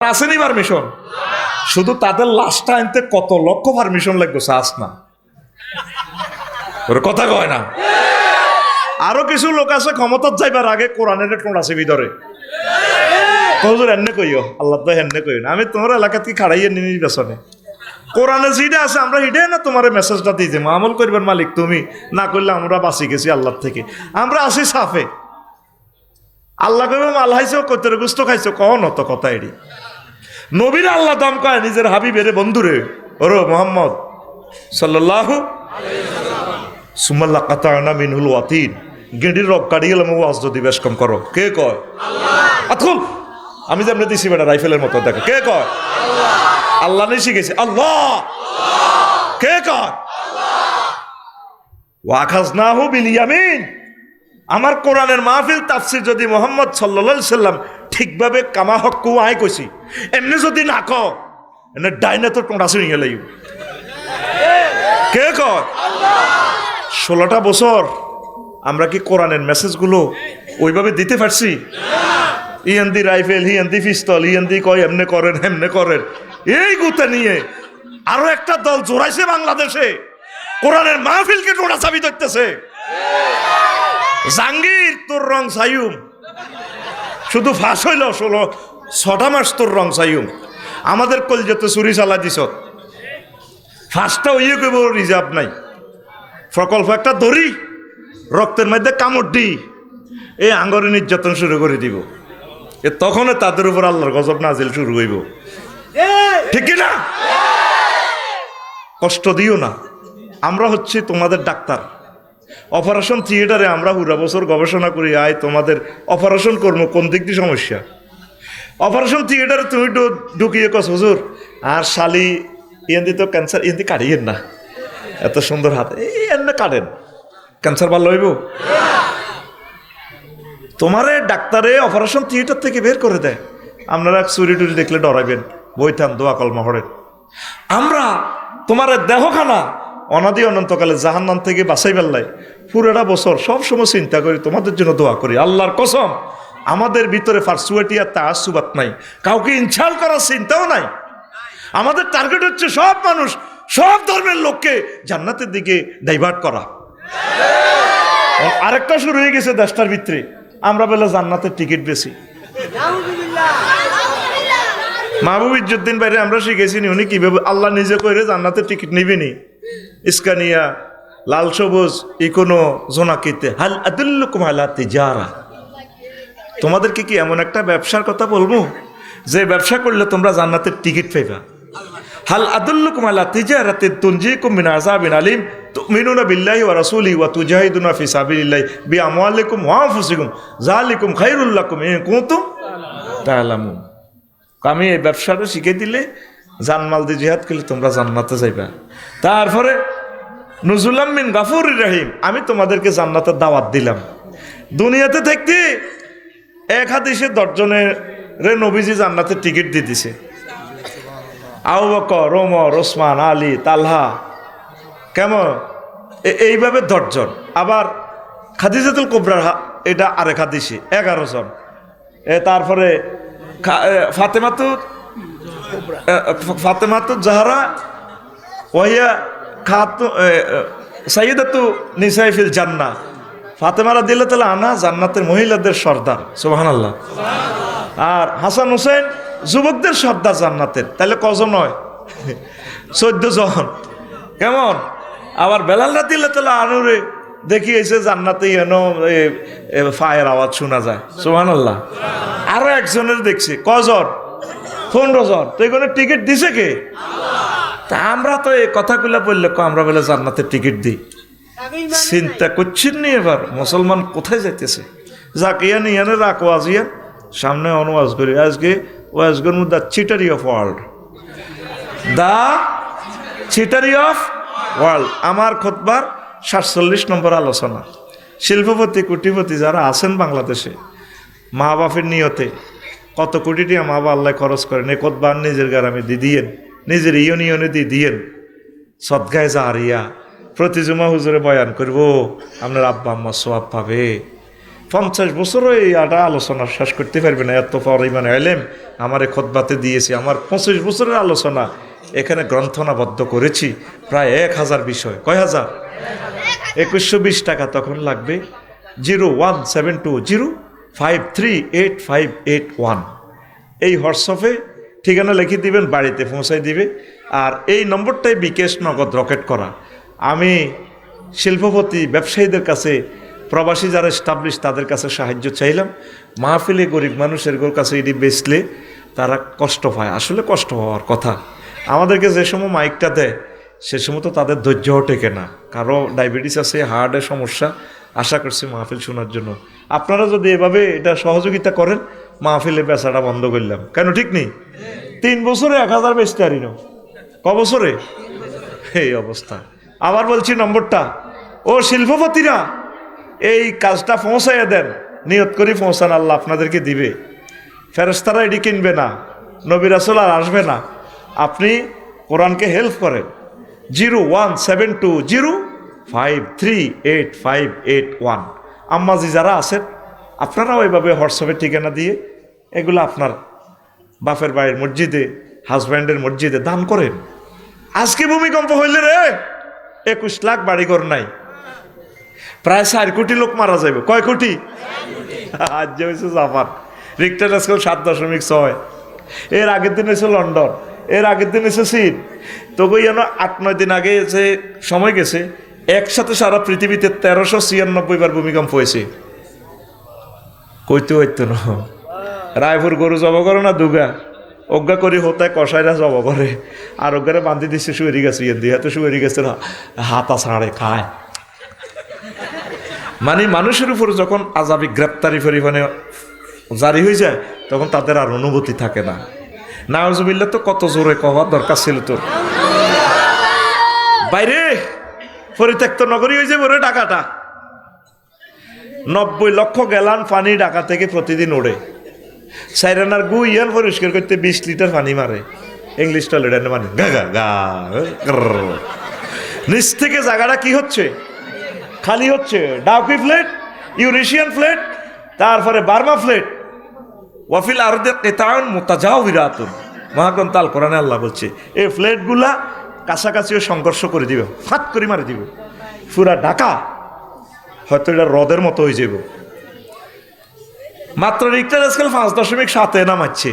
আসেনি পারমিশন, শুধু তাদের লাশটা আনতে কত লক্ষ পারমিশন লাগবে চাস না, ওর কথা কয় না। আরো কিছু লোক আছে ক্ষমতার যাইবার আগে কোরআনের টোন আছে ভিতরে, হুজুর এমনি কইও, আল্লাহ তো এমনি কইও না, আমি তোমার এলাকা থেকে খাড়াইয়ে নিয়ে বেসনে কোরআনে যেটা আছে আমরা হিডে না তোমার মেসেজটা দিয়ে দেবো, আমল করবার মালিক তুমি, না করলে আমরা বাঁচি গেছি আল্লাহ থেকে, আমরা আছি সাফে। আল্লাহ কইবে মাল হাইছো কইতে গুস্ত খাইছো, কহ নত কথা এডি নবীর আল্লাহ দাম কয় নিজের হাবিবের বন্ধুরে, ওরো মোহাম্মদ সাল্লাল্লাহু সুমাল্লাহ কাতানা মিনহুল ওয়াতিন, গেঁডির রক কাটি গেলাম ওয়াজ যদি বেশ কম করো, কে কয়? আতকুল আমি যেমনি দিছি বেটা রাইফেলের মতো, দেখো কে কয়? আল্লাহ নেই শিখেছে, আল্লাহ কে কয়? ওয়াখাজনাহু বিল ইয়ামিন। আমার কোরআনের মাহফিল তাফসির যদি মোহাম্মদ সাল্লাল্লাহু আলাইহি সাল্লাম ঠিকভাবে কামা হক্কু আয় কইছি, এমনি যদি না ক এনে ডাইনে তো টোঁটা শুনি গেলাই, কে কয়? 16টা বছর আমরা কি কোরআনের মেসেজগুলো ওইভাবে দিতে পারছি? ইয়েন্দি রাইফেল, হিয়েন্দি পিস্তল, ইয়েন্দি কয় এমনে করেন হেমনে করেন, এই গুতে নিয়ে আরো একটা দল জোড়াইছে বাংলাদেশে, কোরআনের মাহফিলকে টোঁটা চাবি ধরতেছে। জাঙ্গির তোর রং সাইয়ুম শুধু ফাঁস হইল 6টা মাস তোর রং সাইয়ুম, আমাদের কলজতে চুরি চালা দিছ, ফাঁসটা ওই কইব রিজার্ভ নাই, প্রকল্প একটা ধরি রক্তের মধ্যে কামড় দি এই আঙ্গরে নির্যাতন শুরু করে দিব, তখন তাদের উপর আল্লাহর গজব নাজিল শুরু হইব, ঠিক না? কষ্ট দিও না, আমরা হচ্ছে তোমাদের ডাক্তার। অপারেশন থিয়েটারে আমরা পুরা বছর গবেষণা করি, আয় তোমাদের অপারেশন করবো কোন দিক দিয়ে সমস্যা। অপারেশন থিয়েটারে তুমি ঢুকিয়ে কস হুজুর আর শালি ইয়েন্দি তো ক্যান্সার, ইয়েন্দি কাটিয়েন না, এত সুন্দর হাত এই এমনি কাটেন, ক্যান্সার ভালো হইব? তোমারে ডাক্তারে অপারেশন থিয়েটার থেকে বের করে দেয়, আপনারা চুরি টুরি দেখলে ডরাইবেন, বইথান দোয়া কলমা হরেন। আমরা তোমার দেহখানা অনাদি অনন্তকালে জাহান্নাম থেকে বাঁচাই বেল্লাই পুরোটা বছর সব সময় চিন্তা করি, তোমাদের জন্য দোয়া করি। আল্লাহর কসম আমাদের ভিতরে ফারসুয়াটি আর তাআসসুবাত নাই, কাউকে ইনসাল্ট করার চিন্তাও নাই। আমাদের টার্গেট হচ্ছে সব মানুষ, সব ধর্মের লোককে জান্নাতের দিকে ডাইভার্ট করা। আরেকটা শুরু হয়ে গেছে দেশটার ভিতরে, আমরা বলে জান্নাতের টিকিট বেশি। মাহবুব ইজ্জুদ্দিন বাইরে আমরা শিখেছি উনি কিভাবে আল্লাহ নিজে করে জান্নাতের টিকিট নিবেনি, ইস্কানিয়া লাল সবুজ ইকোনো জোনাকিতে হাল আদুল্লুকুম আলা তিজারা, তোমাদেরকে কি এমন একটা ব্যবসার কথা বলবো যে ব্যবসা করলে তোমরা জান্নাতের টিকিট পাইবা। হাল আদুল্লুকুম আলা তিজারাতি তুনজিকুম মিন আযাবিন আলিম তুমিনুনা বিল্লাহি ওয়া রাসূলিহি ওয়া তুজাহিদুনা ফি সাবিলিল্লাহি বিআমওয়ালিকুম ওয়া আনফুসিকুম যালিকুম খায়রুল লাকুম ইন কুনতুম তা'লামুন। আমি এই ব্যবসাটা শিখে দিলে জানমাল দিয়ে জিহাদ করলে তোমরা জান্নাতে যাইবা। তারপরে নুজুলাম মিন গাফুরির রহিম, আমি তোমাদেরকে জান্নাতের দাওয়াত দিলাম। দুনিয়াতে থাকতে 1 হাদিসে 10 জনের নবীজি জান্নাতের টিকিট দিয়ে দিছে, আবু বকর, ওমর, ওসমান, আলী, তালহা, কেমন এইভাবে 10 জন। আবার খাদিজাতুল কুবরা এটা আরেক হাদিসে 11 জন। তারপরে ফাতেমাতু জাহরা ওয়াহিয়া খাতু সাইয়্যিদাতু নিসাই ফিল জান্নাহ, ফাতেমা রাদিয়াল্লাহু তাআলা আনহা জান্নাতের মহিলাদের সর্দার, সুবহানাল্লাহ। আর হাসান হোসেন যুবকদের সর্দার জান্নাতের, তাহলে কজন হয়? 14 জন। কেমন? আবার বেলাল রাদিয়াল্লাহু তাআলা আনহুরে দেখিয়েছে জান্নাতে ফায়ের আওয়াজ শোনা যায়, সুবহানাল্লাহ। আরো একজনের দেখছি, কজন? 15 জন। তো এখানে টিকিট দিছে কে? তা আমরা তো এই কথাগুলো বললে আমরা বলে জান্নাতের টিকিট দিই, চিন্তা করছেন নি এবার মুসলমান কোথায় যাইতেছে? যাক ইয়ান ইয়ানে রাখ ওয়াজ, ইয়ান সামনে অনুয়াজ করি আজকে ওয়াজগুর মধ্যে চিটারি অফ ওয়ার্ল্ড, দা চিটারি অফ ওয়ার্ল্ড। আমার খুতবার 47 নম্বর আলোচনা। শিল্পপতি কোটিপতি যারা আছেন বাংলাদেশে, মা বাপের নিয়তে কত কোটি টাকা মা বাবা আল্লাহ খরচ করেন, এ খুতবার নিজের গ্রামে দিয়ে দিয়েন, নিজের ইউনিয়নে দিয়ে দিয়েন, সদগায়ে জারিয়া। প্রতি জুমা হুজুরে বয়ান করবো, আপনার আব্বা আম্মা সওয়াব পাবে। 50 বছরও এই আলোচনা শেষ করতে পারবে না, এত পরিমাণে এলেম আমার খোদবাতে দিয়েছি। আমার 25 বছরের আলোচনা এখানে গ্রন্থনাবদ্ধ করেছি, প্রায় 1000 বিষয়। কয় হাজার? 2120 টাকা তখন লাগবে। 01720538581 এই হোয়াটসঅ্যাপে ঠিকানা লিখে দিবেন, বাড়িতে পৌঁছাই দিবে। আর এই নম্বরটাই বিকেশ নগদ রকেট করা। আমি শিল্পপতি ব্যবসায়ীদের কাছে, প্রবাসী যারা এস্টাবলিশ তাদের কাছে সাহায্য চাইলাম। মাহফিলে গরিব মানুষের কাছে এটি বেচলে তারা কষ্ট পায়, আসলে কষ্ট হওয়ার কথা। আমাদেরকে যে সময় মাইকটা দেয় সে সময় তো তাদের ধৈর্যও টেকে না, কারো ডায়াবেটিস আছে, হার্টের সমস্যা। আশা করছি মাহফিল শোনার জন্য আপনারা যদি এভাবে এটা সহযোগিতা করেন, মাহফিলে বেচাটা বন্ধ করলাম কেন, ঠিক নেই? 3 বছরে 1000 বেচতে পারি না, ক বছরে? এই অবস্থা। আবার বলছি নম্বরটা, ও শিল্পপতিরা এই কাজটা পৌঁছাইয়া দেন, নিয়ত করে পৌঁছান, আল্লাহ আপনাদেরকে দিবে। ফেরেশতারা এটি কিনবে না, নবী রাসূল আর আসবে না। আপনি কোরআনকে হেল্প করেন। 01720538581 আম্মাজি যারা আছেন আপনারাও এইভাবে হোয়াটসঅ্যাপে ঠিকানা দিয়ে এগুলো আপনার বাপের বাড়ির মসজিদে, হাজব্যান্ডের মসজিদে দান করেন। আজকে ভূমিকম্প হইলে রে 21 লাখ বাড়িঘর নাই, প্রায় 4 কোটি লোক মারা যাবে। কয় কোটি? আজ যে হয়েছে জাপান, রিক্টার স্কেল 7.6। এর আগের দিন হয়েছে লন্ডন, এর আগের দিন হয়েছে চীন। তো কই যেন 8-9 দিন আগে যে সময় গেছে, একসাথে সারা পৃথিবীতে 1396 বার ভূমিকম্প হয়েছে। কইতে হইতো না, রায়পুর গরু জব করে না দুগা, অজ্ঞা করি হতায় কষাইরা জব করে, আর অজ্ঞারে বান্ধি দিচ্ছে শুয়ে গেছে, ইয়ে দিয়ে হাতে শুয়ে গেছে, হাতা ছাড়ে খায়। মানে মানুষের উপর যখন আজাবি গ্রেপ্তারি পরিমাণে জারি হয়ে যায় তখন তাদের আর অনুভূতি থাকে না। নাউজুবিল্লাহ, তো কত জোরে কওয়ার দরকার ছিল তোর। বাইরে পরিত্যক্ত নগরী হয়ে যাবে রে ঢাকাটা। 90 লক্ষ গ্যালান পানি ঢাকা থেকে প্রতিদিন ওড়ে। সাইরানার গু ইয়ান পরিষ্কার করতে 20 লিটার পানি মারে। ইংলিশ টয়লেট মানে গা গা গা। নিচ থেকে জায়গাটা কি হচ্ছে? খালি হচ্ছে। ডাউকি ফ্লেট, ইউরেশিয়ান ফ্লেট, তারপরে বার্মা ফ্লেট। ওয়াফিল আরদে কিতাউন মুতাজাওয়িরাতুন, মহাগ্রন্থ আল কোরআনে আল্লাহ বলছে এই ফ্লেটগুলা কাছাকাছিও সংঘর্ষ করে দিবে, ফাট করে মারি দিবে। পুরা ঢাকা হয়তো এটা হ্রদের মতো হয়ে যাবে। মাত্র রিক্টার স্কেল 5.7 নামাচ্ছে,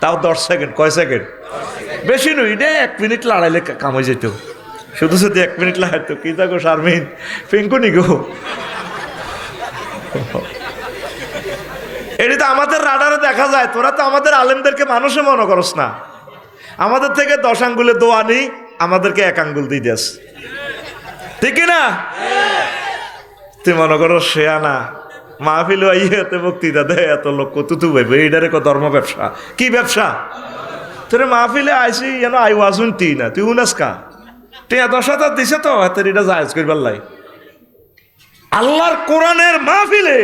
তাও 10 সেকেন্ড। কয় সেকেন্ড? বেশি নয়, এটা 1 মিনিট লড়াইলে কাম হয়ে যেত। শুধু শুধু 1 মিনিট লাগাইতো। কি থাকো শারমিন, পিঙ্কুনি গো, এটি তো আমাদের রাডারে দেখা যায়। তোরা তো আমাদের আলেমদেরকে মানুষে মনে করস না। আমাদের থেকে 10 আঙ্গুলে দোয়া নেই, আমাদেরকে 1 আঙ্গুল দিয়ে দেস, ঠিক না? তুই মনে করো শেয়ানা মাহফিল এতে বক্তৃতা দেয়, এত লোক তুতু ভাইবে, এইটারে ধর্ম ব্যবসা। কি ব্যবসা? তোরে মাহফিলে আইসি যেন আই ওয়াজুন তি না, তুই উনাসকা টিয়া 10,000 দিছে তো হাতের এটা জায়েজ করবার লাই। আল্লাহর কোরআনের মাহফিলে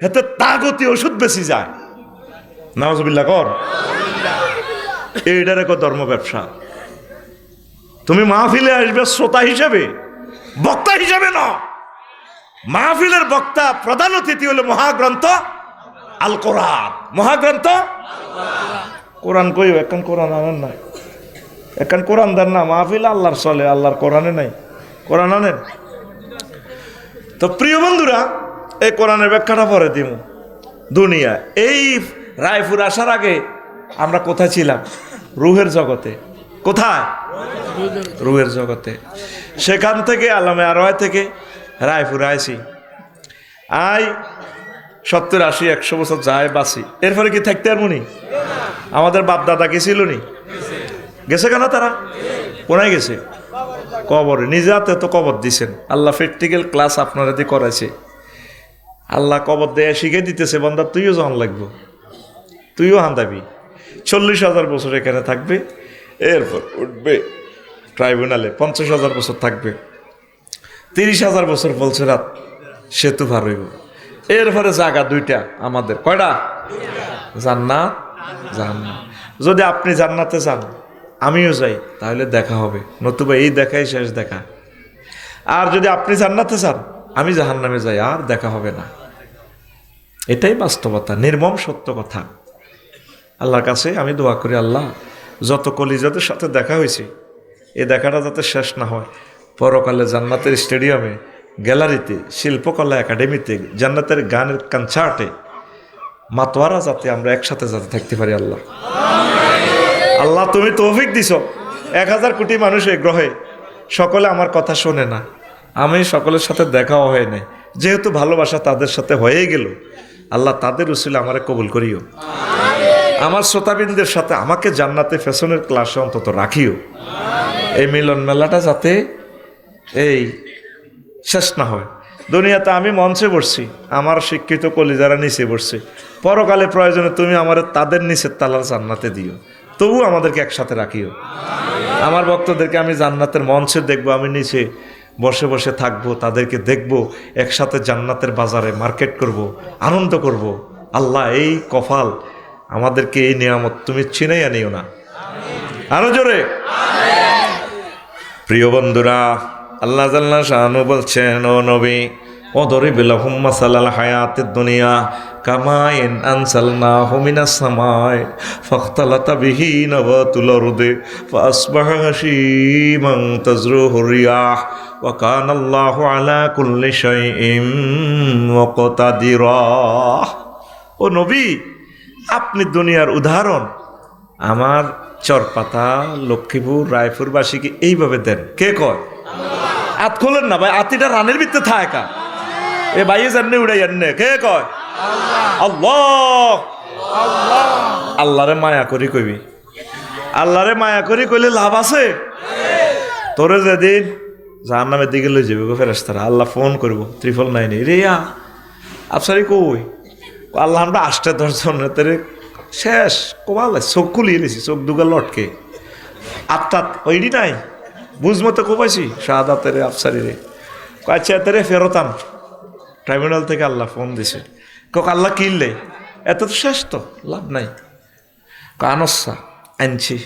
হাতে তাগতি ওষুধ বেশি যায়। নাউজুবিল্লাহ কর। এইটারে ধর্ম ব্যবসা। তুমি মাহফিলে আসবে শ্রোতা হিসেবে, বক্তা হিসেবে না। মাহফিলের বক্তা প্রধান অতিথি হলো মহাগ্রন্থ আল কোরআন। মহাগ্রন্থ কোরআন কই এখন কোরআন আনেন নাই, এখন কোরআন দেন না। মাহফিল আল্লাহর চলে, আল্লাহর কোরআনে নাই। কোরআন আনেন। তো প্রিয় বন্ধুরা, এই কোরআনের ব্যাখ্যাটা পরে দিব। দুনিয়া এই রায়পুর আসার আগে আমরা কোথায় ছিলাম? রুহের জগতে। কোথায়? রুহের জগতে। সেখান থেকে আলমে আরওয়াহ থেকে রায়পুরে আইছি। 70, 80, 100 বছর যায় বাঁচি। এরপরে কি থাকতে আর মনি? আমাদের বাপ দাদা গেছিল নি? গেছে কেন তারা? কোনায় গেছে? কবরে। নিজে হাতে তো কবর দিছেন। আল্লাহ প্র্যাকটিক্যাল ক্লাস আপনারা দিয়ে করাইছে। আল্লাহ কবর দেয়া শিখে দিতেছে, বন্দা তুইও জন লাগবো, তুইও হান্দাবি। 40,000 বছর এখানে থাকবে, এরপর উঠবে ট্রাইব্যুনালে। 50,000 বছর থাকবে। 30,000 বছর বলছে রাত সেতু পার হইব। এরপরে জায়গা 2টা আমাদের। কয়টা? জান্নাত, জাহান্নাম। যদি আপনি জান্নাতে যান, আমিও যাই, তাহলে দেখা হবে, নতুবা এই দেখাই শেষ দেখা। আর যদি আপনি জান্নাতে যান, আমি জাহান্নামে যাই, আর দেখা হবে না। এটাই বাস্তবতা, নির্মম সত্য কথা। আল্লাহর কাছে আমি দোয়া করি, আল্লাহ যত কলিজাদের সাথে দেখা হয়েছে এই দেখাটা যাতে শেষ না হয়, পরকালে জান্নাতের স্টেডিয়ামে, গ্যালারিতে, শিল্পকলা একাডেমিতে, জান্নাতের গানের কনসার্টে, মাতোয়ারা যাতে আমরা একসাথে যাতে থাকতে পারি। আল্লাহ আল্লাহ তুমি তৌফিক দিছ। 1000 কোটি মানুষ এই গ্রহে, সকলে আমার কথা শোনে না, আমি সকলের সাথে দেখাও হয় নাই, যেহেতু ভালোবাসা তাদের সাথে হয়ে গেল, আল্লাহ তাদের উসিলে আমারে কবুল করিও। আমার শ্রোতাবৃন্দের সাথে আমাকে জান্নাতে ফ্যাশনের ক্লাসে অন্তত রাখিও। এই মিলন মেলাটা যাতে এই শেষ না হয়। দুনিয়াতে আমি মঞ্চে বসছি, আমার শিক্ষিত কলিজারা নিচে বসছে, পরকালে প্রয়োজনে তুমি আমার তাদের নিচের তালার জান্নাতে দিও, তবু আমাদেরকে একসাথে রাখিও। আমার ভক্তদেরকে আমি জান্নাতের মঞ্চে দেখবো, আমি নিচে বসে বসে থাকবো, তাদেরকে দেখবো, একসাথে জান্নাতের বাজারে মার্কেট করব, আনন্দ করব। আল্লাহ এই কপাল আমাদেরকে, এই নিয়ামত তুমি ছিনাইয়া নিও না। আরো জোরে। প্রিয় বন্ধুরা, আল্লাহ জাল্লা শানু বলছেন, ও নবী ওদরিব লাহুম মাসালাল হায়াতিদ দুনিয়া কামাইন আনসালনাহু মিনাস সামাই ফাখতালাতা বিহি নাবাতুল আরদি ফাসবাহা হাশীমান তাজরুহু রিয়াহ ওয়া কানা আল্লাহু আলা কুল্লি শাইইন মুকতাদিরা। ও নবী, আপনি দুনিয়ার উদাহরণ আমার চরপাতা, লক্ষ্মীপুর, রায়পুরবাসীকে এইভাবে দেন। কে কয়? আত খোলেন না ভাই, আতিটা রানের ভিতরে থাকা এ বাইয়ে জাননে উড়াই আননে। কে কয়? আল্লাহ। আল্লাহরে মায়া করি কইবি, আল্লাহরে মায়া করি কইলে লাভ আছে। তোরে যেদিন জাহান্নামের দিকে লই যাবে গো ফেরেশতারা, আল্লাহ ফোন করবো 999 রিয়া আফসারি কই, আল্লাহ আমরা 8-10 জন তেরে শেষ কোবাল চোখ খুলিয়ে লিছি, চোখ দুগা লটকে আত্মাত ওইডি নাই বুঝমতো কোবাইছি শাহাদাতের আফসারি রে। আচ্ছা তেরে ফেরতাম ট্রাইব্যুনাল থেকে আল্লাহ ফোন দিছে, কক আল্লাহ কিনলে এত তো শেষ, তো লাভ নাই। আনসা আনছি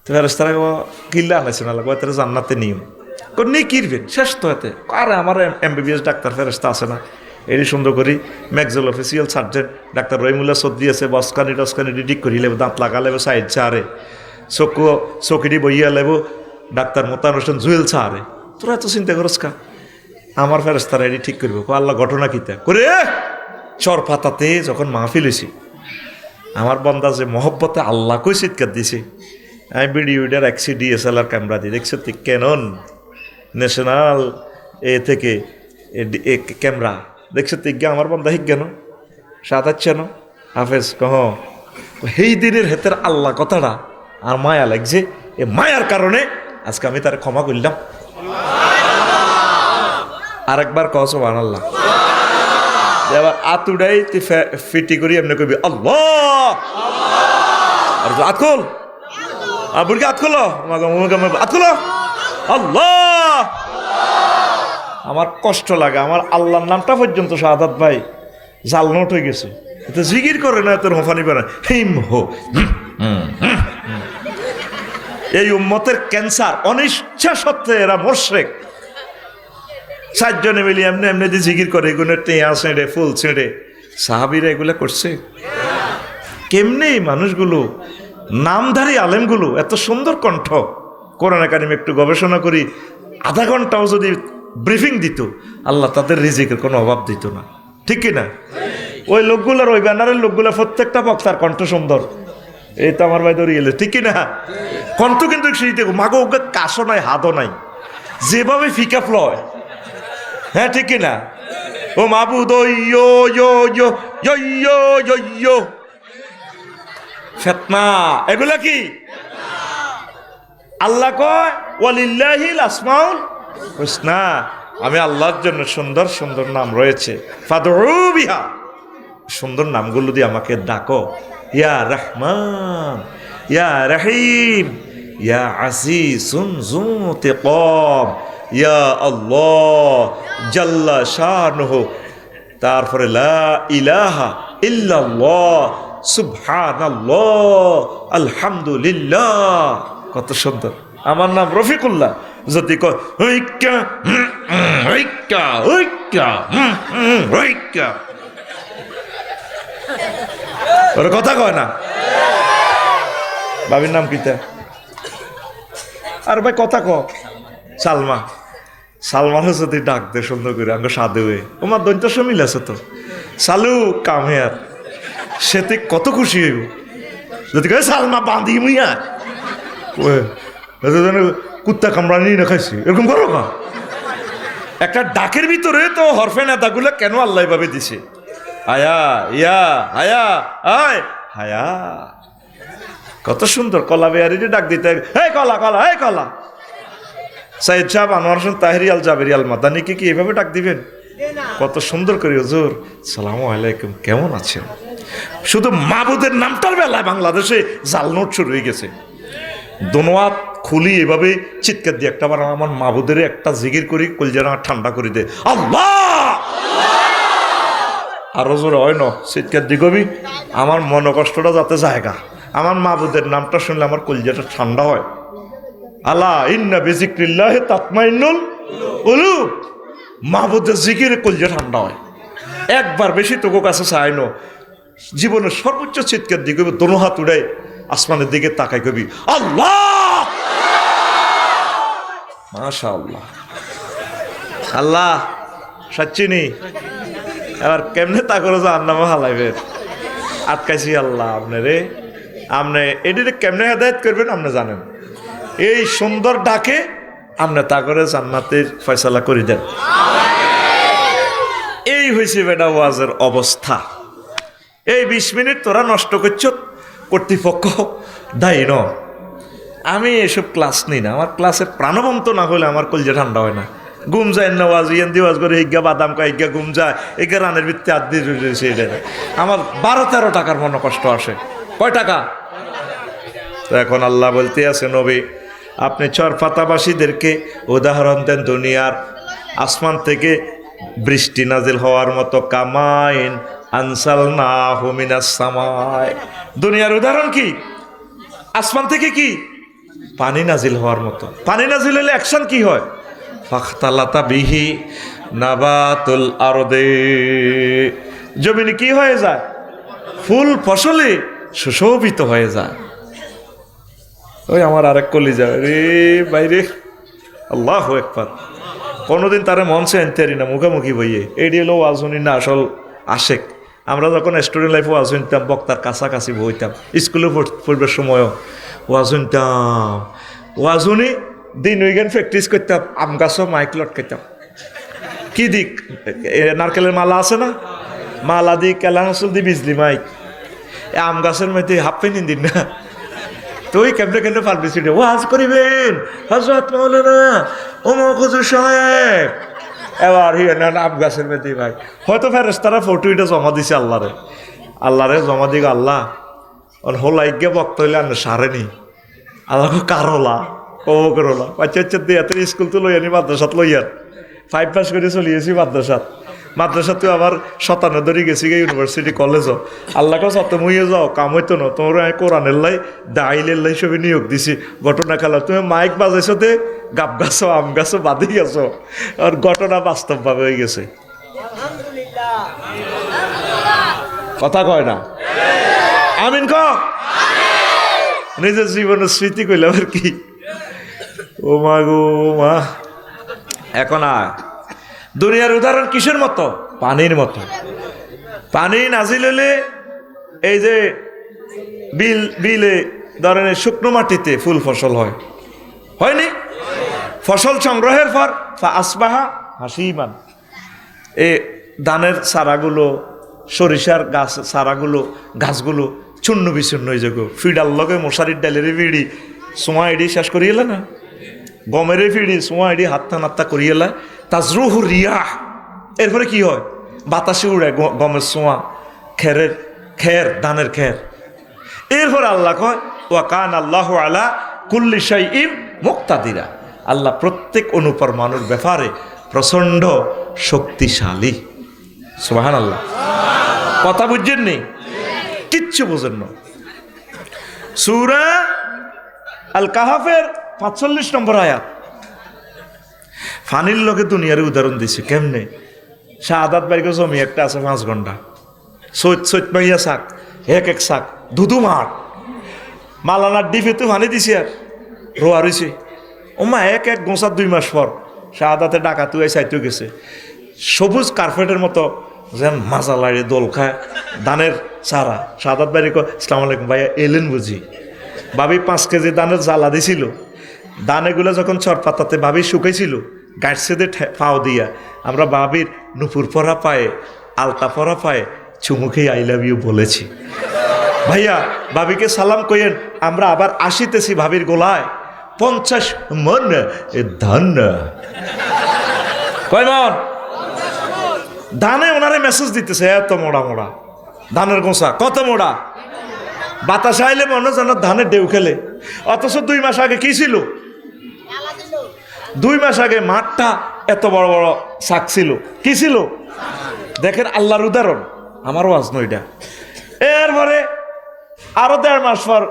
তো ফেরেশতারা কিনলে আনাইছে না, লাগবে তারা জান্নাতে নিয়ম নিয়ে কিনবেন শেষ তো এতে। আরে আমার MBBS ডাক্তার ফেরেশতা আছে না, এটি সুন্দর করি ম্যাক্সোল অফিসিয়াল সার্জন ডাক্তার রহিমুল্লাহ সর্দি আছে, বসকানি টসকানি ঠিক করি লেব, দাঁত লাগা লেব সাইড চারে, চকু চকিটি বইয়া লেব ডাক্তার মোতান হোসেন জুয়েল চারে। তোরা এত চিন্তা করস কা? আমার ফেরেশতারা এটি ঠিক করবো। আল্লাহ ঘটনা কিতা করে চর পাতাতে যখন মাহফিল হয়েছি, আমার বন্দা যে মহব্বতে আল্লাহ কই চিৎকার দিছে, আমি ভিডিওটার একসি DSLR ক্যামেরা দিয়ে দেখছি, ক্যানন ন্যাশনাল এ থেকে ক্যামেরা দেখছো তিজ্ঞা আমার বন্ধা হিক গেন সাতাচ্ছে ন হাফেজ কহ সেই দিনের হেতের আল্লাহ কথাটা আর মায়া লাগছে। এ মায়ার কারণে আজকে আমি তার ক্ষমা করলাম। আরেকবার কহ সুবহানাল্লাহ। এবার আতুডাই তুই ফিটি করি এমনি কবি আল্লাহ, আর আতখোল বুড়ি আতখোলো আতখোলো আল্লাহ। আমার কষ্ট লাগে, আমার আল্লাহর নামটা পর্যন্ত শাহাদাত ভাই জাল নোট হয়ে গেছে। এতে জিগির করে না, এত হোফানি পারে হিম হো। এই উম্মতের ক্যান্সার, অনিচ্ছা সত্ত্বে এরা মোশরেক। 4 জনে মিলিয়ে এমনি এমনি দিয়ে জিগির করে, এগুলো টেঁয়া ছেঁড়ে ফুল ছেঁড়ে। সাহাবিরা এগুলো করছে কেমনি? মানুষগুলো নামধারী আলেমগুলো এত সুন্দর কণ্ঠ, কোরআন কারিম একটু গবেষণা করি, আধা ঘন্টাও যদি ব্রিফিং দিত, আল্লাহ তাদের রিজিকের কোনো অভাব দিত না। ঠিক কিনা? ওই লোকগুলার, ওই ব্যানারের লোকগুলা প্রত্যেকটা বক্তার কণ্ঠ সুন্দর। এই তো আমার ভাই ধরে গেলে, ঠিক কিনা? কণ্ঠ কিন্তু সেই দেখো মাগো ওকে কাশও নাই, হাতও নাই, যেভাবে ফিকা ফ্লয়। হ্যাঁ ঠিক কিনা? ও মাবুদ ফেতনা, এগুলা কি? আল্লাহ কয় ওয়ালিল্লাহিল আসমাউল হুসনা, আমি আল্লাহর জন্য সুন্দর সুন্দর নাম রয়েছে, ফাদউ বিহা, সুন্দর নামগুলো দিয়ে আমাকে ডাকো। ইয়া রহমান, ইয়া রহিম, ইয়া আজিজুন যু ইনতিকাম, ইয়া আল্লাহ জাল্লা শানুহু। তারপরে লা ইলাহা ইল্লাল্লাহ সুবহানাল্লাহ আলহামদুলিল্লাহ। কত সুন্দর। আমার নাম রফিকুল্লাহ, যদি কয় ওর কথা কয় না। বাবির নাম কিতা? আর ভাই কথা ক। সালমা। সালমান হচ্ছে তুই ডাক দে সুন্দর করে আঙ্গ সাধু হয়ে, তোমার দৈন্ত মিল আছে তো। সালু কাম হেয়ার, সে তুই কত খুশি হইব যদি কয় সালমা বাঁধি মুইয়া কুত্তা কামড়ানি না খাইছি, এরকম করো না। একটা ডাকের ভিতরে তো হরফে নেতাগুলো কেন আল্লাহ ভাবে দিছে, আয়া ইয়া আয়া আয় হায়া। কত সুন্দর কলা বেয়ারি ডাক দিতে, হে কলা কলা হে কলা। সাইদ সাহেব আনোয়ার হোসেন তাহেরি আল জাবেরি আল মাদানিকে কি এভাবে ডাক দিবেন? কত সুন্দর করে, হুজুর সালামু আলাইকুম, কেমন আছেন? শুধু মাবুদের নামটার বেলায় বাংলাদেশে জাল নোট শুরু হয়ে গেছে। দোনোয়াত খুলি এভাবে চিৎকার দিয়ে একটা বার আমার মাবুদের একটা জিকির করি, কলজারা ঠান্ডা করে দে আল্লাহ। আরো জোরে হয় না চিৎকার দিয়ে কবি, আমার মন কষ্টটা যাতে জায়গা, আমার মাবুদের নামটা শুনলে আমার কলজাটা ঠান্ডা হয়। আলা ইন্না বিজিক্রিল্লাহি তাতমাইন্নুল কুলুব, মাবুদের জিকিরে কলজা ঠান্ডা হয়। একবার বেশি তোকে কাছে চাই না, জীবনের সর্বোচ্চ চিৎকার দিয়ে কবি, দোনো হাত উড়াই আসমানের দিকে তাকাই কবি আল্লাহ। মাশাআল্লাহ। আল্লাহ সচ্চিনি এবার কেমনে তা করে যে আন্নামা হালাইবেন আটকাইছি আল্লাহ আপনারে, আপনি এটিতে কেমনে হেদায়েত করবেন আপনি জানেন। এই সুন্দর ডাকে আপনি তা করে জান্নাতের ফয়সালা করে দেন। এই হয়েছে বেটা ওয়াজের অবস্থা। এই 20 মিনিট তোরা নষ্ট করছ, কর্তৃপক্ষ দায়ী ন। আমি এসব ক্লাস নিই না, আমার ক্লাসে প্রাণবন্ত না হলে আমার কলজা ঠান্ডা হয় না। ঘুম যায় না ওয়াজ ইয়ান দিয়ে ওয়াজ করে হিজ্ঞা বাদাম কা হিজ্ঞা ঘুম যায়, এগা রানের ভিত্তি আদ দিয়ে রয়েছে। এটা আমার 12-13 টাকার মনে কষ্ট আসে। কয় টাকা? তো এখন আল্লাহ বলতে আছে নবী আপনি চরফাতাবাসীদেরকে উদাহরণ দেন দুনিয়ার আসমান থেকে বৃষ্টি নাজিল হওয়ার মতো, কামাইন আনসালনাহু মিনাস সামায়। দুনিয়ার উদাহরণ কি? আসমান থেকে কি পানি নাজিল হওয়ার মতো। পানি নাজিল হলে অ্যাকশন কি হয়? ফাখতালাতা বিহি নাবাতুল আরদে, জমিনে কি হয়ে যায়? ফুল ফসলে সুশোভিত হয়ে যায়। ওই আমার আরেক কলিজা রে বাইরে, আল্লাহু আকবার। কোনোদিন তারা মঞ্চে আনতে পারি না, মুখামুখি বইয়ে। এটি হলো ওয়াজুনি না আসল আশেক। আমরা যখন স্টুডেন্ট লাইফে ওয়াজ শুনতাম, বক্তার কাছাকাছি বইতাম, স্কুলে পড়বার সময়ও ওয়াজ শুনতাম। ওয়াজুনি দিন উইগেন প্র্যাকটিস করতাম, আম গাছও মাইক লটকাইতাম। কি দিক নারকেলের মালা আছে না, মালা দিক কেলা হাসল দি বিজলি মাইক, আম গাছের মধ্যে হাফ পেন দিন না। তো ওই কেমনে কেমনে পারবি সিটে ওয়াজ করিবেন হযরত মাওলানা ওমর হুজুর সাহেব। এবার আম গাছের মধ্যে ভাই হয়তো ফেরেশতারা ফটো এটা জমা দিছে আল্লাহরে জমা দিক আল্লাহ হোলাইকে বক্ত হইলে আনে সারেনি আল্লাহ কারলা ও করলা বাচ্চা দিয়ে এত স্কুল তো লইয়ানি মাদ্রাসাত লইয়ার 5 পাস করে চলিয়েছি মাদ্রাসা তুই আবার 57 ধরে গেছি গে ইউনিভার্সিটি কলেজও। আল্লাহকে সত্য মুইয়ে যাও কাম হইতো না, তোমরা কোরআনের লাই দাইলের লাই সবই নিয়োগ দিছি। ঘটনা খেলা তুমি মাইক বাজাইছো দে, গাব গাছো আম গাছো বাঁধি গেছো, আর ঘটনা বাস্তবভাবে হয়ে গেছে। কথা কয় না আমিন ক নিজের জীবনের স্মৃতি কইলে আবার কি। ও মা গো মা। এখন দুনিয়ার উদাহরণ কিসের মতো? পানির মতো। পানি নাজিল হলে এই যে বিলে ধরনের শুকনো মাটিতে ফুল ফসল হয়নি? ফসল সংগ্রহের পর আসবাহা হাসিমান, এই ধানের চারাগুলো, সরিষার গাছ চারাগুলো, গাছগুলো চূর্ণ বিচূর্ণ হয়ে যাবো। ফিডার লগে মশারির ডালের ফিড়ি সোয়া এডি শেষ করিয়ে না, গমের ফিড়ি সোয়া এডি হাত্তা নাত্তা করিয়ে তাজরুহু রিয়াহ। এরপরে কি হয়? বাতাসে উড়ে গমের সোয়া, খের ধানের খের। এরপরে আল্লাহ কয় ওয়া কান আল্লাহু আলা কুল্লি শাইইন মুক্তাদিরা, আল্লাহ প্রত্যেক অনুপরমাণুর ব্যাপারে প্রচণ্ড শক্তিশালী। সুবহানাল্লাহ। কথা বুঝছেন নি? কিচ্ছু বুঝেন না। সূরা আল কাহাফের 45 নম্বর আয়াত। ফানির লোকে দুনিয়ার উদাহরণ দিছে কেমনে? শাহাদাত বাইকে জমি একটা আছে 5 ঘন্টা, সৈত মাইয়া শাক এক এক শাক ধুধু মাঠ মালানার ডিপে তো ভানি দিছে আর রোয়া রয়েছে ওমা এক এক গোঁসার 2 মাস পর শাহাদাতে ডাকাতু চাইতে গেছে সবুজ কার্পেটের মতো যেন মাজা লাগে দোল খায় ধানের সারা শাহাদাত বাড়ি আসসালামু আলাইকুম ভাইয়া এলেন বুঝি ভাবি 5 কেজি ধানের জ্বালা দিছিল দানেগুলো যখন চরপাতাতে ভাবি শুকাইছিল গাছছেদে পাও দিয়া আমরা ভাবির নুপুর পরা পায়ে আলতা পরা পায়ে চুমুখেই আই লাভ ইউ বলেছি ভাইয়া ভাবিকে সালাম কইেন আমরা আবার আসিতেছি ভাবির গোলায় 50 মন ধান কয় মন ধানে ওনারে মেসেজ দিতেছে এত মোড়া মোড়া ধানের গোসা কত মোড়া বাতাস আইলে মনে যেন ধানের ঢেউ খেলে অথচ 2 মাস আগে কি ছিল 2 মাস আগে মাঠটা এত বড় বড় শাক ছিল কি ছিল দেখেন আল্লাহর উদাহরণ আমারও আজ নইটা এরপরে আরো 1.5 মাস পর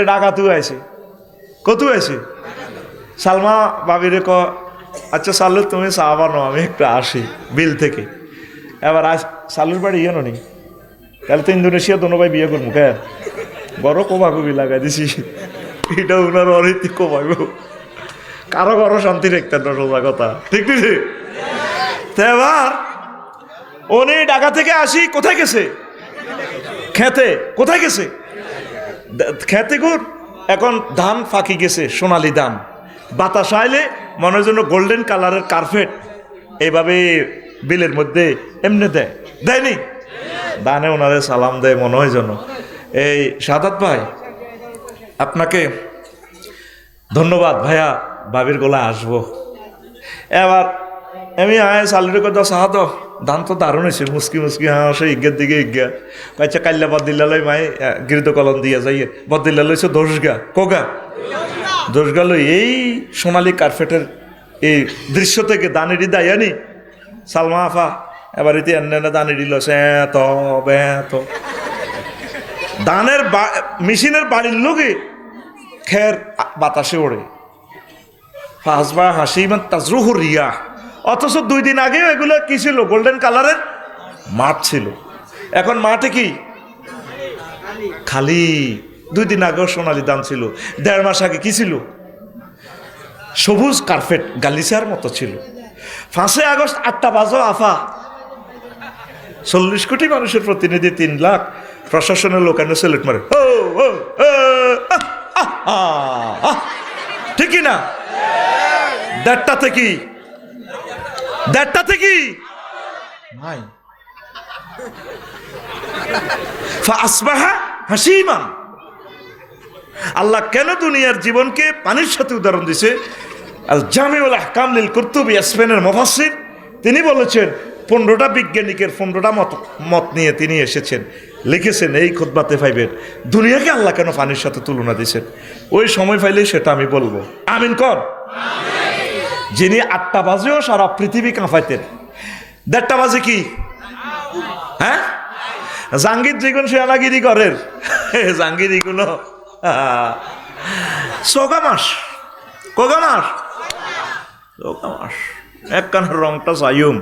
ডাকাতু আইছে কত আইছে সালমা ভাবিরে ক আচ্ছা সালু তুমি চা বানো আমি একটু আসি বিল থেকে এবার আজ সালুর বাড়ি ইয়ে নি তাহলে তো ইন্দোনেশিয়া দোনো ভাই বিয়ে করবো কেন বড় কোবাকুবি লাগাই দিছি এটা ওনার অরীতি কোবাইব কারো কারো শান্তি রাখতেন না সোজা কথা ঠিক ঠিক এবার উনি ঢাকা থেকে আসি কোথায় গেছে খেতে কোথায় গেছে খেতে গুড় এখন ধান ফাঁকি গেছে সোনালি ধান বাতাস আইলে মনের জন্য গোল্ডেন কালারের কার্পেট এইভাবে বিলের মধ্যে এমনি দেয়নি দানে ওনারে সালাম দেয় মনে হয় যেন এই শাহাদাত ভাই আপনাকে ধন্যবাদ ভাইয়া ভাবির গোলা আসবো এবার আমি আয় সালুরে কথা সাহাদ ধান তো দারুণ হয়েছে মুসকি মুসকি হ্যাঁ সে ইজ্ঞার দিকে ইজ্ঞা আচ্ছা কাল্লা বদিল্লা লই মায়ে গৃত কলম দিয়া যাই বদিল্লা লইছে 10 গা কোগা 10 গা লই এই সোনালি কার্পেটের এই দৃশ্য থেকে দানেরই দায়ানি সালমা আফা এবার ইতি এনে দানেরই লছে এত ধানের মেশিনের বাড়ির লোকে খের বাতাসে ওড়ে ফাসবা হাসি মানে তাজরুহু রিয়া অথচ 2 দিন আগেও এগুলো কি ছিল গোল্ডেন কালারের মাঠ ছিল এখন মাঠে কি খালি 2 দিন আগেও সোনালি ধান ছিল 1.5 মাস আগে কি ছিল সবুজ কার্পেট গালিচার মতো ছিল 5 আগস্ট 8টা বাজো আফা 40 কোটি মানুষের প্রতিনিধি 3 লাখ প্রশাসনের লোক এনে সেলেট মারে ঠিক না 1:30 কি 1:30 কি ভাই ফাসবাহা হাসিমান আল্লাহ কেন দুনিয়ার জীবনকে পানির সাথে উদাহরণ দিছে আল জামিউল আহকাম লিল কুরতুবী স্পেনের মুফাসসির তিনি বলেছেন 15টা বিজ্ঞানিকের 15টা মত নিয়ে তিনি এসেছেন লিখেছেন এই খুতবাতে পাইবেন দুনিয়াকে আল্লাহ কেন পানির সাথে তুলনা দিয়েছেন ওই সময় পাইলে সেটা আমি বলবো আমিন কর যিনি 8টা বাজেও সারা পৃথিবী কাঁপাইতেন 1:30 বাজে কি হ্যাঁ জাঙ্গির যেগুন সেনাগিরি করেন জাঙ্গিরি গুলো চৌকামাস একখানের রংটা চাইম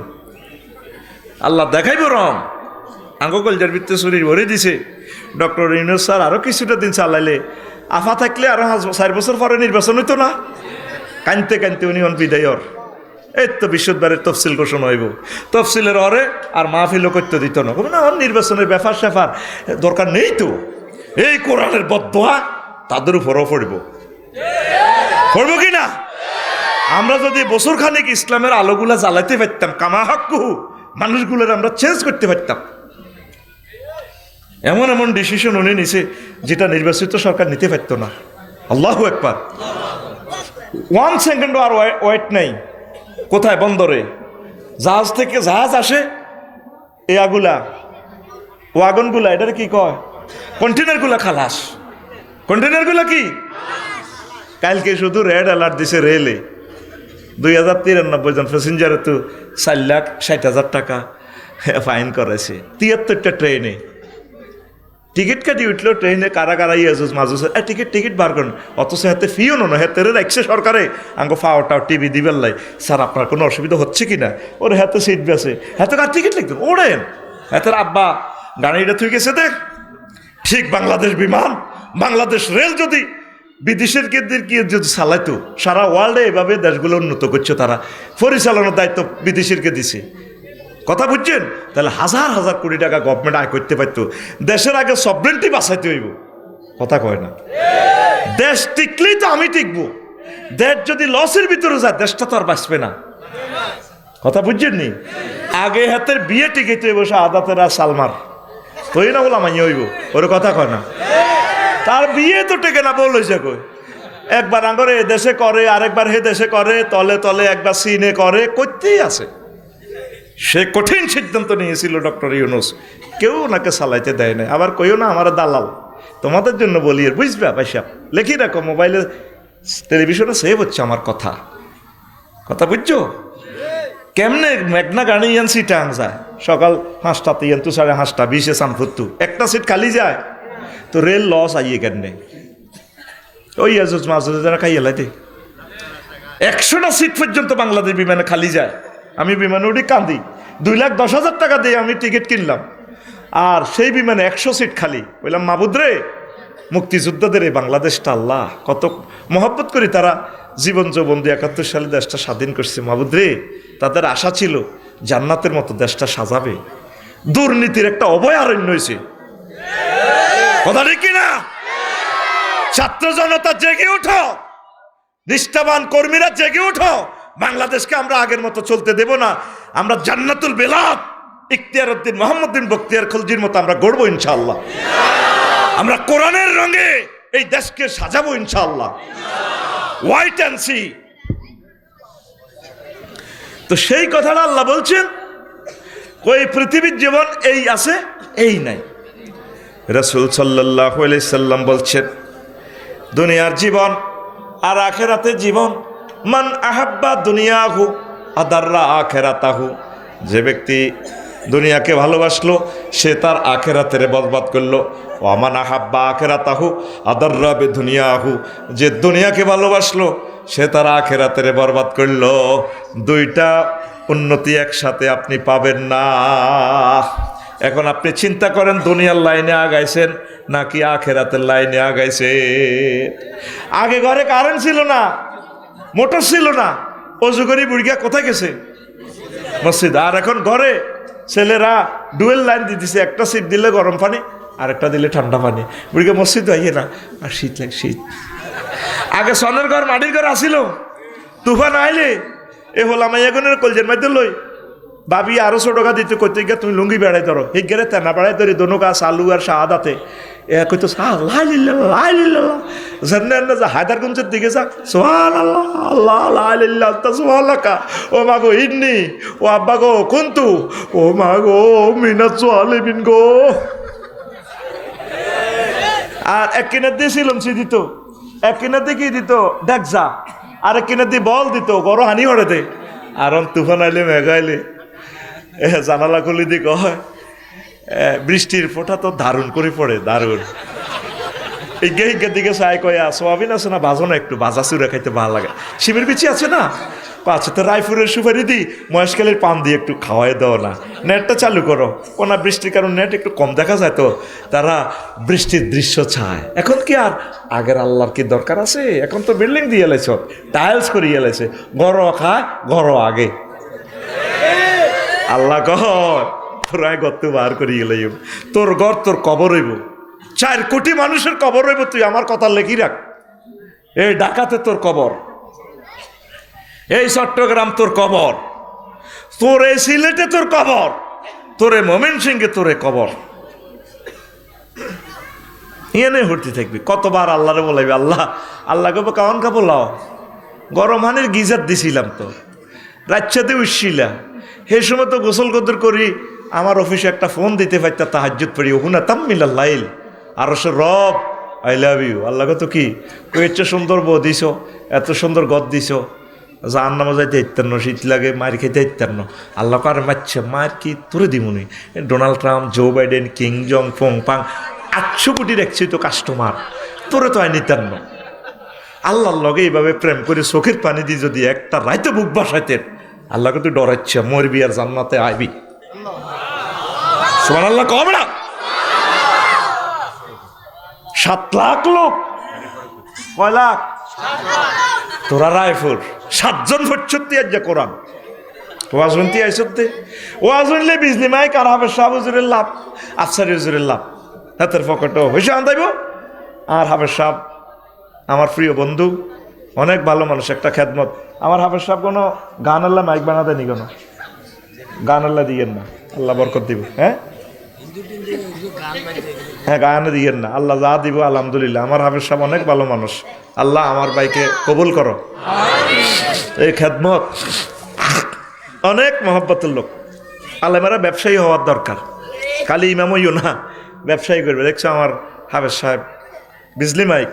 আল্লাহ দেখাইব রং আঙ্গকলজার ভিত্তে শরীর ভরে দিছে ডক্টর ইউনুস স্যার আরো কিছুটা দিন চালাইলে আফা থাকলে আরো 4 বছর পরে নির্বাচন হইতো না কানতে কানতে উনি বিদায়র এই তো বিশ্ববারের তফসিল ঘোষণা হইব তফসিলের অরে আর মাহফিলও করতে দিত না না নির্বাচনের ব্যাপার স্যাপার দরকার নেই তো এই কোরআনের বদদোয়া তাদের উপরও পড়ব কি না আমরা যদি বছর খানেক ইসলামের আলোগুলা জ্বালাইতে পারতাম কামা হাক্কু মানুষগুলোর আমরা চেঞ্জ করতে পারতাম এমন এমন ডিসিশন উনি নিছে যেটা নির্বাচিত সরকার নিতে পারত না আল্লাহু আকবার 1 সেকেন্ড আর ওয়েট নাই কোথায় বন্দরে জাহাজ থেকে জাহাজ আসে এই ওয়াগনগুলা এটার কি কয় কন্টেনারগুলা খালাস কন্টেনারগুলা কি কালকে শুধু রেড অ্যালার্ট দিছে রেলে 2093 জন প্যাসেঞ্জারে তো 4,60,000 টাকা ফাইন করেছে 73টা ট্রেনে টিকিট কাটি উঠলো ট্রেনে কারা কারা ইয়াজুজ মাজুজ টিকিট বার করেন অথচ হাতে ফিও না হাতে রাখছে সরকারে আঙ্গ ফাওয়াটাও টিভি দিবেন লাই স্যার আপনার কোনো অসুবিধা হচ্ছে কি না ওর হাতে সিট বেছে হাতে কার টিকিট লিখতেন ওড়েন হাতের আব্বা গাড়িটা থুই গেছে দেখ ঠিক বাংলাদেশ বিমান, বাংলাদেশ রেল যদি বিদেশের কেন্দ্রকে যদি চালাইতো, সারা ওয়ার্ল্ডে এভাবে দেশগুলো উন্নত করছে, তারা পরিচালনার দায়িত্ব বিদেশিরকে দিছে। কথা বুঝছেন? তাহলে হাজার হাজার কোটি টাকা গভর্নমেন্ট আয় করতে পারতো। দেশের আগে সভরেন্টি বাঁচাইতে হইব। কথা কয় না? দেশ টিকলেই তো আমি টিকবো। দেশ যদি লসের ভিতরে যায়, দেশটা তো আর বাঁচবে না। কথা বুঝছেন নি? আগে হাতের বিয়ে টিকিতে হইব শাহাদাতের আর সালমার, তুই না বলা মাইয়া হইব, ওর কথা কয় না? তার বিয়ে তো টেকে না, বল হয়েছে কই? একবার আঙ্গরে এ দেশে করে, আরেকবার হে দেশে করে, তলে তলে একবার চীনে করে, করতেই আছে। সে কঠিন সিদ্ধান্ত নিয়েছিল ডক্টর ইউনূস, কেউ ওনাকে চালাইতে দেয় না। আবার কইও না আমার দালাল, তোমাদের জন্য বলি, আর বুঝবে পয়সা লেখি রাখো, মোবাইলে টেলিভিশনে সেভ হচ্ছে আমার কথা। কথা বুঝছো? কেমনে মেঘনা গাড়ি ইয়ান সিট আন যায়, সকাল 5টাতে ইয়ান তো 5:30 20-এ সানফুত্তু একটা সিট খালি যায়, তো রেল লস আইয়ে কেনে ওই আজজ মাঝে যারা খাইয়ে লাইতে 100টা সিট পর্যন্ত বাংলাদেশ বিমানে খালি যায়। আমি বিমানে উঠি কান্দি, 2,10,000 টাকা দিয়ে আমি টিকিট কিনলাম, আর সেই বিমানে 100 সিট খালি। বললাম মাবুদ রে, মুক্তিযোদ্ধাদের এই বাংলাদেশটা আল্লাহ কত মহব্বত করি, তারা জীবন যৌবন দিয়ে 71 সালে দেশটা স্বাধীন করছে। মাবুদ রে, তাদের আশা ছিল জান্নাতের মতো দেশটা সাজাবে, দুর্নীতির একটা অভয়ারণ্য হয়েছে। কথা ঠিক কিনা? ছাত্র জনতা জেগে উঠো, নিষ্ঠাবান কর্মীরা জেগে উঠো, বাংলাদেশকে আমরা আগের মতো চলতে দেব না। আমরা জান্নাতুল বেলাদ ইখতিয়ার উদ্দিন মোহাম্মদ বিন বখতিয়ার খলজির মতো আমরা গড়বো ইনশাআল্লাহ। আমরা কোরআনের রঙে এই দেশকে সাজাবো ইনশাআল্লাহ। Wait and see. তো সেই কথাটা আল্লাহ বলছেন, ওই পৃথিবীর জীবন এই আছে, এই নাই। রাসূল সাল্লাল্লাহু আলাইহি সাল্লাম বলছেন, দুনিয়ার জীবন আর আখিরাতের জীবন, মান আহাব্বা দুনিয়াহু আদাররা আখিরাতাহু, যে ব্যক্তি দুনিয়াকে ভালোবাসলো সে তার আখিরাতের বরবাদ করলো। ওয়ামান আহাব্বা আখিরাতাহু আদাররা বিদুনিয়াহু, যে দুনিয়াকে ভালোবাসলো সে তার আখিরাতের বরবাদ করলো। দুইটা উন্নতি একসাথে আপনি পাবেন না। এখন আপনি চিন্তা করেন, দুনিয়ার লাইনে আগাইছেন নাকি আখিরাতের লাইনে আগাইছে? আগে ঘরে কারেন্ট ছিল না, মোটর ছিল না, অজু করি বুড়িয়া কোথায় গেছে? মসজিদ। আর এখন ঘরে ছেলেরা ডুয়েল লাইন দিতেছে, একটা সিট দিলে গরম পানি আর একটা দিলে ঠান্ডা পানি। বুড়িকে মসজিদ হইয়ে না, আর শীত লাগে শীত। আগে সনের ঘর মাটির ঘর আসিল, তুফান আইলে এ হলাম এগুনের কলজের মধ্যে লই ভাবি আরো 100 টাকা দিতে, কইতে গিয়ে তুমি লুঙ্গি বেড়াই ধরো, এই গেলে তেনা বেড়াই ধরি দোনো গাছ আলু আর শাহাদাতে এ কইতো হায়দারগঞ্জের দিকে যা, সুবহানাল্লাহ আল্লাহ লা ইলাহা ইল্লাল্লাহ সুবহানাকা, ও মা গো ইন্নি, ও আব্বা গো কুনতু, ও মা গো মিনাত সালিমিন গো। আর এক কিনার দিয়ে সিলমসি দিত, এক কিনার দিয়ে কি দিত ডেকজা, আর এক কিনার দিয়ে বল দিত, গরো হানি হরে দে। আর তুফান আইলে মেঘাইলে জানালা খুলি দি কয় বৃষ্টির ফোঁটা তো দারুণ করে পড়ে, দারুণ। এই দিকে চাই কয়া সোয়াবিন আছে না, ভাজো না একটু, ভাজা চুরা খাইতে ভালো লাগে। শিমের বিচি আছে না, আচ্ছা তো রায়পুরের সুপারি দি, মহেশখালীর পান দিয়ে একটু খাওয়াই দাও না, নেটটা চালু করো। কোনা বৃষ্টির কারণ নেট একটু কম দেখা যায়, তো তারা বৃষ্টির দৃশ্য চায়। এখন কি আর আগের আল্লাহর কি দরকার আছে? এখন তো বিল্ডিং দিয়ে এলেছ, টাইলস করে এলেছে, ঘর খায় ঘর আগে। আল্লাহ কয় তোরাই গর্ত বার করি গেলে তোর ঘর তোর কবর হইব, 4 কোটি মানুষের কবর হইব। তুই আমার কথা লেখি রাখ, এই ঢাকাতে তোর কবর, এই চট্টগ্রাম তোর কবর, তোর এই সিলেটে তোর কবর, তোর এই ময়মনসিংহে তোর কবর। এনে হরতে থাকবি। কতবার আল্লাহরে বলাইবি, আল্লাহ আল্লাহ কবে কাওয়ান কা বলাও, গরম হানির গিজার দিছিলাম তো, রাতসাতে উঠছিলাম, সেই সময় তো গোসল কদর করি, আমার অফিসে একটা ফোন দিতে পারতা তাহাজ্জুদ পড়ি, হুনা তাম্মিলাল লাইল, আর সে রব আই লাভ ইউ। আল্লাহ কত কি এত সুন্দর বউ দিছ, এত সুন্দর গদ দিছ, জাহান নামে যাইতে ইত্যান্ন, শীত লাগে মার খেতে ইত্যান্ন। আল্লাহ কার মারছে, মার কি তোরে দিমুনি? ডোনাল্ড ট্রাম্প, জো বাইডেন, কিং জং ফং পাং 800 কোটি দেখছি তো কাস্টমার, তোরে তো আইনি ইত্যান্ন। আল্লাহর লগে এইভাবে প্রেম করে চোখের পানি দিয়ে যদি একটা রাইতে বুক বাসাইতেন, আল্লাহকে তুই ডরাচ্ছে, মরবি আর জান্নাতে আইবি। সুবহানাল্লাহ কবে না? 7 লাখ লোক, কয় লাখ? তোরা রায়পুর 7 জন ভর্তি আজ কোরআন ওয়াজ শুনতে আইসতে, ওয়াজ শুনলে বিজলি মাইক আর হাফেজ সাহেব হুজুরের লাভ, আফসারি হুজুরের লাভ, হাতের পকেটও হয়েছে আনতাইব। আর হাফেজ সাহেব আমার প্রিয় বন্ধু, অনেক ভালো মানুষ, একটা খেদমত। আমার হাফেজ সাহেব কোনো গান আল্লাহ মাইক বানাতে নি, কোনো গান আল্লাহ দিয়েন না, আল্লাহ বরকত দিব। হ্যাঁ হ্যাঁ, গান দিয়েন না, আল্লাহ যা দিব আলহামদুলিল্লাহ। আমার হাফেজ সাহেব অনেক ভালো মানুষ, আল্লাহ আমার ভাইকে কবুল করো। এই খেদমত অনেক মহব্বতের লোক। আলেমেরা ব্যবসায়ী হওয়ার দরকার, খালি ইমাম হইও না, ব্যবসায়ী করবে। দেখছো আমার হাফেজ সাহেব বিজলি মাইক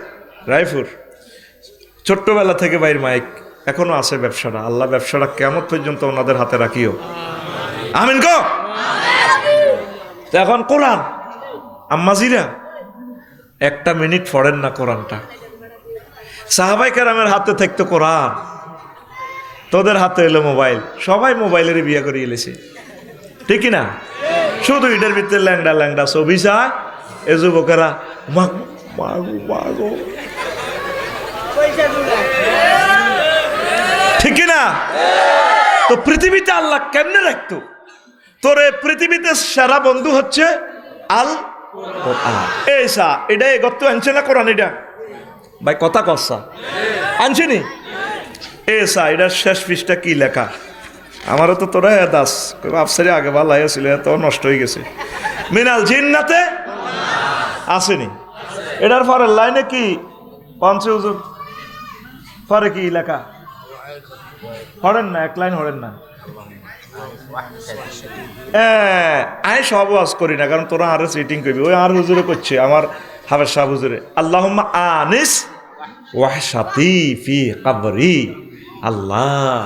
রায়পুর, ছোট্টবেলা থেকে বাইর মাইক, এখনো আছে ব্যবসাটা। আল্লাহ ব্যবসাটা কেমন পর্যন্ত ওনাদের হাতে রাখিও, আমিন গো। এখন কোরআন আম্মাজিরা 1 মিনিট পড়েন না কোরআনটা। সাহাবাই কেরামের হাতে থাকতো কোরআন, তোদের হাতে এলো মোবাইল, সবাই মোবাইলের বিয়ে করে এলেছে, ঠিক না? শুধু ইটার ভিতরে ল্যাংডা ল্যাংডা ছবি চায় এ যুবকেরা, ঠিক না? তো পৃথিবীতে আল্লাহ কেমনে রাখতো? তোরে পৃথিবীতে সেরা বন্ধু হচ্ছে আল কোরআন। এইসা এটা গত আনছে না কোরআন, এটা ভাই কথা কসা আনছিনি। এসা এটার শেষ পৃষ্ঠা কি লেখা? আমারও তো তোরা দাস আফসারি আগে ভালো ছিল, এত নষ্ট হয়ে গেছে। মিনাল জিন্নাতে আসেনি, এটার পরের লাইনে কি পঞ্চ হুজুর পরে কি লেখা? হরেন না, 1 লাইন হরেন না। আমি সব ওয়াজ করি না, কারণ তোরা আরো সিটিং করবি। ওই আর হুজুরে করছে, আমার হাফেজ সাহেব হুজুরে, আল্লাহুম্মা আনিস ওয়াহশাতি ফি কবরি। আল্লাহ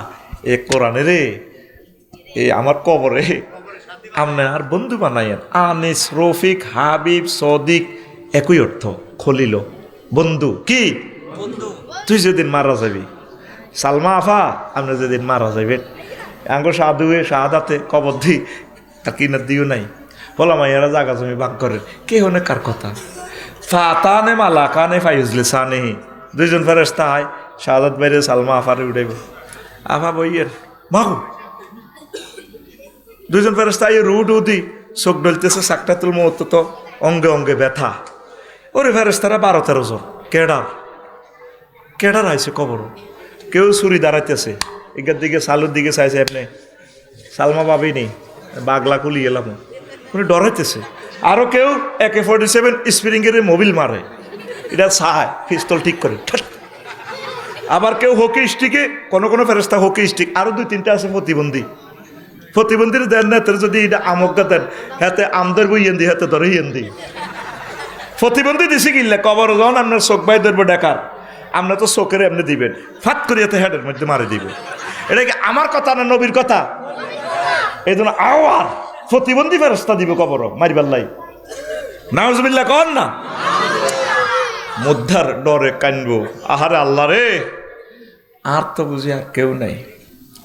এ কোরআনে রে, এ আমার কবরে আপনি আর বন্ধু বানাইয়েন। আনিস, রফিক, হাবিব, সদিক একই অর্থ। খলিল বন্ধু, কি তুই যেদিন মারা যাবি, সালমা আফা আপনি যেদিন মারা যাবেন, আঙ্গ সাধুয়ে শাহাদাতে কবর দি আর কিনার দিও নাই, বলা মাইয়ারা জাগা জমি বাক করেন, কে হনে কার কথা? ফাতানে মালা কানে ফাইজলে সানেহি, 2 জন ফেরেশতা হয়, শাহাদাত বাইরে সালমা আফারে উঠাইব। আফা বইয়ের মাগো, 2 জন ফেরেশতা এই রুট উদি চোখ ডলতেছে, সাকটাতুল মউত তো অঙ্গে অঙ্গে ব্যথা। ওরে ফেরেশতারা 12-13 জন। কেডার আইছে কবর, কেউ ছুরি দাঁড়াইতেছে, এগার দিকে সালুর দিকে চাইছে, আপনি সালমা পাবি নি, বাগলা কুলি এলাম, উনি ডরাইতেছে। আরো কেউ AK-47 স্প্রিংয়ের মোবিল মারে, এটা চায় পিস্তল ঠিক করে। আবার কেউ হকি স্টিকে, কোনো ফেরেশতা হকি স্টিক, আরো 2-3টা আছে প্রতিবন্ধীর দেন না, যদি এটা আমজ্ঞা দেন হাতে আমদের বইয়েন দি, হাতে ধরে ইয়েন দি। প্রতিবন্ধী দিছি কিনলে কবর যখন আপনার চোখ বাই ধরবো ডাকার, আমরা তো চোখের এমনি দিবেন, ফাট করিয়াতে হেডের মধ্যে মারে দিবে। এটা কি আমার কথা না নবীর কথা? এই জন্য আওয়ার প্রতিবন্ধী ফেরেশতা দিব কবর মারিবাল্লাই, নাউজুবিল্লাহ কন না। মুদ্ধার ডরে কানবো, আহারে আল্লাহ রে, আর তো বুঝি আর কেউ নাই,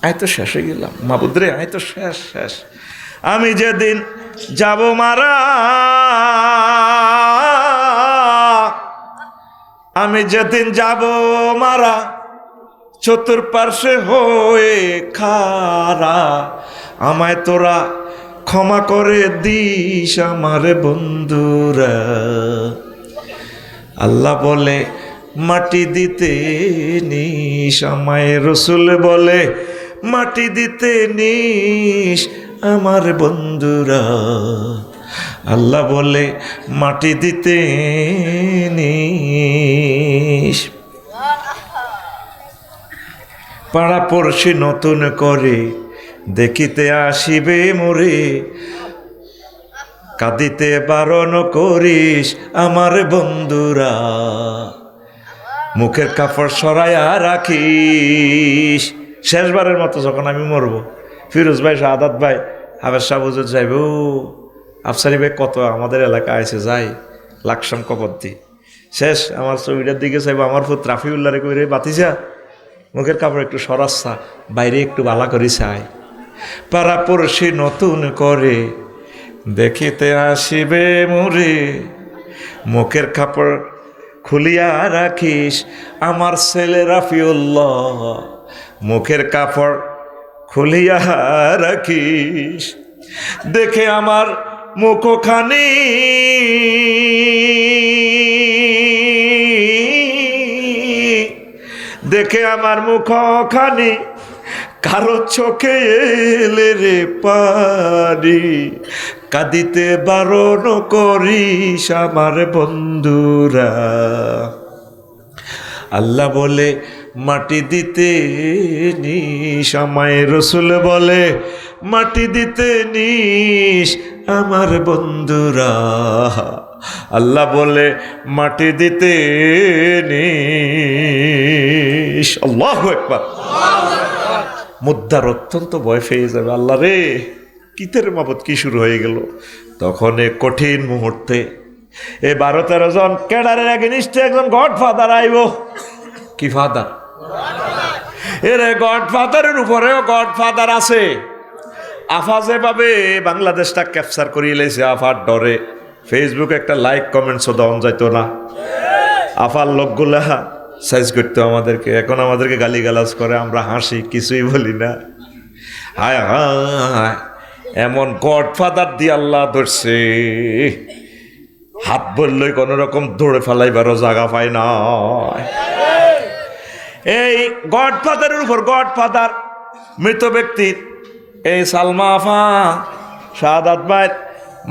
আই তো শেষ হয়ে গেলাম মাবুদ রে, আই তো শেষ। আমি যেদিন যাব মারা, আমি যেদিন যাব মারা, চতুর্পার্শ্বে হয়ে খারা, আমায় তোরা ক্ষমা করে দিস আমার বন্ধুরা। আল্লাহ বলে মাটি দিতে নিস, আমায় রসুল বলে মাটি দিতে নিস আমার বন্ধুরা। আল্লাহ বলে মাটি দিতে নিস। পাড়া পড়শি নতুন করে দেখিতে আসিবে মোরে, কাঁদিতে বারণ করিস আমার বন্ধুরা। মুখের কাপড় সরাইয়া রাখিস। শেষবারের মতো যখন আমি মরবো, ফিরোজ ভাই, শাহাদাত ভাই, হাফেজ সাহেব হুজুর যাইব, আফসারি ভাই কত আমাদের এলাকা আছে, যাই লাকসাম কবর দি। শেষ আমার ছবিটার দিকে চাইব, আমার ফুত রাফিউল্লাহ রে কইরে বাতিজা মুখের কাপড় একটু সরাচ্ছা, বাইরে একটু বালা করি চাই। পাড়া পড়শি নতুন করে দেখিতে আসিবে মোরে, মুখের কাপড় খুলিয়া রাখিস আমার ছেলে রাফিউল্লাহ, মুখের কাপড় খুলিয়া রাখিস, দেখে আমার মুখখানি দেখে আমার মুখখানি কারো চোখে এলে রে পারি, কাঁদিতে বারণ করিস আমার বন্ধুরা। আল্লাহ বলে মাটি দিতে নিস, আমায় রসুল বলে মাটি দিতে নিস আমার বন্ধুরা। আল্লাহ বলে মাটি দিতে নিস। আল্লাহু আকবার। মুদ্রার অত্যন্ত ভয় পেয়ে যাবে, আল্লাহ রে কিতের মাবত কি শুরু হয়ে গেল। তখন এ কঠিন মুহূর্তে এ 12-13 জন ক্যাডারের এগেনিস্টে একজন গডফাদার আইব। কি ফাদার? এরে গডফাদারের উপরেও গডফাদার আছে। আফা যেভাবে বাংলাদেশটা ক্যাপচার করিয়ে লেছে, আফার ডরে ফেসবুকে একটা লাইক কমেন্টসও দেওয়া যাইতো না। আফার লোকগুলা সাইজ করতো আমাদেরকে, এখন আমাদেরকে গালিগালাজ করে, আমরা হাসি, কিছুই বলি না। হায় হায়, এমন গডফাদার দিয়ে আল্লাহ ধরছে, হাত বললেই কোনো রকম দৌড়ে ফেলাইবারও জায়গা পায় না। এই গডফাদারের উপর গডফাদার, মৃত ব্যক্তির এই সালমা আফা শাহাদাত ভাইয়ের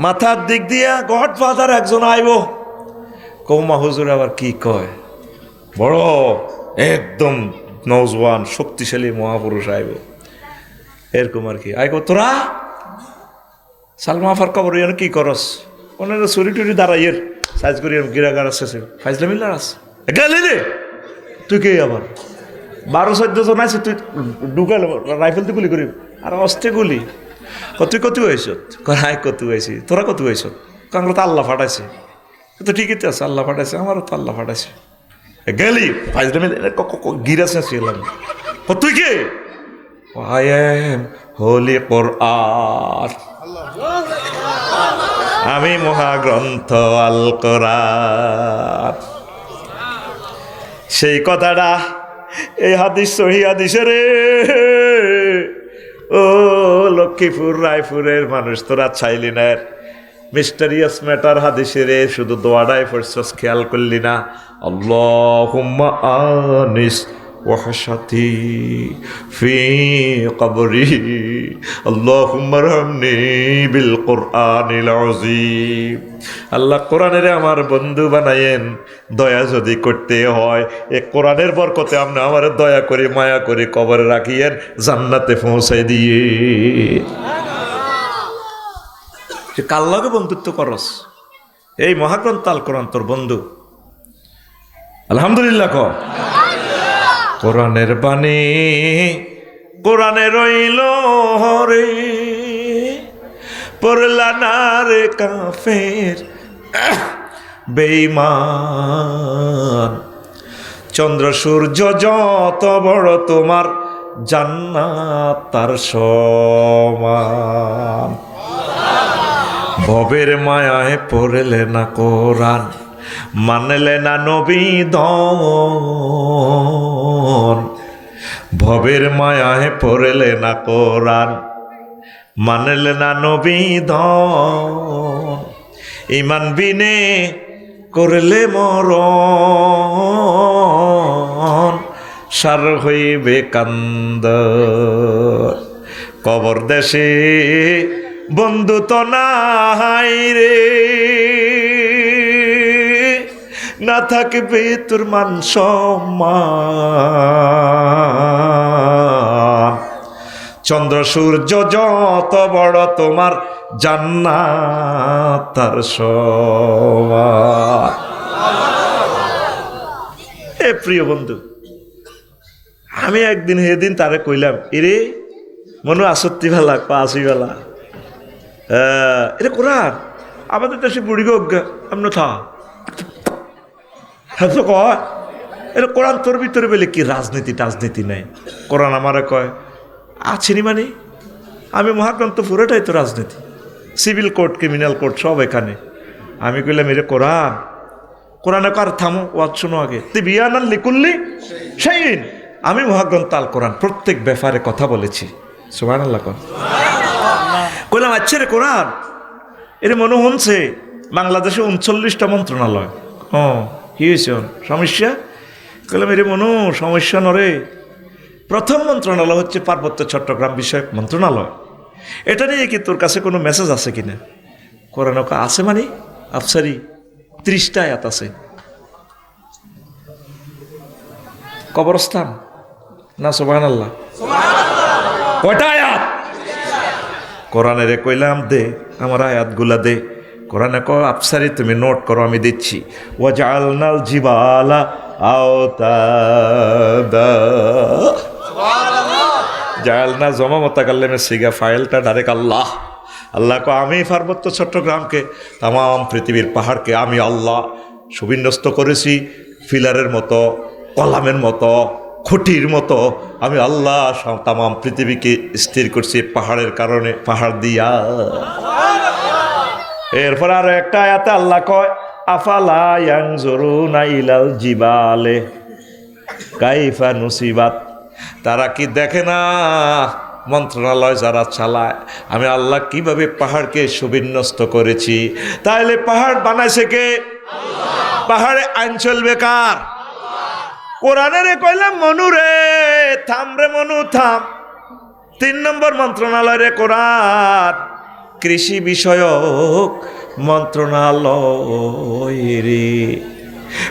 মাথার দিক দিয়া গডফাদার একজন আইব। কৌমা হুজুর আবার কি কয়, বড় একদম নওজওয়ান শক্তিশালী মহাপুরুষ আইব, এরকম আর কি। আইব তোরা সালমা আফার কবর কি করস? ওনার চুরি টুরি দাঁড়াইয়ের সাইজ করি গিরাগার আছে, ফাইজলা মিল্লার আছে গেলি রে। তুই কে আবার 12-14 জন আছে, তুই ঢুকাল রাইফেল তুই গুলি করি আর অস্তে গুলি। তুই কত হয়েছ? হাই কত হয়েছি, তোরা কত হয়েছ? আমরা তো আল্লাহ ফাটাইছে। তো ঠিকই তো আছে, আল্লাহ ফাটাইছে, আমারও তো আল্লাহ ফাটাইছে। গেলি ফাইজলা মিল গিরাছে ছিলাম। তুই কে? আই এম হোলি কোরআন, আমি মহাগ্রন্থ আল কোরআন। সেই কথাটা এই হাদিস সহি হাদিস রে। ও লক্ষ্মীপুর রায়পুরের মানুষ, তোরা চাইলি না মিস্টারিয়াস ম্যাটার হাদিসে রে, শুধু দোয়াটাই পড়ছস, খেয়াল করলি না। আল্লাহুম্মা আনিস ওয়াহশাতি ফি কবরি, আল্লাহুম্মা রহমনি বিল কোরআনিল আযীম। আল্লাহ কোরআনের আমার বন্ধু বানায়েন, দয়া যদি করতে হয় এ কোরআনের বরকতে আপনি আমার দয়া করে মায়া করে কবরে রাখিয়েন, জান্নাতে পৌঁছাই দিয়ে। কার লগে বন্ধুত্ব করস? এই মহাগ্রন্থ আল কোরআন তোর বন্ধু। আলহামদুলিল্লাহ ক। কোরআনের বাণী কোরআনে রইল রে, পড়লা না রে কাফের বেঈমান। চন্দ্র সূর্য যত বড় তোমার জান্নাত তার সমান। ভবের মায়ায় পড়লে না কোরআন, মানলে না নবী দন। ভবের মায়ায় পড়লে না কোরআন, মানলে না নবী দন। ইমান বিনে করলে মরণ, সার হইবে কান্দ। কবর দেশে বন্ধু তো নাই রে, না থাকবে তোর মান সম্মান। চন্দ্র সূর্য যত বড় তোমার জান্নাত তার সমান। এ প্রিয় বন্ধু, আমি একদিন সেদিন তারে কইলাম, এরে মনে আসত্তি বেলা পাঁচি বেলা এটা কোরআন আমাদের দেশে বুড়ি গো এমন থা কয় এটা কোরআন তোর ভিতরে বলে কি রাজনীতি টাজনীতি নাই। কোরআন আমারে কয় আছিনি মানে আমি মহাগ্রন্থ পুরোটাই তো রাজনীতি, সিভিল কোর্ট ক্রিমিনাল কোর্ট সব এখানে। আমি কইলাম এটা কোরআন কোরআনে কার থামো, ওয়াজ শোনো আগে। তিবিয়ানান লিকুল্লি শাইইন, আমি মহাগ্রন্থ আল কোরআন প্রত্যেক ব্যাপারে কথা বলেছি। সুবহানাল্লাহ। কইলাম আচ্ছা রে কোরআন এর মনে হচ্ছে বাংলাদেশে 39টা মন্ত্রণালয়। কি হয়েছে সমস্যা? কইলাম এর মনে সমস্যা নরে, প্রথম মন্ত্রণালয় হচ্ছে পার্বত্য চট্টগ্রাম বিষয়ক মন্ত্রণালয়। এটা নিয়ে কি তোর কাছে কোনো মেসেজ আছে কিনা? কোরআন আছে মানে আফসারি 30টা আয়াত আছে। কবরস্থান না সুবহানাল্লাহ, কয়টা আয়াত? কোরআনের কইলাম দে আমার আয়াতগুলা দে। কোরআনে কয় আফসারি তুমি নোট করো, আমি দিচ্ছি। ওয়াজআলনাল জিবালা আওতাদা, জাআলনা জমা মুতাকাল্লিমে সিগা, ফাইলটা ডাইরেক্ট আল্লাহ। আল্লাহ কয় আমি পার্বত্য চট্টগ্রামকে, তাম পৃথিবীর পাহাড়কে আমি আল্লাহ সুবিন্যস্ত করেছি ফিলারের মতো, কলামের মতো, খুঁটির মতো। আমি আল্লাহ তাম পৃথিবীকে স্থির করছি পাহাড়ের কারণে, পাহাড় দিয়া। এরপর আরো একটা আয়াতে আল্লাহ কয় আফালা ইয়ানজুরুনা ইলাল জিবালে কাইফা নুসিবাত, তারা কি দেখে না মন্ত্রণালয় যারা চালায় আমি আল্লাহ কিভাবে পাহাড়কে সুবিন্যস্ত করেছি। তাহলে পাহাড় বানাইছে কে? পাহাড়ে আইন চলবে কার? কোরআনের কইলাম মনু রে থাম রে মনু থাম। 3 নম্বর মন্ত্রণালয় রে কোরআন, কৃষি বিষয়ক মন্ত্রণালয় রে।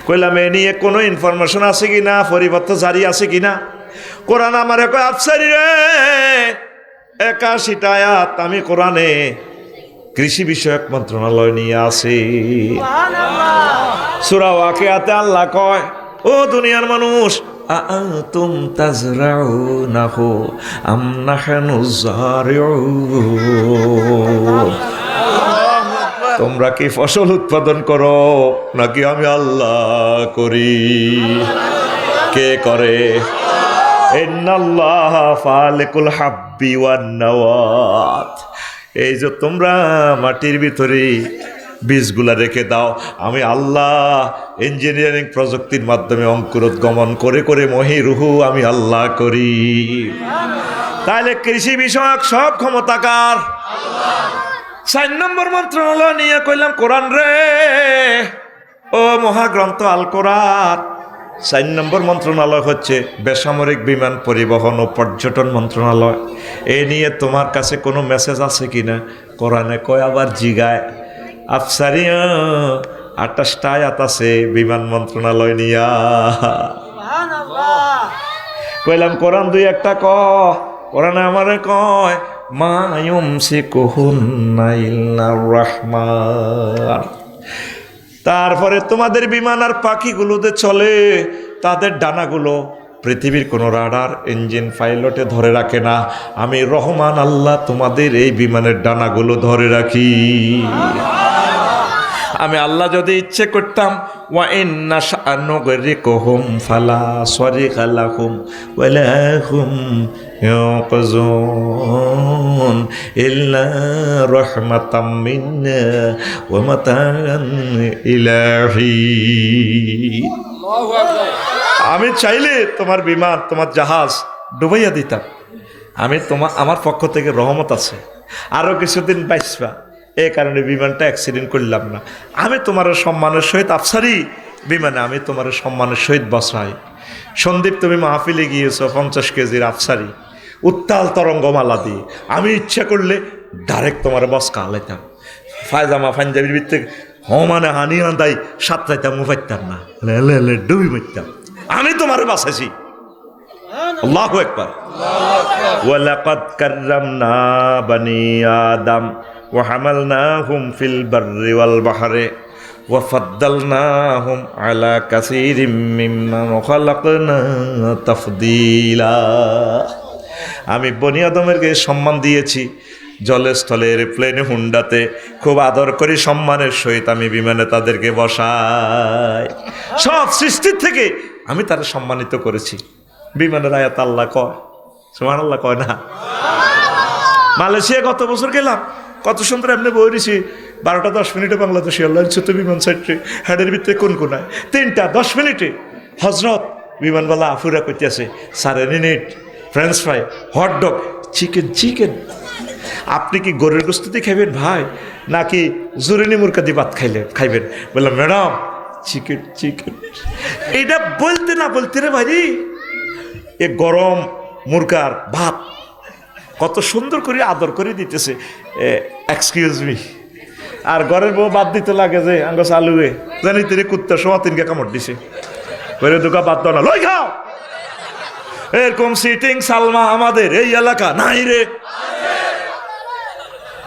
কইলাম এ নিয়ে কোনো ইনফরমেশন আছে কিনা, পরিবর্তন জারি আছে কিনা? কোরআন আমারে কয় আফসারি রে 81টা আয়াত আমি কোরআনে কৃষি বিষয়ক মন্ত্রণালয় নিয়ে আসি। সূরা ওয়াকিয়াতে আল্লাহ কয় ও দুনিয়ার মানুষ আআনতুম তাজরাউনাহু আম নাহনুজ যারিউন, তোমরা কি ফসল উৎপাদন করো নাকি আমি আল্লাহ করি? কে করে? ইন্নাল্লাহ ফালিকুল হাব্বি ওয়ান নাওয়াত, এই যে তোমরা মাটির ভিতরে বীজগুলা রেখে দাও, আমি আল্লাহ ইঞ্জিনিয়ারিং প্রযুক্তির মাধ্যমে অঙ্কুরোদ্গমন করে করে মহিরুহু আমি আল্লাহ করি। তাহলে কৃষি বিষয়ক সব ক্ষমতাকার আল্লাহ। 4 নম্বর মন্ত্রণালয় নিয়ে কইলাম কোরআন রে ও মহাগ্রন্থ আল কোরআন। 4 নম্বর মন্ত্রণালয় হচ্ছে বেসামরিক বিমান পরিবহন ও পর্যটন মন্ত্রণালয়। এ নিয়ে তোমার কাছে কোনো মেসেজ আছে কিনা? কোরআনে কয় আবার জিগায় আফসারি 28টা আয়াত আছে বিমান মন্ত্রণালয় নিয়া। কইলাম কোরআন 2-1টা ক। কোরআনে আমারে কয় মা ইউমসিকুহুন্না ইল্লার রাহমান। তারপরে তোমাদের বিমান আর পাখিগুলোতে চলে, তাদের ডানাগুলো পৃথিবীর কোনো রাডার ইঞ্জিন পাইলটে ধরে রাখে না, আমি রহমান আল্লাহ তোমাদের এই বিমানের ডানাগুলো ধরে রাখি। আমি আল্লাহ যদি ইচ্ছে করতাম ওয়া ইন্না শানুগরিকুহুম ফালা সারিকা লাহুম ওয়ালা হুম ইয়াকুজুন ইল্লা রাহমাতাম মিন্না ওয়া মাতাআন ইলাহি। আমি চাইলে তোমার বিমান তোমার জাহাজ ডুবাইয়া দিতাম, আমি আমার পক্ষ থেকে রহমত আছে, আরো কিছুদিন বাঁচবা, এই কারণে বিমানটা অ্যাক্সিডেন্ট করলাম না। আমি তোমার সম্মানের সহিত আফসারি বিমানে আমি তোমার সম্মানের সহিত বসাই। সন্দীপ তুমি মাহফিলে গিয়েছো 50 কেজির আফসারি উত্তাল তরঙ্গমালা দিয়ে, আমি ইচ্ছা করলে ডাইরেক্ট তোমার বসকা আলাইতাম, ফায়জামা পাঞ্জাবির ভিত্তি মানে হানি আন্দাই সাতটাইতাম মুফাইতাম না, ডুবি মারতাম। আমি তোমার বাসাইছি। আল্লাহু আকবার। ওয়ালাকাদ কাররামনা বানি আদম ওয়া হামালনাহুম ফিল বাররি ওয়াল বাহরি ওয়া ফাদ্দালনাহুম আলা কাসীরিম মিম্মান খালাকনা তাফদীলা। আমি বনি আদমেরকে সম্মান দিয়েছি, জলে স্থলে এরোপ্লেনে হুন্ডাতে খুব আদর করি, সম্মানের সহিত আমি বিমানে তাদেরকে বসাই। সব সৃষ্টির থেকে আমি তারা সম্মানিত করেছি। বিমানের আয়াত আল্লাহ কয়, সুবহানাল্লাহ কয় না? মালয়েশিয়া গত বছর গেলাম, কত সুন্দর এমনি বই দিছি, 12:10 বাংলাদেশ এয়ারলাইন্স ছোট বিমান ছাড়ছে হেডের ভিতরে কোন কোনায় 3:10 হজরত বিমানবালা আফুরা করতেছে সারেনিট ফ্রেঞ্চ ফ্রাই হটডগ চিকেন আপনি কি গরুর গোস্ত দিয়ে খাইবেন ভাই নাকি জুরিনি মুরকা দিয়ে ভাত খাইবেন? বললাম ম্যাডাম চিকেন। এটা বলতে না বলতে রে ভাই এ গরম মুরগার ভাত কত সুন্দর করে আদর করে দিতেছে, এক্সকিউজ মি। আর ঘরের বউ বাদ দিতে লাগে যে আঙ্গস আলুয়ে জানি তিনি কুত্তার সময় তিনকে কামড় দিছে, বলে দুকা বাদ দাও না লই খাও। এরকম সিটিং সালমা আমাদের এই এলাকা নাই রে।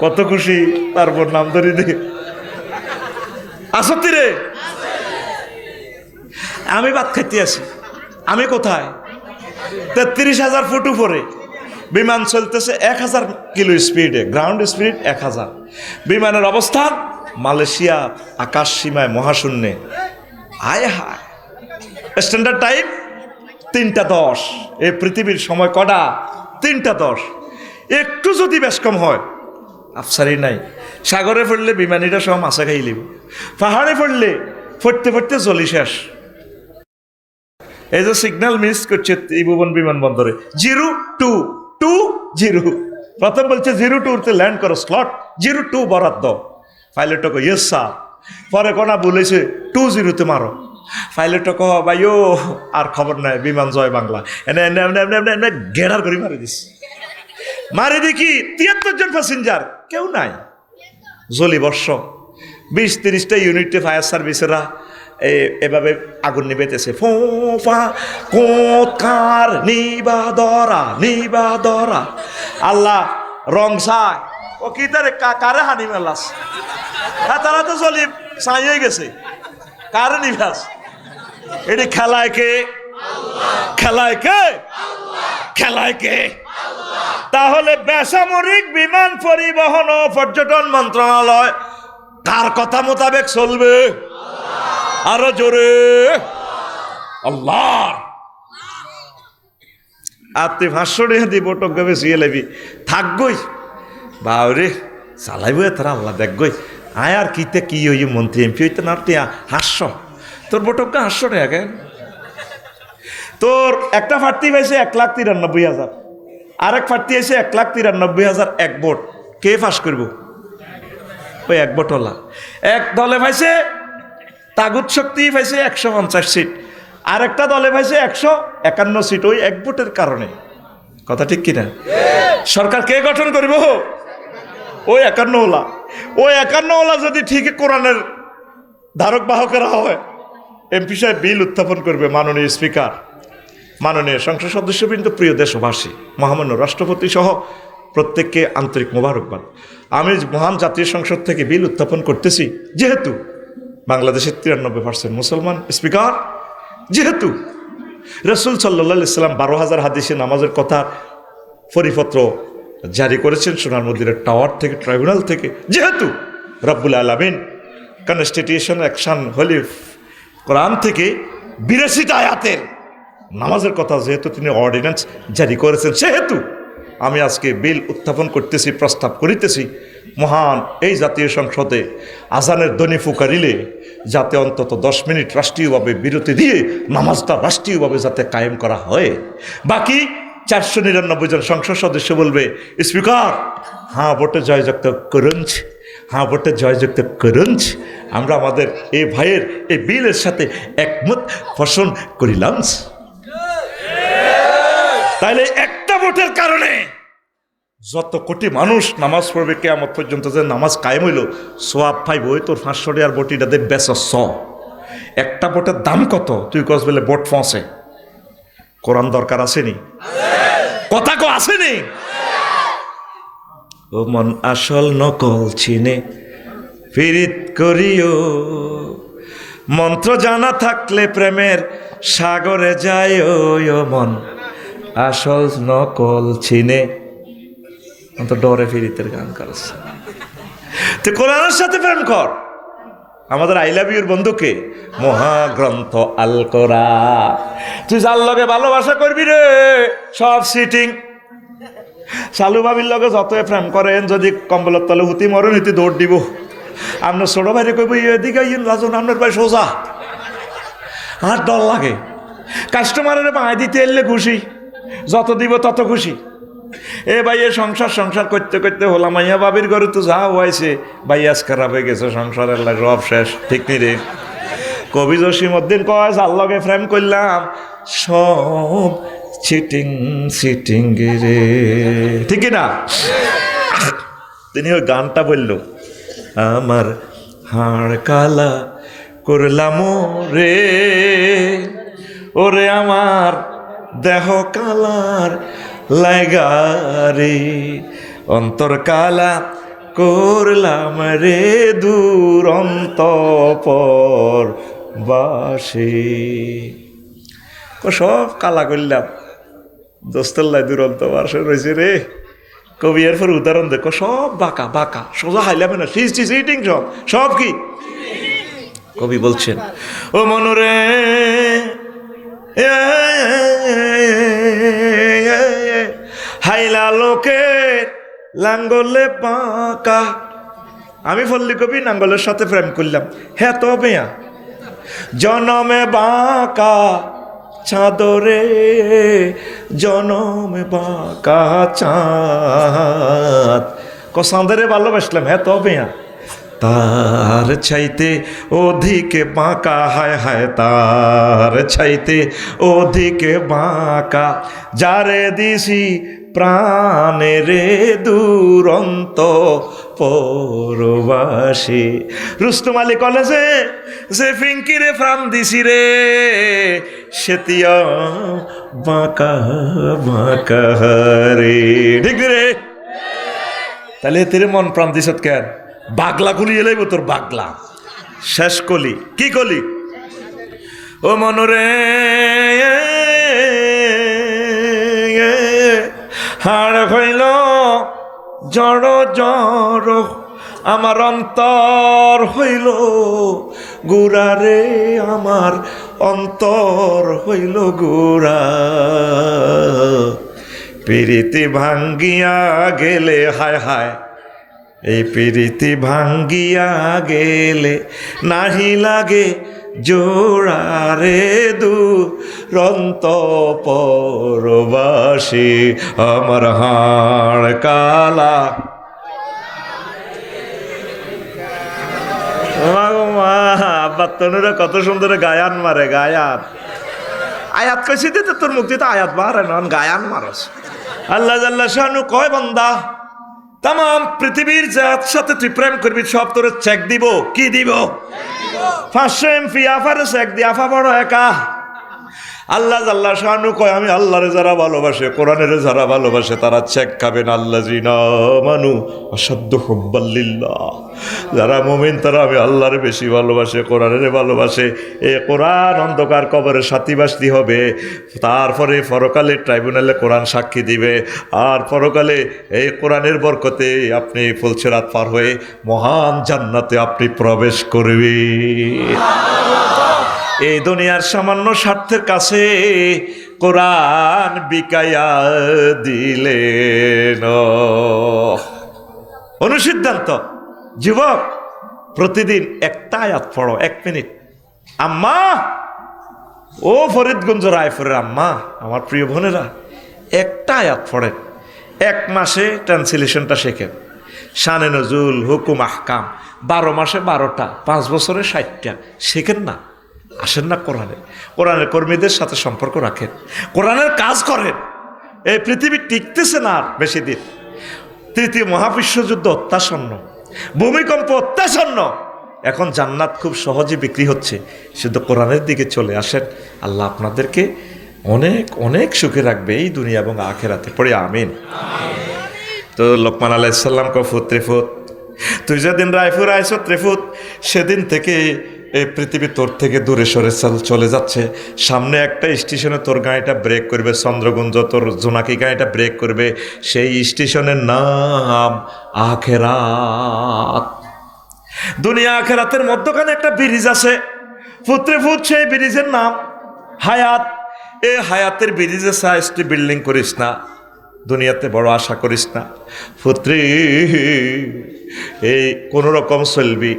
কত খুশি, তারপর নাম ধরি দে আসতি রে। আমি ভাত খাইতে আছি, আমি কোথায় 33,000 ফুট উপরে বিমান চলতেছে 1,000 কিলো স্পিডে, গ্রাউন্ড স্পিড 1,000। বিমানের অবস্থান মালয়েশিয়া আকাশ সীমায় মহাশূন্যে। হায় হায়, স্ট্যান্ডার্ড টাইম 3:10। এই পৃথিবীর সময় কটা? 3:10। একটু যদি বেশ কম হয় আফসারি নাই। সাগরে পড়লে বিমানীরা সব মাছা খাই লিব, পাহাড়ে পড়লে ফটতে জলি শেষ। এই যে সিগন্যাল মিস করছে ত্রিভুবন বিমানবন্দরে 0220, প্রথম বলছে 02 ল্যান্ড করো, স্লট 02 বরাদ্দ। পাইলট কো ইয়েস স্যার, পরে কোনা বলেছে 20 মারো। পাইলট কো ভাইও আর খবর নাই, বিমান জয় বাংলা। এনে গেড়ার করে মারি দেখি 73 জন প্যাসেঞ্জার, কেউ নাই। জলি বর্ষ 20-30টা ইউনিটে ফায়ার সার্ভিসেরা এভাবে আগুন নিবেতেছে। ফোফা কোৎকার নিবা দরা আল্লাহ রং সায় ও কি তারে কারে হানি মেলাস। হ্যাঁ তারা তো জলি ছাই হয়ে গেছে, কারে নিবাস। এটি খেলায় কে? তাহলে বেসামরিক বিমান পরিবহন ও পর্যটন মন্ত্রণালয় কার কথা মোতাবেক চলবে? আরো জোরে আল্লাহ। আপনি 500 টাকা দিব টকবে শুয়ে লাবি থাকবই বাউরে চালাইব তারা আল্লাহ দেখবই। আয় আর কিতে কি হই মন্ত্রী এমপি হইতে না টিয়া 500, তোর বটককে 500 টাকা কেন? তোর একটা প্রার্থী পাইছে 1,93,000, আরেক প্রার্থী আছে 1,93,000 এক ভোট। কে পাস করব? ওই এক ভোটওয়ালা। এক দলে পাইছে তাগুত শক্তি পাইছে 150 সিট, আরেকটা দলে পাইছে 151 সিট, ওই এক ভোটের কারণে। কথা ঠিক কিনা? সরকার কে গঠন করব? ওই 51ওয়ালা। ওই 51ওয়ালা যদি ঠিক কোরআনের ধারক বাহকেরা হয়, এমপি সাহেব বিল উত্থাপন করবে। মাননীয় স্পিকার, মাননীয় সংসদ সদস্যবৃন্দ, প্রিয় দেশবাসী, মহামান্য রাষ্ট্রপতি সহ প্রত্যেককে আন্তরিক মোবারকবাদ। আমি মহান জাতীয় সংসদ থেকে বিল উত্থাপন করতেছি যেহেতু বাংলাদেশের 93% মুসলমান। স্পিকার, যেহেতু রাসূল সাল্লাল্লাহু আলাইহি সাল্লাম 12,000 হাদিসে নামাজের কথা পরিপত্র জারি করেছেন সোনার মন্দিরের টাওয়ার থেকে, ট্রাইব্যুনাল থেকে, যেহেতু রব্বুল আলামিন কনস্টিটিউশন অ্যাকশন হোলি কোরআন থেকে 82টা আয়াতের নামাজের কথা যেহেতু তিনি অর্ডিন্যান্স জারি করেছেন, সেহেতু আমি আজকে বিল উত্থাপন করতেছি, প্রস্তাব করিতেছি মহান এই জাতীয় সংসদে আজানের ধ্বনি ফুকারিলে যাতে অন্তত 10 মিনিট রাষ্ট্রীয়ভাবে বিরতি দিয়ে নামাজটা রাষ্ট্রীয়ভাবে যাতে কায়েম করা হয়। বাকি 499 জন সংসদ সদস্য বলবে স্পিকার হ্যাঁ ভোটে জয়যুক্ত করুন, হ্যাঁ ভোটে জয়যুক্ত করুন। আমরা আমাদের এই ভাইয়ের এই বিলের সাথে একমত পোষণ করিলাম। তাইলে একটা ভোটের কারণে যত কোটি মানুষ নামাজ পড়বে কিয়ামত পর্যন্ত, যে নামাজ কায়েম হইল, সোয়াব পাইব। ওই তোর 500 টাকার বটিটা দে বেচস। একটা ভোটের দাম কত? তুই কস বলে ভোট ফসে। কোরআন দরকার আসেনি? কথা কো আসেনি? ও মন আসল নকল চিনে পীড়িত করিও, মন্ত্র জানা থাকলে প্রেমের সাগরে যায়। ও মন আসল নকল চিনে, অন্ত ডরে ফিরিতের গান করছে। তুই কোরআনের সাথে প্রেম কর। আমাদের আই লাভ ইউর বন্ধুকে মহাগ্রন্থ আল কোরআন। তুই যার লগে ভালোবাসা করবি রে সব সিটিং। শালু ভাবির লগে যত প্রেম করেন, যদি কম্বলের তলে হুতি মরেন হুতি দৌড় দিব। আপনার ছোট ভাইরে কইব এদিকে ইন লাজন আপনার ভাই সোজা, আর ডর লাগে। কাস্টমারের মায় দিতে এলে খুশি, যত দিব তত খুশি। এ ভাই এ সংসার করতে করতে হলাম মাইয়া বাবির ঘরে তো যা হয়েছে ভাই আজ খারাপ হয়ে গেছে, সংসারের লাগে সব শেষ, ঠিক নি রে? কবি জসিমউদ্দিন কয় যার লগে ফ্রেম করলাম সব চিটিং সিটিং রে, ঠিক না? তিনি ওই গানটা বলল, আমার হাড় কালা করলাম রে, ওরে আমার দেহ কালার লাগারে, অন্তর কালা করলাম রে দুরন্ত পর বাসে। সব কালা করলাম, দোস্তল্লাই দুরন্ত বাসে রয়েছে রে। কবি এরপর উদাহরণ দেখো, সব বাঁকা বাঁকা, সোজা হাইলাম না, সিটিং সব কি? কবি বলছেন, ও মনোরে হাইলা লোকের লাঙ্গলে বাঁকা। আমি ফল্লি কবি নাঙ্গলের সাথে প্রেম করলাম, হ্যাঁ তো বেয়া জনমে বাঁকা চাঁদরে, জনমে বাঁকা চাঁদ, চাঁদরে ভালোবাসলাম, হ্যাঁ তো বেয়া তার চাইতে অধিকে বাঁকা, হায় হায় তার চাইতে অধিকে বাঁকা, যারে দিছি প্রাণে রে দুরন্ত পরবাসী। রুস্তম আলী কলেজে যে ফিঙ্কিরে প্রাণ দিছি রে, সেতিয়া বাঁকা বাঁকা রে, ঠিক রে? তাহলে তেরে মন প্রাণ দিছ কেন? বাগলা কলি এলাই তোর বাগলা, শেষ কলি কি কলি? ও মনরে হাড় হইল জড় জড়, আমার অন্তর হইল গুড়া রে, আমার অন্তর হইল গুড়া। পিরিতি ভাঙ্গিয়া গেলে, হায় হায় এই পিরিতি ভাঙ্গিয়া গেলে নাহি লাগে জোড়া রে দুরন্ত পরবাসী, আমার হাড় কালা। আব্বার তনুরা কত সুন্দর গায়ান মারে, গায়ান আয়াত কইছি তো তোর মুক্তি তো আয়াত মারে নন, গায়ান মারস। আল্লাহ জাল্লা শানু কয় বান্দা, তাম পৃথিবীর যার সাথে তুই প্রেম করবি সব তোর চেক দিব, কি দিব? 500 MP আফারে চেক দি, আফা বড় একা। আল্লাহ জাল্লা শানু কয় আমি আল্লাহরে যারা ভালোবাসে, কোরআনের যারা ভালোবাসে তারা চেক খাবেন। আল্লাযিনা আমানু আশাদ্দু হুব্বাল লিল্লাহ, যারা মুমিন তারা আমি আল্লাহরে বেশি ভালোবাসে, কোরআনের ভালোবাসে। এই কোরআন অন্ধকার কবরের সাথীবাসী হবে, তারপরে পরকালে ট্রাইব্যুনালে কোরআন সাক্ষী দিবে, আর পরকালে এই কোরআনের বরকতে আপনি ফুলসিরাত পার হয়ে মহান জান্নাতে আপনি প্রবেশ করবেন। এই দুনিয়ার সামান্য স্বার্থের কাছে কোরআন বিকাইয়া দিলেন। অনুসিদ্ধান্ত যুবক, প্রতিদিন একটা আয়াত পড়ো, 1 মিনিট। আম্মা, ও ফরিদগঞ্জ রায়পুরের আম্মা, আমার প্রিয় বোনেরা, একটা আয়াত পড়েন, 1 মাসে ট্রান্সলেশনটা শেখেন। শানে নজুল, হুকুম, আহকাম 12 মাসে 12টা, 5 বছরে 60টা শেখেন না? আসেন না কোরআনে? কোরআনের কর্মীদের সাথে সম্পর্ক রাখেন, কোরআনের কাজ করেন। এই পৃথিবী টিকতেছে না আর বেশি দিন। 3য় মহাবিশ্বযুদ্ধ অত্যাসন্ন, ভূমিকম্প অত্যাসন্ন, এখন জান্নাত খুব সহজে বিক্রি হচ্ছে। শুধু কোরআনের দিকে চলে আসেন, আল্লাহ আপনাদেরকে অনেক অনেক সুখে রাখবে এই দুনিয়া এবং আখেরাতে। পড়ে আমিন। তো লোকমান আলাইহিস সালাম কো ফুত, তুই যেদিন রায়পুর আইস ত্রিফুত, সেদিন থেকে এই পৃথিবী তোর থেকে দূরে সরে চলে যাচ্ছে। সামনে একটা স্টেশনে তোর গাড়িটা ব্রেক করবে, চন্দ্রগুঞ্জ তোর জোনাকি গাড়িটা ব্রেক করবে, সেই স্টেশনের নাম আখেরাত। দুনিয়া আখেরাতের মধ্যখানে একটা ব্রিজ আছে, ফুত্রে ফুত, সেই ব্রিজের নাম হায়াত। এই হায়াতের ব্রিজে সাইজটি বিল্ডিং করিস না, দুনিয়াতে বড় আশা করিস না পুত্রী। এই কোনো রকম চলবি,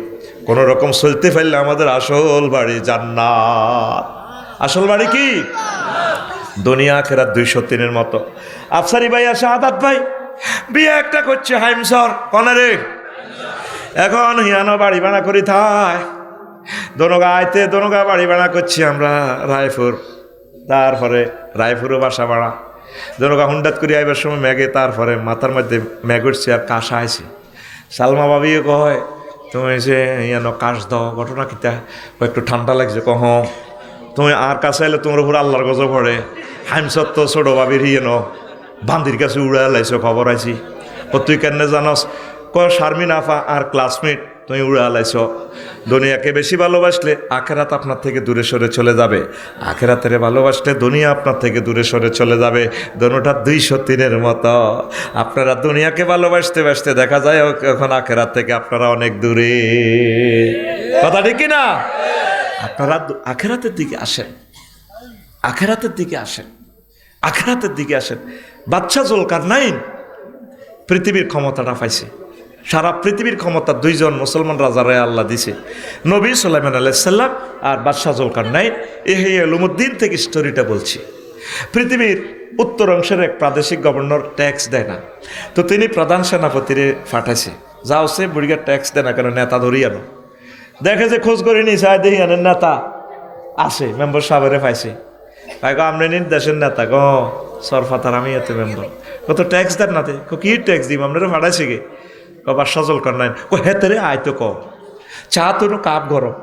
কোনো রকম চলতে পারলে আমাদের আসল বাড়ি জান্নাত। আসল বাড়ি কি? দুনিয়া আখেরাত 203-এর মতো। আফসারি ভাই আর শাহাদাত ভাই বিয়ে একটা করছে হাইমসর কনারে। এখন হিয়ানো বাড়ি বানা করি থাই দনগা আইতে দনগা বাড়ি বানা করছি আমরা রায়পুর, তারপরে রায়পুরও বাসা বাড়া দনগা হুন্ডাত করি আইবার সময় ম্যাগে, তারপরে মাথার মধ্যে ম্যাগ উঠছে আর কাশা আইছে। সালমা ভাবিও কয় তুমি যে ইয়ানো কাশ দাও, ঘটনা কিতা? একটু ঠান্ডা লাগছে। কহ তুমি আর কাছে এলে তোমার উপর আল্লাহর গজব পড়ে। হাইমসত তো ছোটো ভাবির হিয়েনো বান্দির কাছে উড়া লাইছো, খবর আইছি। ও তুই কেন জানস? কয় শারমিন আফা আর ক্লাসমেট তুমি উড়া লাইছ। দুনিয়াকে বেশি ভালোবাসলে আখেরাত আপনার থেকে দূরে সরে চলে যাবে, আখেরাতের ভালোবাসলে দুনিয়া আপনার থেকে দূরে সরে চলে যাবে। দোনোটা 203-এর মতো। আপনারা দুনিয়াকে ভালোবাসতে বাসতে দেখা যায় এখন আখেরাত থেকে আপনারা অনেক দূরে। কথা ঠিক কিনা? আপনারা আখেরাতের দিকে আসেন, আখেরাতের দিকে আসেন, আখেরাতের দিকে আসেন। বাদশা জুলকারনাইন পৃথিবীর ক্ষমতাটা পাইছে, সারা পৃথিবীর ক্ষমতা 2জন মুসলমান রাজারে আল্লাহ দিছে, নবী সুলাইমান আলাইহিস সালাম আর বাদশা জুলকারনাইন। ইহইয়া উলুমুদ্দিন থেকে স্টোরিটা বলছি। পৃথিবীর উত্তর অংশের এক প্রাদেশিক গভর্নর ট্যাক্স দেয় না, তো তিনি প্রধান সেনাপতিরে পাঠাইছে, যাও সে বুড়িগার ট্যাক্স দেয় না কেন, নেতা ধরি আনো। দেখে যে খোঁজ করে নিয়েছে, আয় দেখি আনেন নেতা আসে, মেম্বার সাহেবেরে পাইছে। ভাই গো আপনি নিন দেশের নেতা গো সরফাতার, আমি এতে মেম্বার। কত ট্যাক্স দেন নাতে? কি ট্যাক্স দিব আপনারা ভাড়াইছে গে? বাদশা জুলকারনাইন হেতেরে আয় তো কম চা তো কাপ গরম।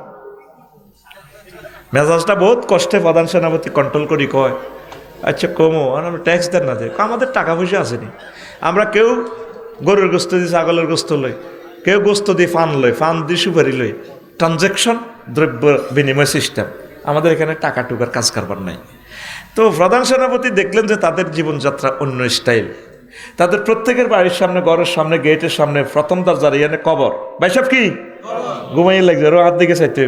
মেজাজটা বহুত কষ্টে প্রধান সেনাপতি কন্ট্রোল করি কয় আচ্ছা কমো, আর আমরা ট্যাক্স দেন না দে, আমাদের টাকা পয়সা আসেনি, আমরা কেউ গরুর গোস্ত দিয়ে ছাগলের গোস্ত লই, কেউ গোস্ত দিয়ে ফান লই, ফান দিয়ে সুপারি লই, ট্রানজ্যাকশন দ্রব্য বিনিময় সিস্টেম, আমাদের এখানে টাকা টুকার কাজ কারবার নাই। তো প্রধান সেনাপতি দেখলেন যে তাদের জীবনযাত্রা অন্য স্টাইল। তাদের প্রত্যেকের বাড়ির সামনে, ঘরের সামনে, গেটের সামনে প্রথম দরজার ইয়ানে কবর। ভাই সব কি ঘুমাইয়ে লাগছে, আরো হাত দিকে চাইতে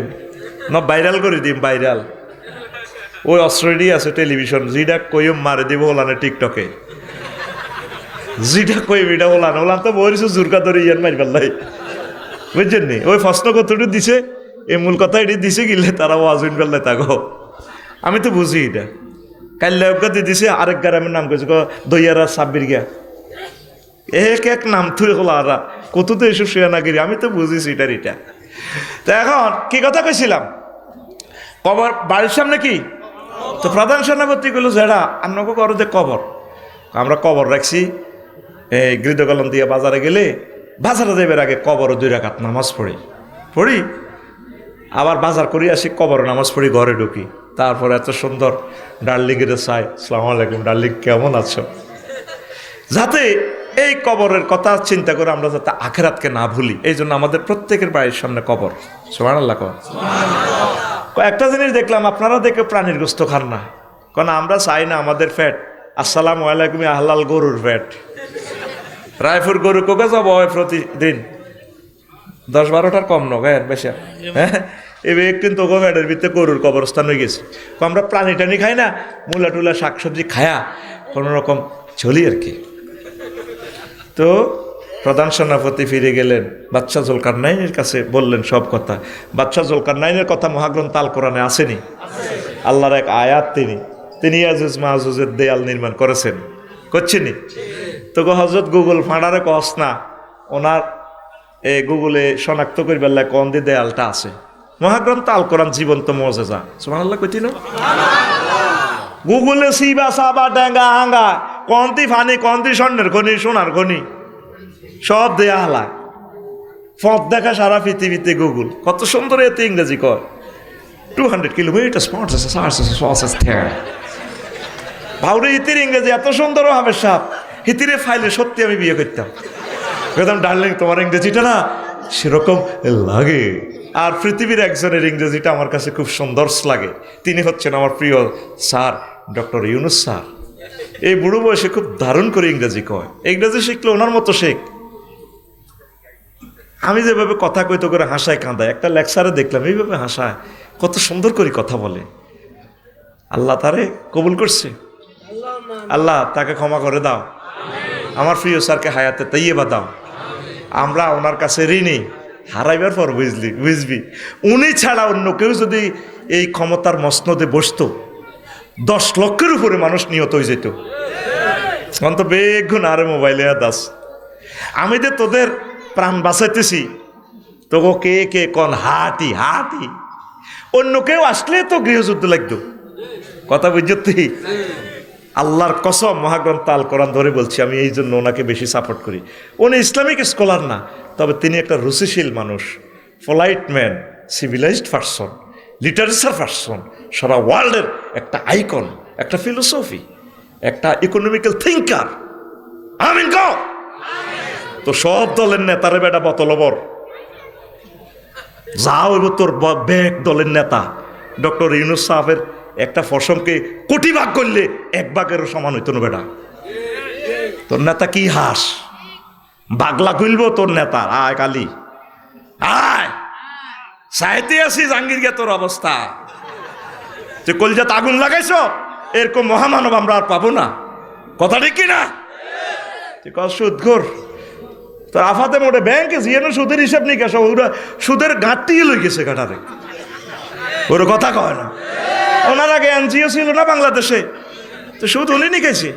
না ভাইরাল করে দিম, ভাইরাল ওই অস্ট্রেলিয়া আছে টেলিভিশন, যেটা কইম মারে দিব ওলানে টিকটকে, যেটা কইম এটা ওলান ওলান তো বলিস জুরকা ধরে ইয়ান মারি পাল্লাই, বুঝছেন নি? ওই প্রশ্ন কতটুকু দিছে, এই মূল কথা এটি দিছে গিলে তারা ওয়াজুন পাল্লাই তাগো। আমি তো বুঝি এটা কাল্যাকে দিছে, আরেক গ্রামের নাম কইছে দইয়ারা সাব্বির গিয়া, এক নাম থুই হলো আর কত তো এসব শুয়ে না গিরি, আমি তো বুঝিছি এটার এটা। তো এখন কি কথা কইছিলাম, কবর বাড়ির সামনে কি? তো প্রধান সেনাপতি গুলো যেটা আপনাকে করো যে কবর, আমরা কবর রাখছি এই গৃহকলম দিয়ে বাজারে গেলে, বাজারে যাইবার আগে কবর 2 রাকাত নামাজ পড়ি, আবার বাজার করি আসি, কবর নামাজ পড়ি, ঘরে ঢুকি, তারপর এত সুন্দর ডার্লিংয়ের চাই, আসসালামু আলাইকুম ডার্লিং কেমন আছো, যাতে এই কবরের কথা চিন্তা করে আমরা যাতে আখেরাতকে না ভুলি, এই জন্য আমাদের প্রত্যেকের বাড়ির সামনে কবর। সুবহানাল্লাহ। একটা জিনিস দেখলাম, আপনারা দেখে প্রাণীর গোস্ত খান না, কারণ আমরা চাই না আমাদের ফ্যাট, আসসালামু আলাইকুম হালাল গরুর ফ্যাট। রায়পুর গরু কোকে যাব প্রতিদিন 10-12টার কম নয় বেশি, হ্যাঁ এবার কিন্তু ফ্যাটের ভিতরে গরুর কবরস্থান হয়ে গেছে। আমরা প্রাণী টানি খাই না, মূলা টুলা শাকসবজি খায়া কোনো রকম চলি আর কি। তো প্রধান সেনাপতি ফিরে গেলেন, বাদশা জুলকারনাইনের কাছে বললেন সব কথা। বাদশা জুলকারনাইনের কথা মহাগ্রন্থ আল কোরআনে আসেনি, আল্লাহর এক আয়াত, তিনি ইয়াজুজ মাহুজের দেয়াল নির্মাণ করেছেন, করছেনি? তো হজরত গুগল ফাঁড়ারে কস না, ওনার এই গুগলে শনাক্ত করিবার লাগে কোন দিয়ে দেয়ালটা আছে। মহাগ্রন্থ আল কোরআন জীবন্ত মুজিজা, সুবহানাল্লাহ কইতি না? গুগলে সিবা সাবা ডেঙ্গা হাঙ্গা কন্তি ফানি, কন্তি স্বর্ণের খনি, সোনার খনি সব দেয়া হালা, পথ দেখা সারা পৃথিবীতে গুগল। কত সুন্দর এতে ইংরেজি কয়, 200 কিলোমিটার ভাউরে ইতির ইংরেজি এত সুন্দর হবে সাপ, হিতিরে ফাইলে সত্যি আমি বিয়ে করতাম, বলতাম ডার্লিং তোমার ইংরেজিটা না সেরকম লাগে। আর পৃথিবীর একজনের ইংরেজিটা আমার কাছে খুব সুন্দর লাগে, তিনি হচ্ছেন আমার প্রিয় স্যার ডক্টর ইউনুস স্যার। এই বুড়ো বয়সে খুব দারুণ করে ইংরেজি কয়, ইংরেজি শিখলে ওনার মতো শেখ। আমি যেভাবে কথা কইতে করে হাসায় কাঁদায়, একটা লেকচারে দেখলাম এইভাবে হাসায়, কত সুন্দর করে কথা বলে। আল্লাহ তারে কবুল করছে, আল্লাহ তাকে ক্ষমা করে দাও, আমার প্রিয় স্যারকে হায়াতে তাইয়্যিবা দাও, আমরা ওনার কাছে ঋণী, হারাইবার পর বুঝবি উনি ছাড়া অন্য কেউ যদি এই ক্ষমতার মসনদে বসতো 10 লক্ষের উপরে মানুষ নিহত হয়ে যেত। অন্ত বেগুন আরে মোবাইলে দাস, আমি যে তোদের প্রাণ বাঁচাইতেছি, তোকে কে কে কন হাঁটি হাঁটি, অন্য কেউ আসলে তো গৃহযুদ্ধ লাগতো। কথা বুঝতি? আল্লাহর কসম, মহাগ্রন্থ আল কোরআন ধরে বলছি, আমি এই জন্য ওনাকে বেশি সাপোর্ট করি। উনি ইসলামিক স্কলার না, তবে তিনি একটা রুচিশীল মানুষ, polite man, civilised person, literature person, সারা ওয়ার্ল্ডের একটা আইকন, একটা ফিলোসফি, একটা ইকোনমিক্যাল থিঙ্কার। আমিন গো। তো সব দলের নেতারে বেটা বতলবর যা হইব তোর ব্যাগ দলের নেতা ডক্টর ইউনূস সাহেবের একটা ফসমকে কোটি ভাগ করলে 1 ভাগেরও সমান হইতো না বেটা। তোর নেতা কি হাস বাগলা খুলব তোর নেতা। আয় কালি আয়, সাহিত্যে আছি জাহাঙ্গীর গে তোর অবস্থা, যে কলজাত আগুন লাগাইছ, এরকম মহামানব আমরা আর পাবো না। কথা ঠিক কিনা? সুদঘর তোর আফাতে মোটে ব্যাংকে জিয়ানো সুদের হিসাব নিকাশ, ওরা সুদের গাঁটটি লই গেছে গাটারে, ওর কথা কয় না। ওনার আগে এনজিও ছিল না বাংলাদেশে, তো সুদ উনি নিকাইছে।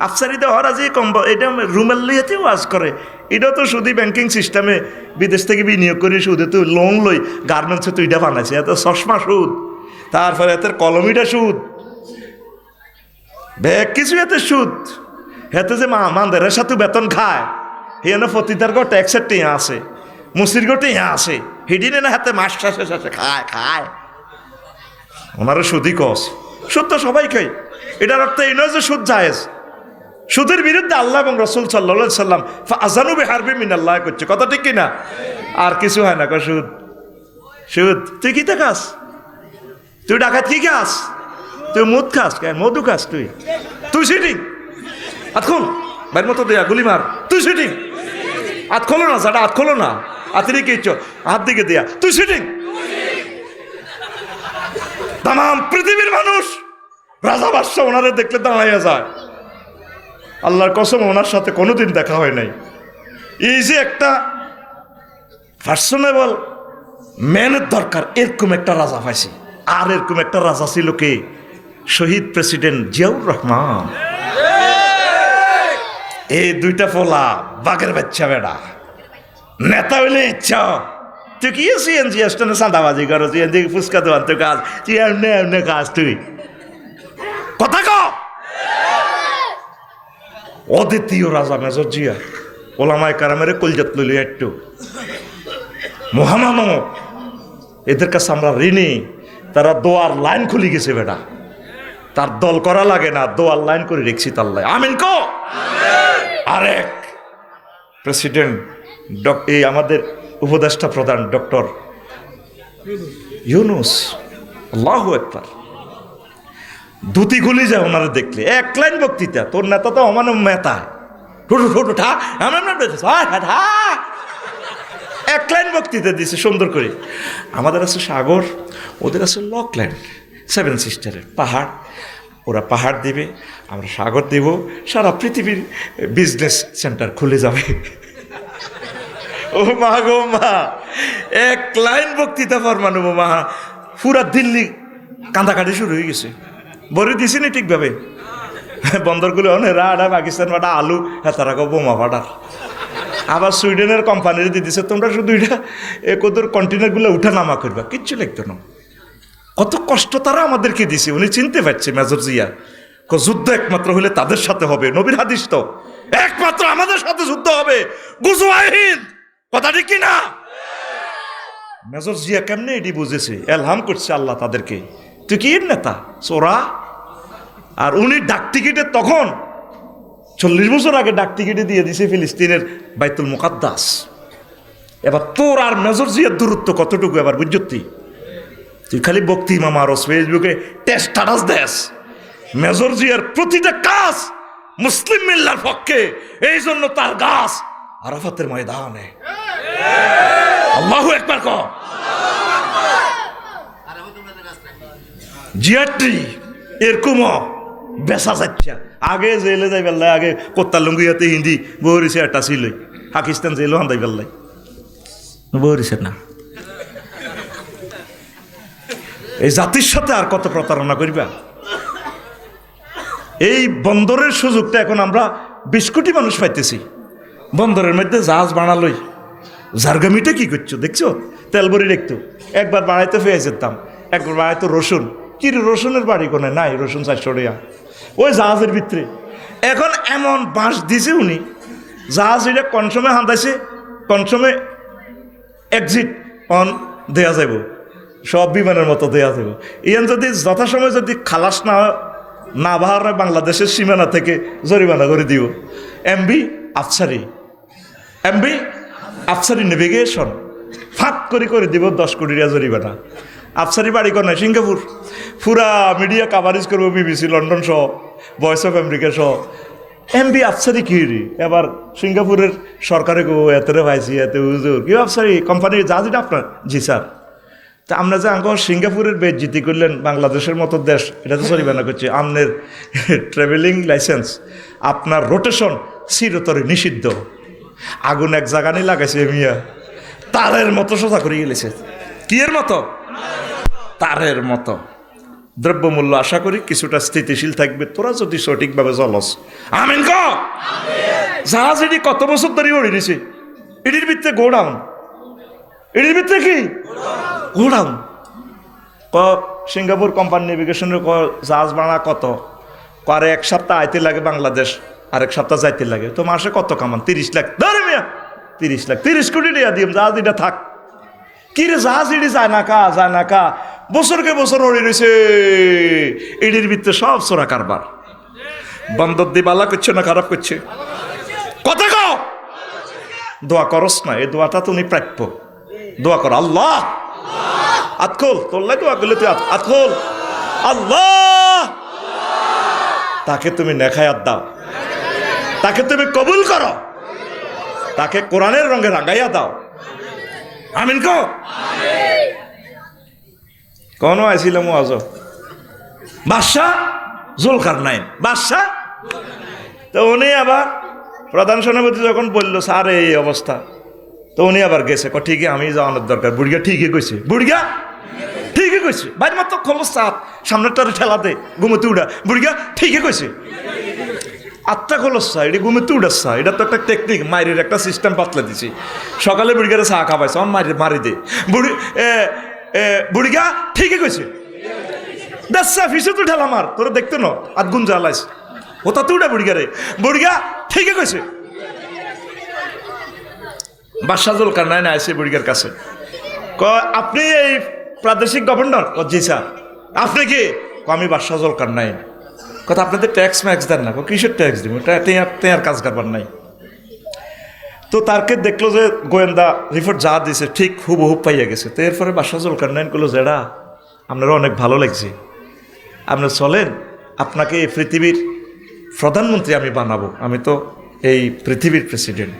আফসারিতে হরা যে কম, এটা রুমেল লইয়াতে ওয়াজ করে, এটাও তো সুদী ব্যাংকিং সিস্টেমে বিদেশ থেকে বিনিয়োগ করে সুদে তো লোন লই, গার্মেন্টসে তো এটা বানাইছে, এত চশমা সুদ, তারপরে এত কলমিটা সুদ, ব্যাগ কিছু এতে সুদ, হেতে যে মানদের সাথে বেতন খায়, হেন ফতিদার গো ট্যাক্সের টিয়া আছে, মুসির গো টিয়া আছে, হিডিনে না হাতে মাস শেষে খায় খায়। ওনারও সুদই কস, সুদ তো সবাই খাই। এটার অর্থ এই নয় যে সুদ জায়েজ। সুদের বিরুদ্ধে আল্লাহ এবং রসুল সাল্লাল্লাহু সাল্লাম আযানু বিহারবি মিনাল্লাহ করছে। কথা ঠিক কিনা? আর কিছু হয় না। সুদ সুদ তুই কি খাস? তুই ডাকাত কি খাস? তুই মদ খাস? মধু খাস? তুই সিটিং হাত খোল, বাইর মতো দেয়া গুলি মার। তুই সিটিং হাত খোলো না, সাটা হাত খোলো না, হাতেরই কি হাত দিকে দেয়া। তুই সিটিং। তাম পৃথিবীর মানুষ রাজা বাদশা ওনারে দেখলে দাঁড়াইয়া যায়। আল্লাহর কসম, ওনার সাথে কোনোদিন দেখা হয় নাই। এই যে একটা পার্সোনেবল ম্যানের দরকার, এরকম একটা রাজা পাইছি। আর এরকম একটা রাজা ছিল কে? শহীদ প্রেসিডেন্ট জিয়াউর রহমান। এই দুইটা ফোলা বাঘের বাচ্চা বেড়া, নেতা হইলে ইচ্ছা। তুই কি সিএনজি স্টেশনে চাঁদাবাজি করো, সিএনজি ফুচকা দোকান, তুই কাজ, তুই এমনি এমনি কাজ, তুই কথা ক। অদ্বিতীয় রাজা মেজর জিয়া, ওলামায়ে কারামের কলজাত লইল একটু মহামানব, এদের কাছে আমরা ঋণী। তারা দোয়ার লাইন খুলে গেছে বেটা, তার দল করা লাগে না, দোয়ার লাইন করে রেখছি তার লাই। আমিন কো। আরেক প্রেসিডেন্ট এই আমাদের উপদেষ্টা প্রধান ডক্টর ইউনূস, আল্লাহু আকবার। ধুতি গুলি যায় ওনারা দেখলে, 1 লাইন বক্তৃতা। তোর নেতা তো অমান মেতা, 1 লাইন বক্তৃতা দিছে সুন্দর করে। আমাদের আছে সাগর, ওদের আছে লকল্যান্ড, 7 সিস্টারের পাহাড়। ওরা পাহাড় দিবে, আমরা সাগর দিব, সারা পৃথিবীর বিজনেস সেন্টার খুলে যাবে। ও মা গো মা, 1 লাইন বক্তৃতা ফরমানো মা, পুরা দিল্লি কান্দাকাটি শুরু হয়ে গেছে। বলে দিছি নি ঠিকভাবে, বন্দরগুলো রাডা পাকিস্তান ফাটা আলু, তারা বোমা ফাটার। আবার সুইডেনের কোম্পানির দিয়ে দিছে, তোমরা শুধু এটা ওদের কন্টেনারগুলো উঠা নামা করবা, কিচ্ছু লিখতো না। কত কষ্ট তারা আমাদেরকে দিছে, উনি চিনতে পারছে মেজর জিয়া। যুদ্ধ একমাত্র হলে তাদের সাথে হবে, নবীর হাদিস তো একমাত্র আমাদের সাথে যুদ্ধ হবে। গুজওয়াহিদ, কথা ঠিক কিনা? মেজর জিয়া কেমনে এটি বুঝেছে, এলহাম করছে আল্লাহ তাদেরকে। তুই কি নেতা সোরা? আর উনি ডাক টিকিটে তখন 40 বছর আগে ডাক টিকিটে দিয়ে দিছে ফিলিস্তিনের বাইতুল মুকাদ্দাস। এবার তোর আর মেজর জিয়ার দূরত্ব কতটুকু এবার বুঝতি? তুই খালি বক্তি মামারস, ফেসবুকে টেস্ট স্ট্যাটাস দেস। মেজর জিয়ার প্রতিটা কাজ মুসলিম মিল্লার পক্ষে, এই জন্য তার গাছ আরাফাতের ময়দানে। আল্লাহু আকবার ক। জিয়াটি এরকম বেসা যাচ্ছে। আগে জেলে যাই বেলা, আগে কোত্তা লুঙ্গি হাতে হিন্দি বহরিছে একটা ছিল, পাকিস্তান জেলও হান্দাই পেলাই বরিছে না। এই জাতির সাথে আর কত প্রতারণা করিবা। এই বন্দরের সুযোগটা এখন আমরা 20 কোটি মানুষ পাইতেছি। বন্দরের মধ্যে জাহাজ বানালই জারগামিটা কি করছো দেখছো, তেল ভরি দেখতো। একবার বাড়াইতে পেঁয়াজের দাম, একবার বাড়াইতো রসুন। কি রসুনের বাড়ি কোনে নাই, রসুন 400 টাকা ওই জাহাজের ভিতরে। এখন এমন বাঁশ দিছে উনি, জাহাজ এটা কনসমে হাঁদাইছে, কনসমে এক্সিট অন দেয়া যাব, সব বিমানের মতো দেয়া যাব। ইয়ান যদি যথাসময় যদি খালাস না বাহার বাংলাদেশের সীমানা থেকে জরিমানা করে দিব। এমবি আফসারি নেভিগেশন ফাঁক করে দিব 10 কোটি টাকা জরিমানা। আফসারি বাড়ি কর নাই সিঙ্গাপুর। পুরা মিডিয়া কাভারেজ করবো, বিবিসি লন্ডন সহ, ভয়েস অফ আমেরিকা সহ। এমবি আফসারি কি এবার সিঙ্গাপুরের সরকারে গো এতরে পাইছি, এত হুজুর কি আফসারি কোম্পানির জাহাজ এটা আপনার? জি স্যার। তা আমরা যে আঙ্গ সিঙ্গাপুরের বেজ্জিতি করলেন, বাংলাদেশের মতো দেশ এটা তো জরিমানা করছে। আপনার ট্রাভেলিং লাইসেন্স, আপনার রোটেশন চিরতরে নিষিদ্ধ। আগুন এক জায়গানি লাগাইছে মিয়া, তারের মতো সোজা করে গেলেছে। কি এর মতো? তারের মতো। দ্রব্যমূল্য আশা করি কিছুটা স্থিতিশীল থাকবে, তোরা যদি সঠিকভাবে চলস। আমিন ক জাহাজ এটি কত বছর ধরে উড়ে দিছে, এটির ভিতরে গোডাউন, এটির ভিতরে কি গোডাউন। সিঙ্গাপুর কোম্পানি নেভিগেশনের জাহাজ বানা কত করে, 1 সপ্তাহ আইতে লাগে বাংলাদেশ, আরেক সপ্তাহ যাইতে লাগে। তো মাসে কত কামান? 30 লাখ। ধরে মিয়া 30 লাখ, 30 কোটি টাকা দিম জাহাজ এটা থাক। কি রে জাহাজ এটি যায় না কা বছরকে বছর ওড়ে রয়েছে, এটির ভিতরে সব চোরা কারবার। বন্দর দিয়ে বালা করছে না খারাপ করছে? কথা কও। দোয়া করস না, এই দোয়াটা তুমি প্রাপ্য। দোয়া কর, আল্লাহ আতখোল, তোল্লাই দোয়া করলে তুই আতখোল, আল্লাহ তাকে তুমি নেখায়াত দাও, তাকে তুমি কবুল করো, তাকে কোরআনের রঙে রাঙাইয়া দাও। আমিন কো। কোন আইছিলাম আজ বাদশাহ জুলকারনাইন, বাদশাহ। তো উনি আবার প্রধান সেনাপতি যখন বললো স্যার এই অবস্থা, তো উনি আবার গেছে, ঠিকই আমি যাওয়ানোর দরকার। বুড়িয়া ঠিকই কইছে, বুড়িয়া ঠিকই কইছে। বাইর মাত্র খোলস চাপ সামনেরটারে ঠেলা দে, ঘুমোতে উড়া। বুড়িয়া ঠিকই কইছে, আটটা খোলসা, এটি ঘুমোতে উড়াচ্ছা। এটা তো একটা টেকনিক, মায়ের একটা সিস্টেম পাতলে দিছি। সকালে বুড়িগারে চা খাবাইছে, আমার মারি দে। বুড়িগা ঠিকই কইছে, দেখছা ফিসে তো ঠেলা মার, তোরা দেখতো না আর গুন জ্বালাইস ওটা তো উঠা। বুড়িগা ঠিকই কইছে। বাদশাহ জুলকারনাইন আইছে বুড়িগার কাছে, আপনি এই প্রাদেশিক গভর্নর? জি স্যার। আপনি কি? আমি বাদশাহ জুলকারনাইন। কথা আপনাদের ট্যাক্স ম্যাক্স দেন না? কিসের ট্যাক্স দিব? তেয়ার কাজ কারবার নাই। তো তারকে দেখলো যে গোয়েন্দা রিপোর্ট যা দিছে ঠিক হুবহু পাইয়া গেছে। তো এরপরে বাদশাহ জুলকারনাইন করলো, যেটা আপনারা অনেক ভালো লাগছে, আপনার চলেন, আপনাকে এই পৃথিবীর প্রধানমন্ত্রী আমি বানাবো। আমি তো এই পৃথিবীর প্রেসিডেন্ট।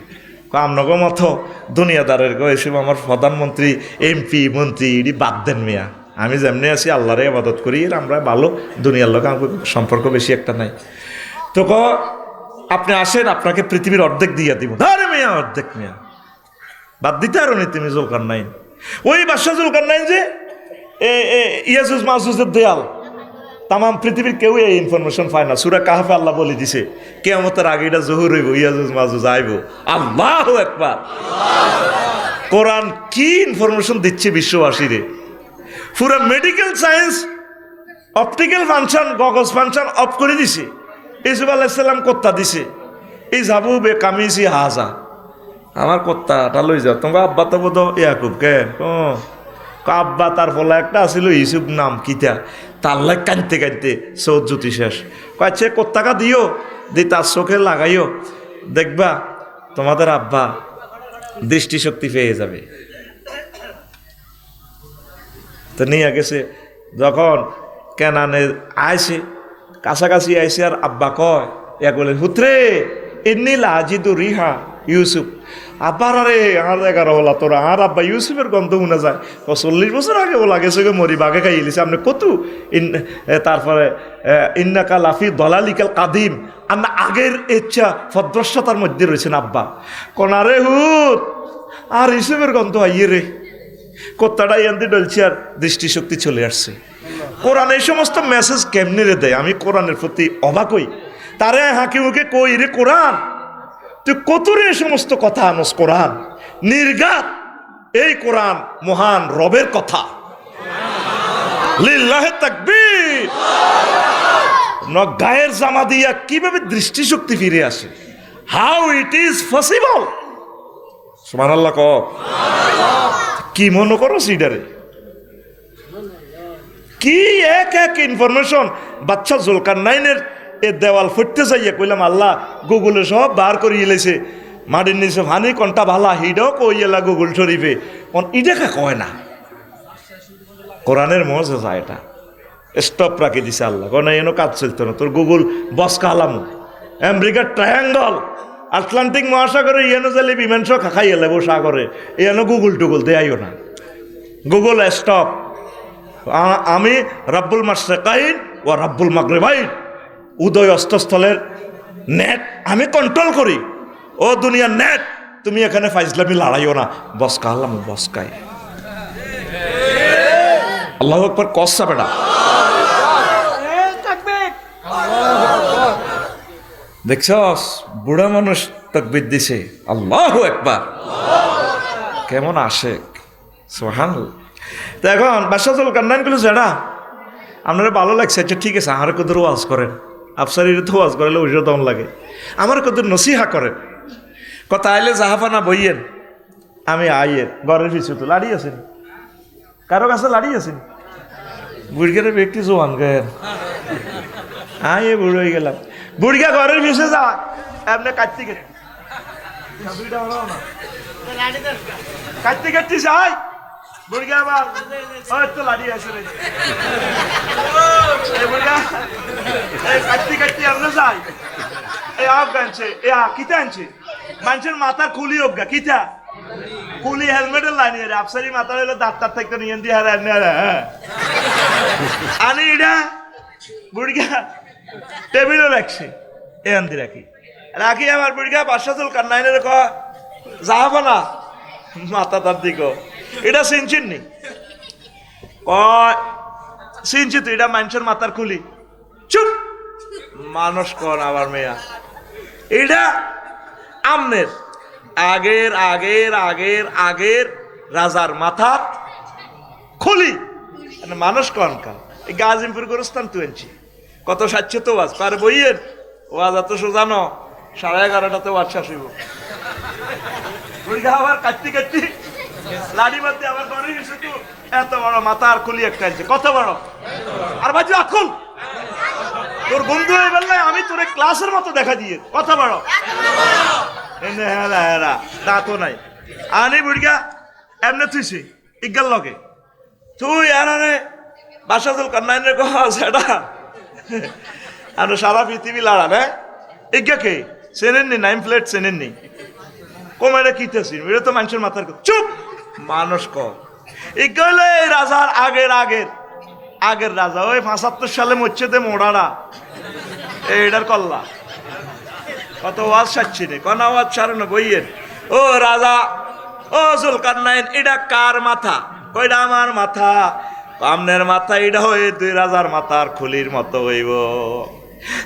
আপনাকে মতো দুনিয়াদারের এসব আমার প্রধানমন্ত্রী, এমপি, মন্ত্রী এটি বাদ দেন মিয়া। আমি যেমনি আছি আল্লাহরে ইবাদত করি, আমরা ভালো, দুনিয়ার লোক আমাকে সম্পর্ক বেশি একটা নাই। তো আপনি আসেন, আপনাকে পৃথিবীর অর্ধেক দিয়ে দিব। ধরে মিয়া অর্ধেক মিয়া বাদ দিতে আরো নি তুমি জুলকারনাইন। ওই বাদশাহ জুলকারনাইন যে ইয়াজুজ মাজুজের দেয়াল, তাম পৃথিবীর কেউ এই ইনফরমেশন পায় না। সূরা কাহফে আল্লাহ বলে দিছে কিয়ামতের আগে এটা জহুর হইব, ইয়াজুজ মাজুজ আইব। আল্লাহু আকবার। কোরআন কি ইনফরমেশন দিচ্ছে বিশ্ববাসীরে। পুরা মেডিকেল সায়েন্স, অপটিক্যাল ফাংশন, গগজ ফাংশন অফ করে দিছে। ইউসুফ আলাইহিস সালাম কোত্তা দিছে, এই যাবো বে কামিছি হাজা, আমার কোত্তাটা লই যাও। তোমার আব্বা তো বোধ ইয়াকুব কে আব্বা, তার ফলে একটা আসিল ইউসুফ নাম কিতা, তার লাগ কাঁদতে কাঁদতে চোখ জ্যোতি শেষ। কয়েছে কোত্তাকা দিও, দি তার চোখে লাগাইও, দেখবা তোমাদের আব্বা দৃষ্টিশক্তি পেয়ে যাবে। তো নিয়ে গেছে, যখন কেনানে আইসে কাছাকাছি আইসে, আর আব্বা কয় এক বলে, হুতরে এমনি লাজিদু রিহা ইউসুফ, আব্বার আরে আর 11 হলা তোরা আর আব্বা ইউসুফের গন্ধ শুনে যায় 40 বছর আগে ওলা গেছে গো মরি বাঘে খাই ইলিছে আপনি কত তারপরে ইন্নাকা লাফি দলালিকাল কাদিম আমরা আগের ইচ্ছা ভদ্রস্বতার মধ্যে রয়েছেন আব্বা কোনারে হুত আর ইউসুফের গন্ধ আইয়ে রে কোত্তাটাই আনতে ডলছি আর দৃষ্টিশক্তি চলে আসছে কোরআন এই সমস্ত মেসেজ কেমনে রে দেয় আমি কোরআনের প্রতি অবাক হই তারে হাঁকি মুখে কই রে কোরআন তুই কতরে এই সমস্ত কথা আনস কোরআন নির্ঘাত এই কোরআন মহান রবের কথা লিল্লাহে তাকবীর গায়ের জামা দিয়া কিভাবে দৃষ্টিশক্তি ফিরে আসে হাউ ইট ইজ পসিবল সুবহানাল্লাহ ক কি মনে করো সিডারে কি এক এক ইনফরমেশন বাচ্চা জুলকারনাইনের এ দেওয়াল ফুটতে যাইয়া কইলাম আল্লাহ গুগলে সব বার করিয়ে এলেছে মাটির নিচে ভানি কোনটা ভালা হিডও কইলা গুগল শরীফে ইডাকা কয় না কোরআনের মজা এটা স্টপ রাখি দিছে আল্লাহ কোন এনো কাজ চলতো না তোর গুগল বসকা আলামু আমেরিকার ট্রায়াঙ্গল আটলান্টিক মহাসাগরে ইয়েনো জালি বিমান সহ খাখাই এলে সাগরে এনো গুগল টুগল দেয়াইও না গুগল স্টপ আমি রাব্বুল মাশরিকাইন ও রাব্বুল মাগরিবাইন উদয় অস্তস্থলের নেট আমি কন্ট্রোল করি ও দুনিয়ার নেট তুমি এখানে ফাইজলামি লড়াইও না বসকা আলাম বসকাই আল্লাহু আকবার কসা বেটা দেখছস বুড়া মানুষ তাকবীর দিছে আল্লাহু আকবার কেমন আশেক সুবহানাল্লাহ তো এখন বাদশাহুল কান্নান গুলো যারা আপনারা ভালো লাগছে আচ্ছা ঠিক আছে আমার কদর ওয়াজ করেন আফসারির তো ওয়াজ করলে ওইসব দম লাগে আমার কদর নসিহা করেন কথা আইলে জাহাফানা বইয়েন আমি আইয়ের ঘরের পিছু তো লাড়ি আছেন কারো কাছে লাড়ি আছেন বুড়িগারে ব্যক্তি জোয়ান গেন আইয়ে বুড়ো হয়ে গেলাম বুড়িগা ঘরের পিছু যা আপনি কাটতে কেটে কাটতে কাটতে যাই বুড়িগা আবার তো লাড়ি আছে রে কাটতে কাটতে আমরা যাই এই আপ গানছে এ কিতা আনছে মানুষের মাথার খুলি হোক গা কিতা খুলি হেলমেটের লাইনি রে আফসারি মাথা হইলো দাঁত তার থাকতে নিয়ে দিয়ে হারান হ্যাঁ আনি এটা বুড়িগা টেবিলও রাখছে এ আনতে রাখি রাখি আমার বুড়িগা বাদশাহুল কান্নাইনের ক যাবো না মাথা তার দিক এটা সিনচিন নি সিনচি তো এটা মানুষের মাথার খুলি চুপ মানুষ কন আবার মেয়া এটা আমনের আগের আগের আগের আগের রাজার মাথা খুলি মানুষ কন কা এই গাজিমপুর গোরস্থান তুই আনছি কত সাচ্ছে তো ওয়াজ পার বইয়ের ওয়াজ এত সোজানো 11:30টাতে ওয়াজ শেষ হইব আবার কাটতে কাটতে লাড়ি মারতে আবার ঘরে এসে তো এত বড় মাথার খুলি একটা আনছে কত বড় আর বাজু আকুল তোর বন্ধু হয়ে বললে আমি তোর ক্লাসের মতো দেখা দিয়ে কথা বড় হেরা হেরা দাঁতও নাই আনি বুড়িগা এমনি তুইছি ইজ্ঞাল লগে তুই আনারে বাদশাহুল কান্নাইনের কথা সেটা আর সারা পৃথিবী লাড়া না ইজ্ঞা কে চেনেননি নাইম প্লেট চেনেননি কমেটা কিতেছি এটা তো মানুষের মাথার চুপ মানুষ কর ইজ্ঞাল এই রাজার আগের আগের আগের রাজা ওই 75 সালে মরছেতে মোড়ারা এইটার কল্লা কত ওয়াজ সাচ্ছি রে কোন আওয়াজ ছাড়ে না বইয়ের ও রাজা ও জুলকারনাইন এটা কার মাথা কইটা আমার মাথা আমনের মাথা এটা হয়ে 2 রাজার মাথার খুলির মতো হইব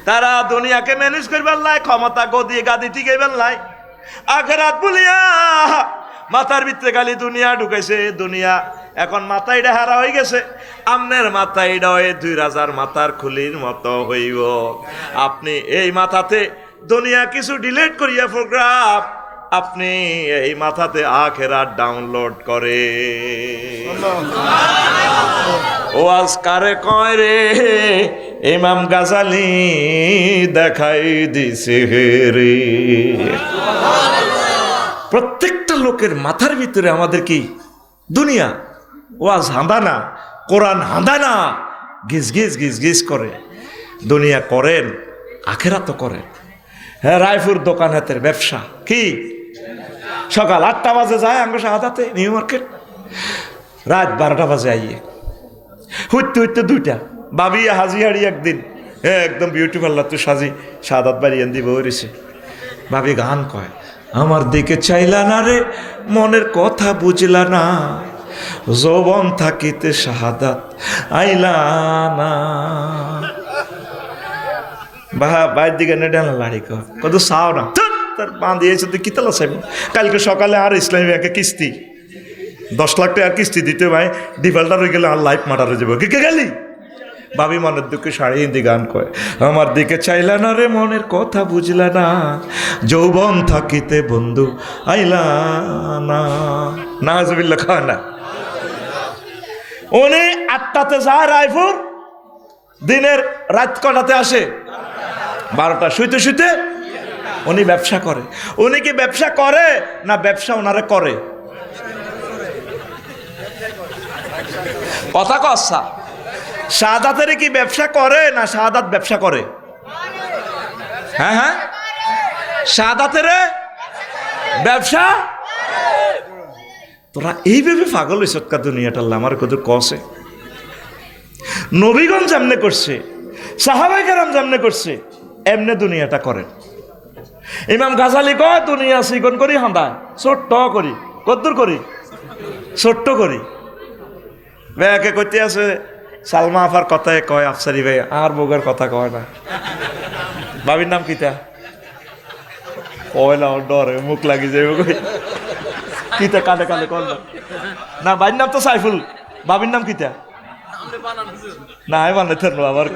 তারা দুনিয়াকে ম্যানেজ করবার লাই ক্ষমতা গদিয়ে গাদি টিকাইবার লাই আখেরাত বলিয়া মাথার ভিতরে খালি দুনিয়া ঢুকাইছে দুনিয়া এখন মাথা এটা হারা হয়ে গেছে আমনের মাথা এটা হয়ে 2 রাজার মাথার খুলির মতো হইব আপনি এই মাথাতে দুনিয়া কিছু ডিলিট করিয়া প্রোগ্রাম আপনি এই মাথাতে আখেরাত ডাউনলোড করে ওয়াজ কারে কয় রে ইমাম গাজালি দেখাই দিছে রে প্রত্যেকটা লোকের মাথার ভিতরে আমাদের কি দুনিয়া ওয়াজ হাঁদানা কোরআন হাঁদানা গিজ গিজ গিজ গিজ করে দুনিয়া করেন আখেরাত করেন হ্যাঁ রায়পুর দোকান হাতের ব্যবসা কি সকাল 8টা বাজে যায় আঙ্গ শাহাদাতে নিউ মার্কেট, রাত 12টা বাজে আইয়ে হুইতে হুইতে 2টা। বাবি হাজি হাড়ি একদিন একদম বিউটিফুল তুই সাজি শাহাদাত বাড়িয়ে দিব রয়েছে। ভাবি গান কয়, আমার দিকে চাইলা না রে, মনের কথা বুঝলা না, যৌবন থাকিতে শাহাদাত আইলা না। বাইর দিকে নেডানা লাড়ি কত চাও না, তার বাঁধিয়েছে তুই কিতলা চাইব। কালকে সকালে আর ইসলামী ব্যাংকে কিস্তি 10 লাখ টাকার কিস্তি দিতে ভাই, ডিফল্টার হয়ে গেলে আর লাইফ মার্ডার হয়ে যাবো। কে গেলি? ভাবি মনের দুঃখে শাড়ি হিন্দি গান কয়, আমার দিকে চাইলা না রে, মনের কথা বুঝলা না, যৌবন থাকিতে বন্ধু আইলা না। নাজবিল্লা খায় না। উনি 8টাতে যায় রায়পুর, দিনের রাত কটাতে আসে 12টা, শুইতে শুইতে উনি ব্যবসা করে। উনি কি ব্যবসা করে না ব্যবসা ওনারে করে? কথা কসা, শাহাদাতের কি ব্যবসা করে না শাহাদাত ব্যবসা করে? হ্যাঁ হ্যাঁ, শাহাদাতের ব্যবসা। তোরা এইভাবে পাগল হইছ কা দুনিয়াটা, আমার কত কসে। নবীগণ যেমনে করছে, সাহাবায়ে কেরাম যেমনে করছে, এমনে দুনিয়াটা করেন। ইমাম গাজালি কয়, দুনিয়া সিগন করি হাঁদায়, ছোট্ট করি। কদ্দুর করি? ছোট্ট করি। ব্যাকে করতে আছে সালমা আফার কথায় কয়, আফসারি ভাই আর বউয়ের কথা কয় না। বাবির নাম কিতা কয় না, ডরে মুখ লাগি যাবে কই কিতা কানে কানে কল না। বাড়ির নাম তো সাইফুল, বাবির নাম কিতা না আমি বানাইতে আবার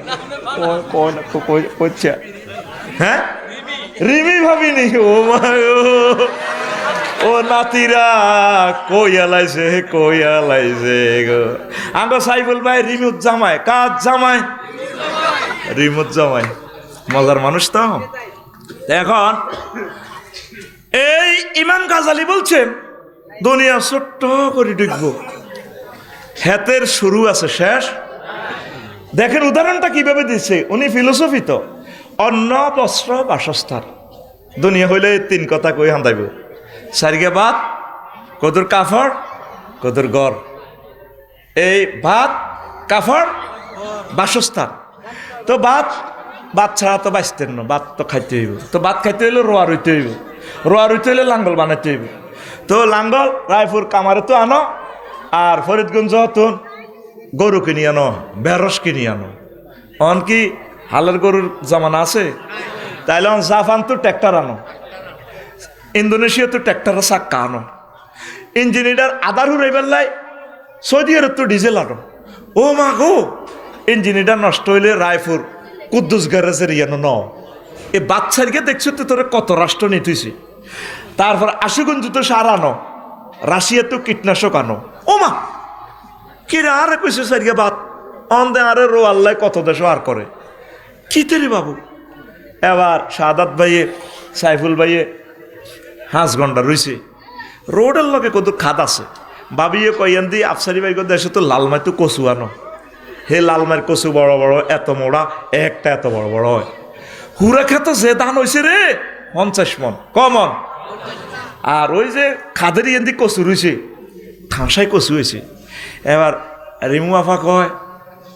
কয় না কইছে। হ্যাঁ রিমি ভাবিনি। ও মা ও নাতিরা কইয়ালাইছে কইয়ালাইছে গো। আঙ্গ সাইফুল ভাই রিমুত জামাই। কাজ জামাই? রিমুত জামাই। মজার মানুষ তো। এখন এই ইমাম গাজালি বলছেন দুনিয়া ছোট্ট করে ঢুকবো, হেতের শুরু আছে শেষ। দেখেন উদাহরণটা কিভাবে দিচ্ছে উনি। ফিলোসফি তো অন্ন বস্ত্র বাসস্থান। দুনিয়া হইলে 3 কথা কই হাঁদাইব, সারিগে ভাত, কদুর কাফড়, কদুর গড়। এই ভাত কাফড় বাসস্থান। তো ভাত ছাড়া তো বাঁচতেন না, ভাত তো খাইতে হইব। তো ভাত খাইতে হইলে রোয়া রইতে হইব, রোয়া রইতে হইলে লাঙ্গল বানাইতে হইব। তো লাঙ্গল রায়পুর কামারে তো আনো, আর ফরিদগঞ্জ তুন গরু কিনি আনো, বেরস কিনি আনো। অন কি হালের গরুর জামানা আছে? তাইলে জাপান তো ট্র্যাক্টর আনো, ইন্দোনেশিয়া তো ট্র্যাক্টরের চাক্কা আনো, ইঞ্জিনিয়ার আধার হুড়াইবার লাই সৌদি আরব তো ডিজেল আনো। ও মা গো, ইঞ্জিনিয়ার নষ্ট হইলে রায়পুর কুদ্দুস গ্যারেজের ইয়ানো ন। এ বাচ্চারিকে দেখছো তো তোর কত রাষ্ট্র নিতেছি। তারপর আশুগঞ্জ তো সার আনো, রাশিয়া তো কীটনাশক আনো। ও মা কিরে আর কইছে সারিকে বাত অন্দে আরে রো আল্লাহ কত দেশ আর করে কি তেরে বাবু। এবার শাহাদাত ভাইয়ে সাইফুল ভাইয়ে 5 ঘন্টা রইছে, রোডের লগে কত খাদ আছে। বাবিয়ে কইয়ান দি আফসারি ভাই দেশে তো লালমাই তো কচু আনো। হে লালমার কচু বড় বড়, এত মোড়া, একটা এত বড় বড় হয়। হুরা খেত যে ধান হয়েছে রে 50 মন কমন। আর ওই যে খাদের ইয়ান্দি কচু রয়েছে, ঠাঁসাই কচু হয়েছে। এবার রিমু আফা কয়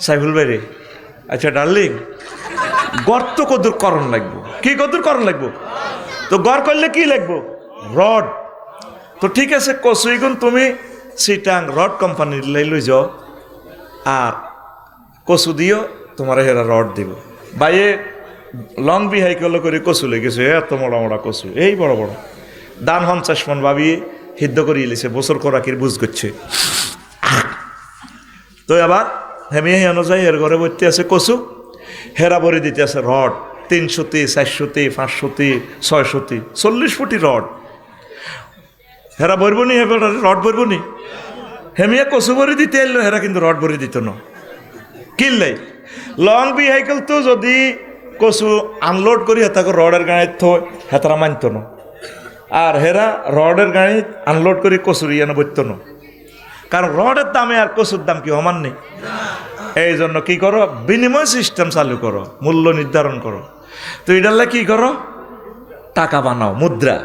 সাইফুল ভাই রে, আচ্ছা ডার্লিং গর্ত কদুর করণ লাগবো। কি কদুর করণ লাগবো? তো গড় করলে কি লাগবো? রড। তো ঠিক আছে কচুইগুন তুমি সিটাং রড কোম্পানির লই যাও, আর কচু দিও, তোমার হেরা রড দিব। বাইয়ে লং বিহাইকেল করে কচু লেগেছে, এত মোড়া মোড়া কচু, এই বড় বড় দান 50 মন ভাবিয়ে সিদ্ধ করিয়ে লিছে, বছর করাকির বুঝ করছে। তো আবার হেমিয়ে হেন যায়, এর ঘরে ভর্তি আছে কচু, হেরা ভরে দিতে আছে রড 300, 400, 500, 600, 40 ফুটি রড। হেরা ভরবো নি, রড ভরবো নি। হেমিয়া কচু ভরে দিতে এলো, হেরা কিন্তু রড ভরে দিত না। কিনলে লং ভেহিকেল তো যদি কচু আনলোড করি হেতাকে রডের গাড়িতে থয়, হেতারা মানত না। আর হেরা রডের গাড়ি আনলোড করি কচুর ইয়ানো বইত না, কারণ রডের দামে আর কচুর দাম কি সমান নেই। এই জন্য কি করো, বিনিময় সিস্টেম চালু করো, মূল্য নির্ধারণ করো। তো এটালে কি করো, টাকা বানাও, মুদ্রা।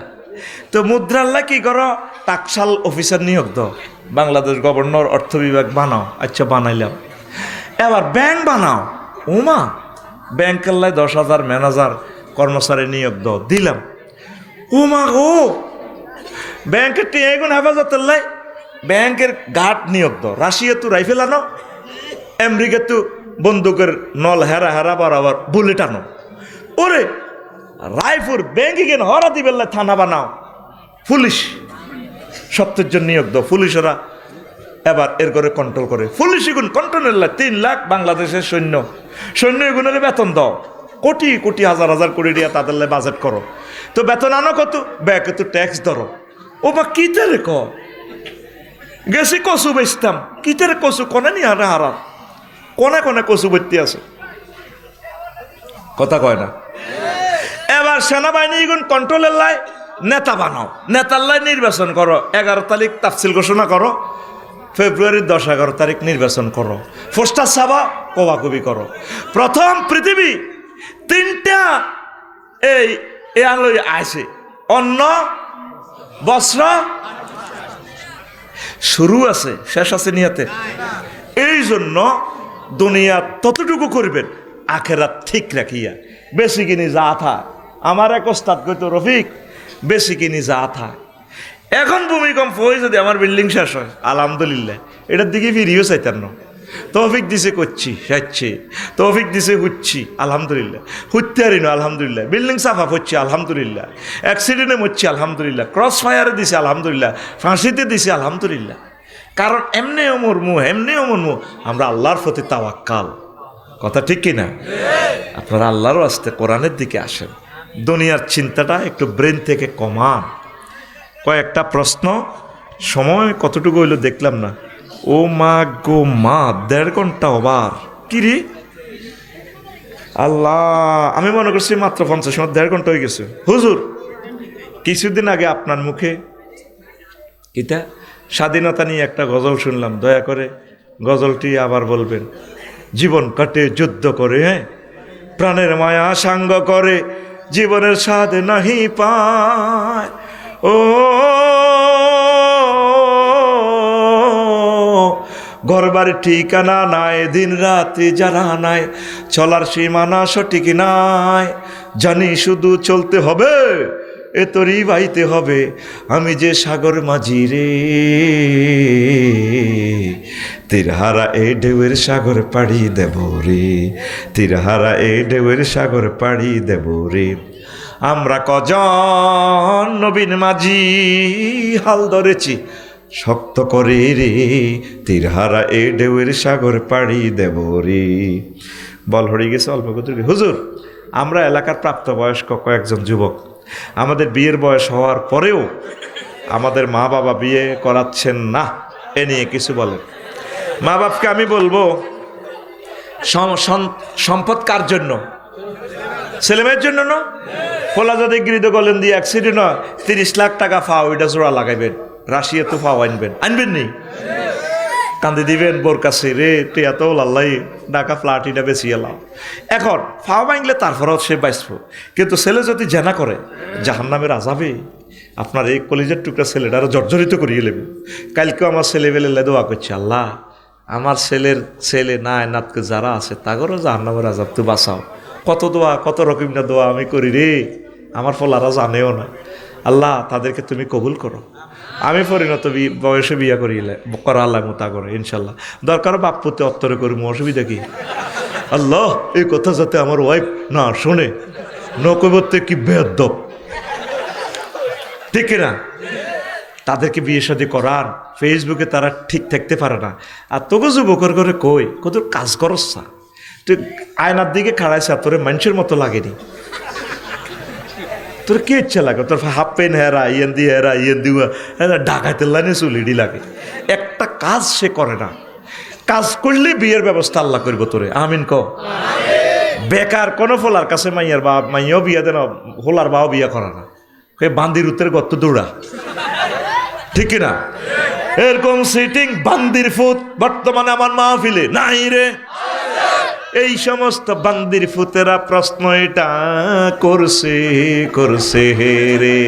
তো মুদ্রাল্লা কি করো, টাকশাল অফিসার নিয়োগ দাও, বাংলাদেশ গভর্নর অর্থ বিভাগ বানাও। আচ্ছা বানাইলাম। এবার ব্যাংক বানাও, ওমা ব্যাংকের 10,000 ম্যানেজার কর্মচারী নিয়োগ দাও, দিলাম। ওমা ও ব্যাংকের টিয়াগুন হেফাজতের লাই ব্যাংকের গার্ড নিয়োগ দাও, রাশিয়া তো রাইফেল আনো, আমেরিকা তো বন্দুকের নল হেরা হেরা বরাবর বুলেট আনো। ওরে রায়পুর ব্যাংকে গেন হরা দিবেল্লা থানা বানাও, পুলিশ 70 জন নিয়োগ দাও, পুলিশেরা এবার এর করে কন্ট্রোল করে। পুলিশ এগুন কন্ট্রোলের 3 লাখ বাংলাদেশের সৈন্য এগুনের বেতন দাও, কোটি কোটি হাজার হাজার কোটি দিয়া তাদের বাজেট করো। তো বেতন আনো কত, ব্যাকে তো ট্যাক্স ধরো। ও বা কিতারে ক গেছি কচু বেচতাম, কিতারে কচু কনে নি হারা হারা কনে কনে কচু বেচতে আছে, কথা কয় না। এবার সেনাবাহিনী এগুন কন্ট্রোলের লাই নেতা বানাও, নেতার লাই নির্বাচন করো, 11 তারিখ তাফসিল ঘোষণা করো, ফেব্রুয়ারির 10-11 তারিখ নির্বাচন করো, পোস্টার ছাপা কবাকবি করো। প্রথম পৃথিবী 3টা এই আলোয় আসে, অন্ন বস্ত্র শুরু আছে শেষ আছে নিয়াতে। এই জন্য দুনিয়া ততটুকু করবেন আখেরাত ঠিক রাখিয়া, বেশি কিনি যা থা। আমার এক ওস্তাদ কইতো, রফিক বেশি কিনি যা থা। এখন ভূমিকম্প হয়ে যদি আমার বিল্ডিং শেষ হয় আলহামদুলিল্লাহ, এটার দিকে ফিরিয়েও চাইতেন না। তৌফিক দিছে করছি সাচ্ছি, তৌফিক দিছে হুচ্ছি আলহামদুলিল্লাহ, হুচ্ছে আরি না আলহামদুলিল্লাহ, বিল্ডিং সাফা হচ্ছে আলহামদুলিল্লাহ, অ্যাক্সিডেন্টে মরছি আলহামদুলিল্লাহ, ক্রস ফায়ারে দিছে আলহামদুলিল্লাহ, ফাঁসিতে দিছে আলহামদুলিল্লাহ। কারণ এমনিও মরমু এমনিও মরমু, আমরা আল্লাহর প্রতি তাওয়াক্কাল। কথা ঠিক কিনা? আপনারা আল্লাহরও আসতে কোরআনের দিকে আসেন, দুনিয়ার চিন্তাটা একটু ব্রেন থেকে কমান। কয়েকটা প্রশ্ন, সময় কতটুকু হইলো দেখলাম না। ও মা গো মা, 1.5 ঘন্টা ওভার কিরি আল্লাহ। আমি মনে করছি মাত্র 50 মিনিট, 1.5 ঘন্টা হয়ে গেছে। হুজুর কিছুদিন আগে আপনার মুখে এটা স্বাধীনতা নিয়ে একটা গজল শুনলাম, দয়া করে গজলটি আবার বলবেন। জীবন কাটে যুদ্ধ করে, হ্যাঁ প্রাণের মায়া সাঙ্গ করে, জীবনের স্বাদ নাহি পায়। ও ঘরবাড়ির ঠিকানা নাই, দিন রাত্রি যারা নাই, চলার সীমানা সঠিক নাই, জানি শুধু চলতে হবে, এ তরি বাইতে হবে, আমি যে সাগর মাঝি রে, তীরহারা এ ঢেউয়ের সাগর পাড়ি দেব রে, তীরহারা এ ঢেউয়ের সাগর পাড়ি দেব রে। আমরা কজন নবীন মাঝি হাল ধরেছি শক্ত করে রে, তীরহারা এ ঢেউয়ের সাগর পাড়ি দেব রে। বল হয়ে গেছে অল্প কত। হুজুর আমরা এলাকার প্রাপ্তবয়স্ক কয়েকজন যুবক, আমাদের বিয়ের বয়স হওয়ার পরেও আমাদের মা বাবা বিয়ে করাচ্ছেন না, এ নিয়ে কিছু বলেন। মা বাপকে আমি বলবো, সম্পদ কার জন্য? ছেলেমেয়ের জন্য না? ফলা যদি গৃহীত গলেন দিয়ে অ্যাক্সিডেন্ট হয়, 30 লাখ টাকা ফাও, এটা জোড়া লাগাইবেন, রাশিয়া তো ফাও আনবেন নি, কান্দি দিবেন বোর কাছে রে, টিয়া তো আল্লাহ ঢাকা ফ্ল্যাট এটা বেশি এলাম। এখন ফাও ভাঙলে তারপরেও সে বাঁচব, কিন্তু ছেলে যদি জেনা করে জাহান্নামের আযাবে আপনার এই কলেজের টুকরা ছেলেটারও জর্জরিত করিয়ে নেবে। কালকেও আমার ছেলে বেলে দোয়া করছে, আল্লাহ আমার ছেলে না নাতকে যারা আছে তাগরও জাহান্নামের আযাব তো বাঁচাও। কত দোয়া, কত রকম দোয়া আমি করি রে, আমার ফলারা জানেও না। আল্লাহ তাদেরকে তুমি কবুল করো, আমি পরিণত বয়সে বিয়া করা আল্লাহ মোতা করে ইনশাল্লাহ। দরকার বাপ পুতে অত্তরে করি, অসুবিধা কি? আল্লাহ এই কথা যাতে আমার ওয়াইফ না শোনে, নকবতে কি বেয়াদব, ঠিক না? তাদেরকে বিয়ে শাদী করান, ফেসবুকে তারা ঠিক থাকতে পারে না। আর তোকে যুবকর করে কই কত কাজ করস না, তুই আয়নার দিকে খাড়াইছে, তোর মানুষের মতো লাগেনি, তোর কি ইচ্ছা লাগে? তোর হাফ প্যান্ট হেরা ইয়েন দিওয়া ঢাকাইতে লাইনে চুলিডি লাগে। একটা কাজ সে করে না, কাজ করলে বিয়ের ব্যবস্থা আল্লাহ করব তোরে, আমিন ক। বেকার কোনো ফোলার কাছে মাইয়াও বিয়া দেন, হোলার বাও বিয়া করে না, বান্দির উত্তরে গত দৌড়া, ঠিক না? এরকম সিটিং বান্দির ফুট বর্তমানে আমার মাহফিলে নাই রে। এই সমস্ত বান্দির ফুতেরা প্রশ্ন এটা করছে হে রে।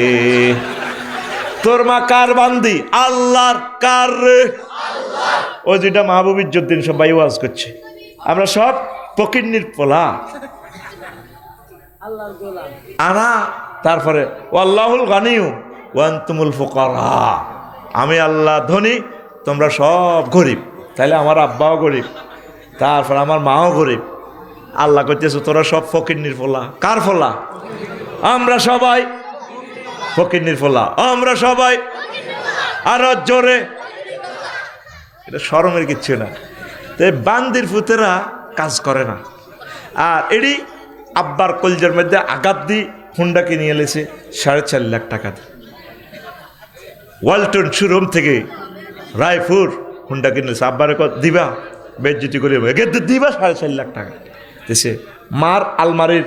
তোর মা কার বান্দি? আল্লাহর। কার? ওই যেটা মাহবুব ইজ্জুদ্দিন সব ভাই ওয়াজ করছে, আমরা সব ফকিন্নির পোলা। আনা তারপরে আল্লাহুল গানিউ ওয়া আনতুমুল ফুকারা, আমি আল্লাহ ধনী, তোমরা সব গরিব। তাইলে আমার আব্বাও গরিব, তারপর আমার মাও গরিব। আল্লাহ কইতেছে তোরা সব ফকিন্নির পোলা। কার পোলা? আমরা সবাই ফকিন্নির পোলা, আমরা সবাই। আরো জোরে, এটা শরমের কিচ্ছু না। তাই বান্দির ফুতেরা কাজ করে না। আর এডি আব্বার কলজের মধ্যে আঘাত দি হুন্ডা কিনে এলেছে 4.5 লাখ টাকা। ওয়ালটন শোরুম থেকে রায়পুর হুন্ডা কিনেছে। আব্বারে দিবা বেজ্জিতি করে দিবা 4.5 লাখ টাকা দিছে। মার আলমারির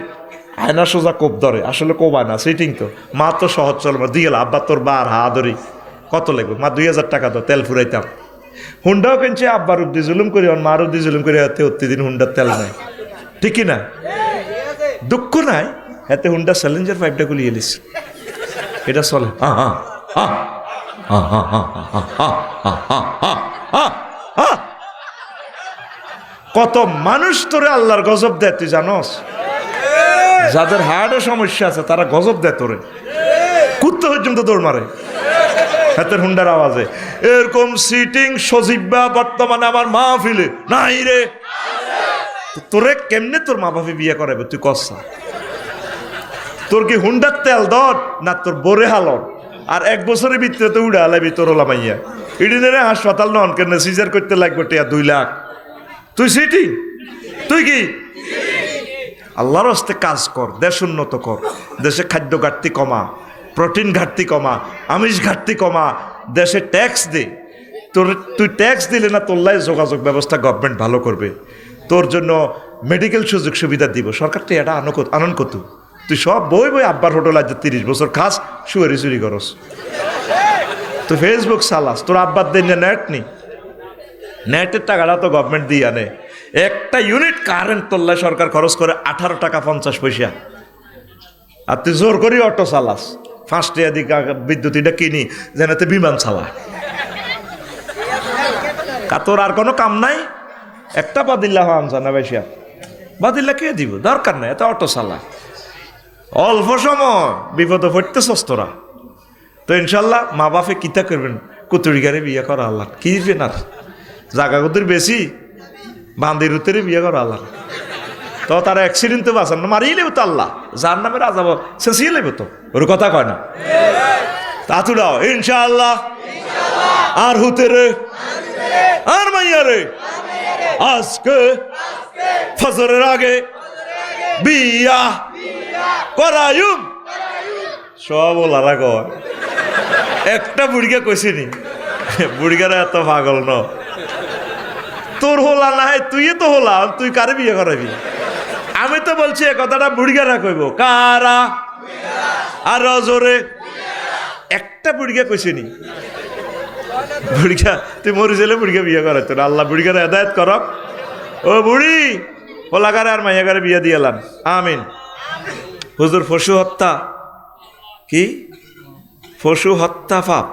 আয়না সোজা কোপ ধরে, আসলে কোবায় না, সিটিং তো। মা তো সহজ চল দিয়ে গেল, আব্বা তোর বার হা ধরি কত লাগবে? মা 2000 টাকা তো তেল ফুরাইতাম। হুন্ডাও কিনছে আব্বার উদ্দি জুলুম করি, মার উদ্দি জুলুম করে হাতে অত্যদিন হুন্ডার তেল নাই, ঠিক না? দুঃখ নাই, হাতে হুন্ডা চ্যালেঞ্জার 5টা গুলি এলিস, এটা চলে। কত মানুষ তোরে আল্লাহর গজব দেয় তুই জানোস? যাদের হার্টের সমস্যা আছে তারা গজব দেয় তোরে, কুত্তা পর্যন্ত দৌড় মারে হাতের হুন্ডার আওয়াজে। এরকম সিটিং সজীবা বর্তমানে আমার মাহফিলে নাই রে। তোরে কেমনে তোর মা বাপে বিয়ে করাবে তুই কসা? তোর কি হুন্ডার তেল দর না তোর বোরে হালর? আর 1 বছরের ভিতরে তো উড়ে হালাবি তোর ওলামাইয়া। ইডিনে হাসপাতাল নন কেন সিজার করতে লাগবে টিয়া 2 লাখ। তুই সিটিং, তুই কি? আল্লাহর হস্তে কাজ কর, দেশ উন্নত কর। দেশে খাদ্য ঘাটতি কমা, প্রোটিন ঘাটতি কমা, আমিষ ঘাটতি কমা। দেশে ট্যাক্স দে। তুই ট্যাক্স দিলে না তোর লাই যোগাযোগ ব্যবস্থা গভর্নমেন্ট ভালো করবে, তোর জন্য মেডিকেল সুযোগ সুবিধা দিব সরকার। তো এটা আনন্দ কত? তুই সব বই আব্বার হোটেল আজ 30 বছর খাস, শুয়ারি চুরি করস। তুই ফেসবুক চালাস, তোর আব্বার দিন নেট নি, নেটের টাকাটা তো গভর্নমেন্ট দিয়ে আনে। একটা ইউনিট কারেন্ট তোল্লা সরকার খরচ করে 18 টাকা 50 পয়সা। আর তুই জোর করি অটো চালাস, 5 টাকা দিকে বিদ্যুৎ এটা কিনি যেন বিমান চালা। তোর আর কোনো কাম নাই? একটা বাদিল্লা হওয়া জানা বেশিয়া বাদিল্লা কে দিব? দরকার নাই, এত অটো চালা। অল্প সময় বিপদে পড়তেছস তোরা। তো ইনশাল্লাহ মা বাপে কিতা করবেন? কুতুরি গাড়ি বিয়ে করা আল্লাহ কি দিবেন? আর জাগা কুতুর বেশি বান্দির উত্তরে বিয়ে করা আল্লাহ। তো তারা অ্যাক্সিডেন্ট তো বাঁচান না, মারিয়ে লেব তো আল্লাহ। যার নামে রাজাব শেষিয়ে লেব তো, ওর কথা কয় না। তাতুরাও ইনশাআল্লাহ। আর হুতে রে আর মাইয়া রে আজকে ফজরের আগে বিয়া করায়ুম। সব ওলারা কয়, একটা বুড়িকে কইছিনি। বুড়িগারা এত পাগল ন, তোর হোলা না হয় তুই তো হোলা, তুই কারে বিয়ে করাবি? আমি তো বলছি এ কথাটা বুড়িগারা কইব। কারা? আর জোরে একটা বুড়িকে কইছিনি। বুড়িকা তুই মরি গেলে বুড়িকে বিয়ে করাইতো না। আল্লাহ বুড়িগারে হেদায়েত করক। ও বুড়ি হোলাগারে আর মাইয়াগারে বিয়ে দিয়েলাম, আমিন। হুজুর পশু হত্যা কি? পশু হত্যা পাপ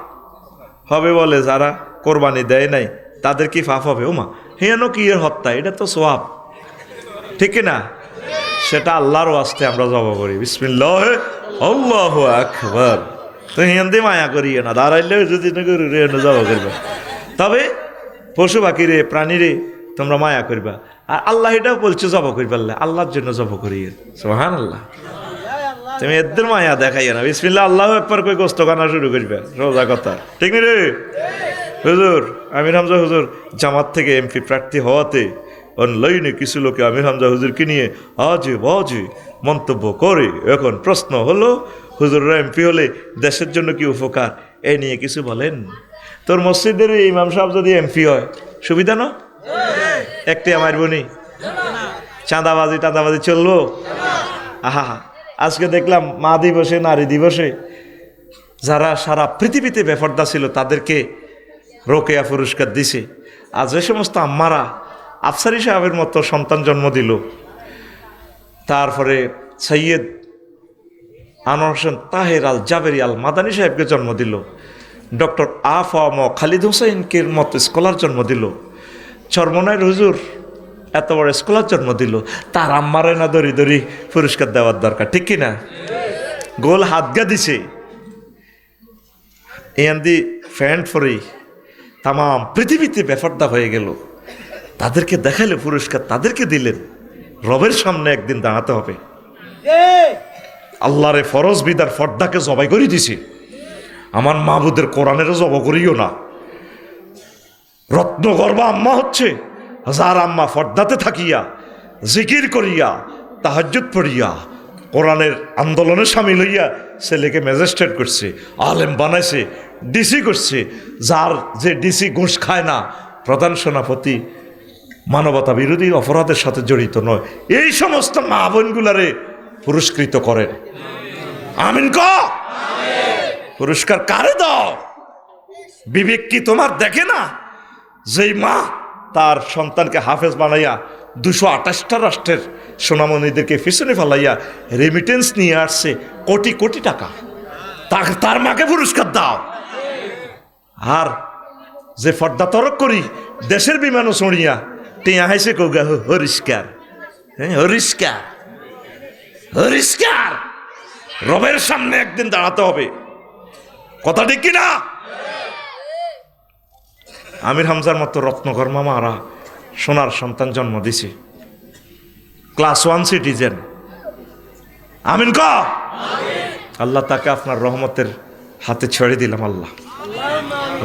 হবে বলে যারা কোরবানি দেয় নাই তাদের কি পাপ হবে? ওমা হেন কি এর হত্যা, এটা তো সোয়াব, ঠিক না? সেটা আল্লাহর ওয়াস্তে আমরা জবা করি, বিসমিল্লাহ আল্লাহু আকবার। তো হিন্দি মায়া করিয়ে না, দাঁড়াইলে যদি জবা করবে। তবে পশু পাখি রে প্রাণী রে তোমরা মায়া করবা। আর আল্লাহ এটাও বলছে জবা করবা, আল্লাহর জন্য জবা করিয়ে। সুবহানাল্লাহ। তুমি এদের মায়া দেখাইয়া না, বিসমিল্লাহ আল্লাহু আকবার কই গোস্ত খানা শুরু করবে, সোজা কথা, ঠিক নি রে? হুজুর আমির হামজা হুজুর জামাত থেকে এমপি প্রার্থী হওয়াতে অনলাইনে কিছু লোকে আমির হামজা হুজুরকে নিয়ে আজে বাজে মন্তব্য করে। এখন প্রশ্ন হলো, হুজুররা এমপি হলে দেশের জন্য কি উপকার, এ নিয়ে কিছু বলেন। তোর মসজিদের ইমাম সাহেব যদি এমপি হয় সুবিধা না? একটি আমার বনি চাঁদাবাজি চলবো? আহা, আজকে দেখলাম মা দিবসে নারী দিবসে যারা সারা পৃথিবীতে বেপর্দা ছিল তাদেরকে রোকেয়া পুরস্কার দিছে। আর যে সমস্ত আম্মারা আফসারি সাহেবের মতো সন্তান জন্ম দিল, তারপরে সৈয়দ আনোয়ার হোসেন তাহের আল জাবেরি আল মাদানী সাহেবকে জন্ম দিল, ডক্টর আফম খালিদ হোসেনকে মতো স্কলার জন্ম দিল, চরমনায়ের হুজুর এত বড় স্কলার জন্ম দিল। তার আম্মারে না দড়ি দড়ি পুরস্কার দেওয়ার দরকার, ঠিক কিনা? গোল হাতগা দিছে এন্দি ফ্যান্ড ফরি তাম পৃথিবীতে বেফর্দা হয়ে গেল। তাদেরকে দেখাইলে পুরস্কার, তাদেরকে দিলেন। রবের সামনে একদিন দাঁড়াতে হবে। আল্লাহরে ফরজ বিদার ফর্দাকে জবাই করে দিছি, আমার মাহবুদের কোরআনেরও জব করিও না। রত্নগর্ভা আম্মা হচ্ছে, যার আম্মা ফর্দাতে থাকিয়া জিকির করিয়া তাহাজ্জুদ পড়িয়া কোরআনের আন্দোলনে সামিল হইয়া ছেলেকে ম্যাজিস্ট্রেট করছে, আলেম বানাইছে, ডিসি করছে। যার যে ডিসি ঘুষ খায় না, প্রধান সেনাপতি মানবতা বিরোধী অপরাধের সাথে জড়িত নয়, এই সমস্ত মা বোনগুলারে পুরস্কৃত করেন। আমিন ক পুরস্কার কারে দাও? বিবেক কি তোমার দেখে না? যেই মা তার সন্তানকে হাফেজ বানাইয়া 228টা রাষ্ট্রের সোনামণিদেরকে পিছনে ফেলাইয়া রেমিটেন্স নিয়ে আসছে কোটি কোটি টাকা, তার মাকে পুরস্কার দাও। আর যে ফর্দা তরক করি দেশের বিমানও চড়িয়া টিয়া হাইছে কৌগা হরিষ্কার, হরিষ্কার, হরিষ্কার। রবের সামনে একদিন দাঁড়াতে হবে, কথা ঠিক কিনা? আমির হামজার মতো রত্নকর্মা মারা সোনার সন্তান জন্ম দিছে, ক্লাস 1 সিটিজেন। আমিন ক আল্লাহ তাকে আপনার রহমতের হাতে ছেড়ে দিলাম। আল্লাহ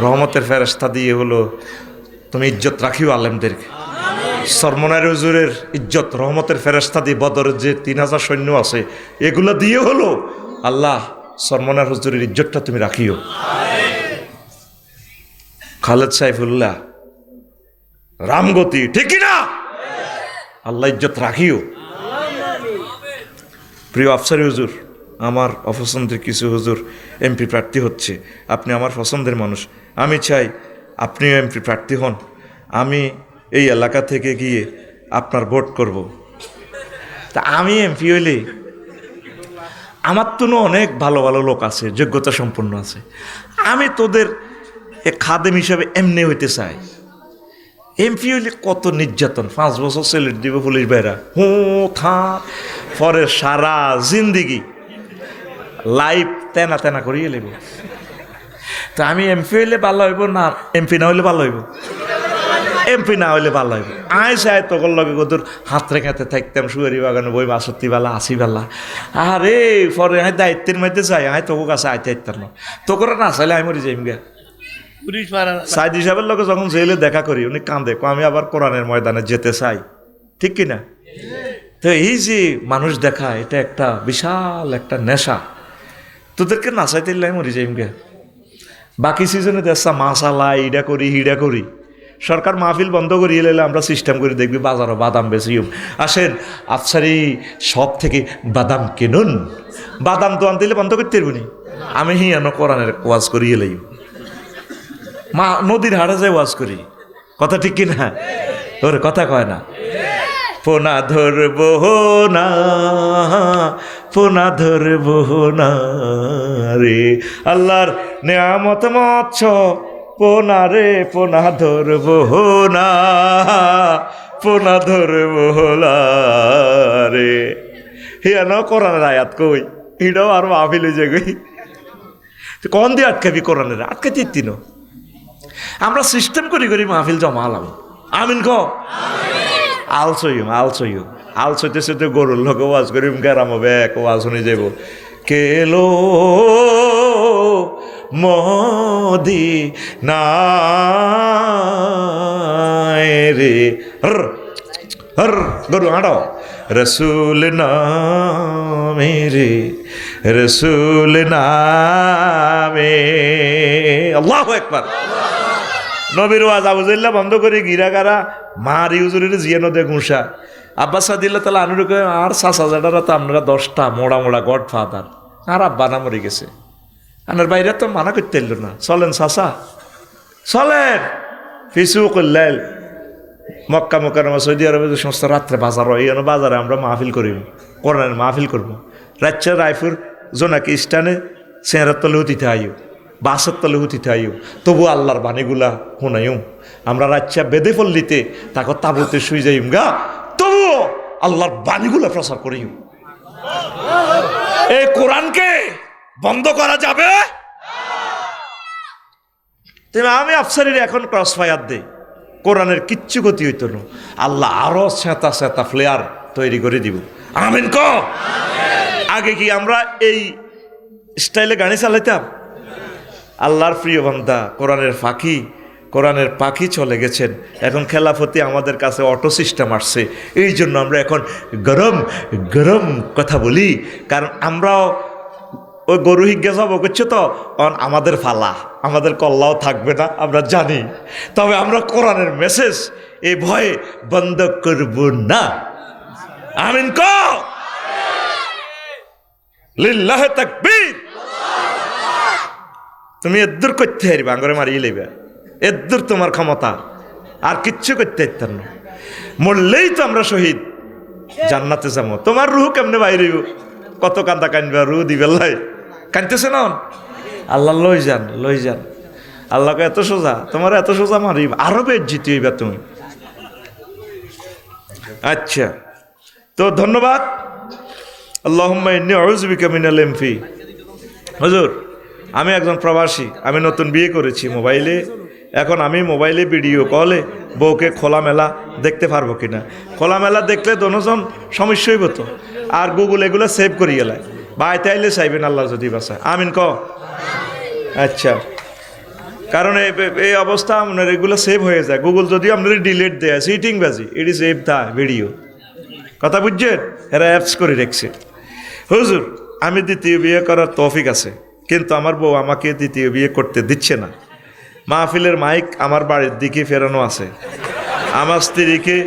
রহমতের ফেরেশতা দিয়ে হলো তুমি ইজ্জত রাখিও আলেমদেরকে। সরমনায়ের হুজুরের ইজ্জত রহমতের ফেরেশতা দিয়ে, বদরের যে 3000 সৈন্য আছে এগুলো দিয়ে হলো আল্লাহ সরমনায়ের হুজুরের ইজ্জতটা তুমি রাখিও। খালেদ সাইফুল্লাহ রামগতি, ঠিক কিনা? আল্লাহ ইজ্জত রাখিও। প্রিয় আফসারি হুজুর, আমার অপছন্দের কিছু হুজুর এমপি প্রার্থী হচ্ছে। আপনি আমার পছন্দের মানুষ, আমি চাই আপনিও এমপি প্রার্থী হন। আমি এই এলাকা থেকে গিয়ে আপনার ভোট করব। তা আমি এমপি হইলে আমার তো অনেক ভালো ভালো লোক আছে, যোগ্যতা সম্পন্ন আছে। আমি তোদের খাদেম হিসাবে এমনি হইতে চাই। এমপি হইলে কত নির্যাতন, 5 বছর সেলেট দিব পুলিশ ভাইরা, থা পরে সারা জিন্দিগি লাইফ তেনা তেনা করিয়ে নেব। তা আমি এমপি হইলে ভালো হইব না এমপি না হইলে ভালো হইব? এমপি না হইলে ভালো হইব। আয় চাই তোর লগে কদুর হাত রেখাতে থাকতাম, সুয়ারি বাগানে বই 62 বেলা 80 বেলা। আরে পরে আয় দায়িত্বের মধ্যে যাই, আয় তোকে কাছে আইতে আইতাম না, তোকে না চাইলে আমি মরি যাইম গা। সাইদ হিসাবের লোক যখন জেলে দেখা করি উনি কান্দে, আমি আবার কোরআনের ময়দানে যেতে চাই, ঠিক কিনা? তো এই যে মানুষ দেখা, এটা একটা বিশাল একটা নেশা। তোদেরকে না চাইতে আমি মরি যাইম গে। বাকি সিজনে দেখা মাসালা ইডা করি হিডা করি, সরকার মাহফিল বন্ধ করিয়ে এলে আমরা সিস্টেম করে দেখবি বাজারও বাদাম বেশি। আসেন আফসারি সব থেকে বাদাম কিনুন, বাদাম তো আনতে বন্ধ করতে পারবনি। আমি হিয়ানো কোরআনের ওয়াজ করিয়ে এলাই, মা নদীর হাড়ে যায় ওয়াজ করি, কথা ঠিক কিনা? ওরে কথা কয় না। পোনা ধরবো না, পোনা ধরবো না রে, আল্লাহর নেয়ামত মৎস পোনা রে, পোনা ধরবো না, পোনা ধরবো না রে। হিয়া ন কোরআনের আয়াত কই, এটাও আর মাহফিল হয়ে যায়। কন দিয়ে আটকাবি কোরআনের? আটকাতে ইত্তিন আমরা সিস্টেম করি করি মাহফিল জমা আলাম। আমিন ক আলসইতেছে তো গরুর লোক ওয়াজ করিম গেরাম হবে, এক ওয়াজ শুনে যাব। কেলো মোদি না রে, হর গরু হাঁটো, রসুল নামে রে, রসুল নামে। আল্লাহু আকবার। নবীর ওয়াজ আবুজাল্লাহ বন্ধ করে গিরাগারা মার ইউজুরের জিয়ানো দে ঘুষা। আব্বাস সাদিল্লাহ তালা আনুরুকে আর 5,000 তো আপনারা 10টা মোড়া মোড়া গড ফাদার, আর আব্বা না মরে গেছে। আনার বাইরে তো মানা করতে এলো না, চলেন চাচা চলেন। ফিসু করলেন মক্কা মোকাররমা সৌদি আরবে যে সমস্ত রাত্রে বাজার হয়, এই বাজারে আমরা মাহফিল করিব, কোরআনের মাহফিল করবো। রাজ্যের রায়পুর জোনাকি স্টানে চেহারার তলে হুতিতে আইও, বাসের তলে হুতিতে আইও, তবু আল্লাহর বাণীগুলা শুনাইও। আমরা রাচ্চা বেদে পল্লিতে তাকে তাবুতে শুই যাইম গা, তবুও আল্লাহর বাণীগুলা প্রচার করিও। এই কোরআনকে বন্ধ করা যাবে? আমি আফসারির এখন ক্রস ফায়ার দেই, কোরআনের কিচ্ছু গতি হইতো না। আল্লাহ আরো সেতা সেতা ফ্লেয়ার তৈরি করে দিব। আমিন ক। আগে কি আমরা এই স্টাইলে গাড়ি চালাইতাম? আল্লাহর প্রিয় বান্দা কোরআনের পাখি চলে গেছেন। এখন খেলাফতি আমাদের কাছে অটো সিস্টেম আসছে, এই জন্য আমরা এখন গরম গরম কথা বলি। কারণ আমরাও ওই গরু হিজ্ঞা যাবো করছে তো, আমাদের ফালা, আমাদের কল্লাও থাকবে না আমরা জানি। তবে আমরা কোরআনের মেসেজ এই ভয়ে বন্ধ করব না। আমিন ক। লিল্লাহে তাকবীর। তুমি এদ্দুর করতে হারবা, আঙ্গরে মারিয়ে লইবা, এদ্দুর তোমার ক্ষমতা, আর কিচ্ছু করতে পারতাম না। মরলেই তো আমরা শহীদ, জান্নাতে যাবো। তোমার রুহ কেমনে বাইরেব? কত কান্দা কান্দবা, রুহ দিবেলাই কানতেছে না। আল্লাহ লই যান। আল্লাহকে এত সোজা, তোমার এত সোজা মারিব, আরো বেজ্জিত হইবা তুমি। আচ্ছা, তো ধন্যবাদ। আল্লাহুম্মা ইন্নী আউযু বিকা মিনাল এমফি। হুজুর, আমি একজন প্রবাসী, আমি নতুন বিয়ে করেছি মোবাইলে। এখন আমি মোবাইলে ভিডিও কলে বউকে খোলামেলা দেখতে পারবো কিনা? খোলামেলা দেখলে দোনোজন সমস্যা হইব তো। আর গুগল এগুলো সেভ করি গেলায়, বাইতে আইলে চাইবেন আল্লাহ যদি বাসা। আমিন ক। আচ্ছা, কারণ এই অবস্থা আপনার এগুলো সেভ হয়ে যায়। গুগল যদি আপনার ডিলেট দেয়, সিটিং বাজি, এটি সেভ দা ভিডিও। কথা বুঝছেন? এরা অ্যাপস করে রেখেছে। হুজুর, আমি দ্বিতীয় বিয়ে করার তৌফিক আছে, কিন্তু আমার বউ আমাকে দ্বিতীয় বিয়ে করতে দিচ্ছে না। মাহফিলের মাইক আমার বাড়ির দিকে ফেরানো আছে, আমার স্ত্রীকে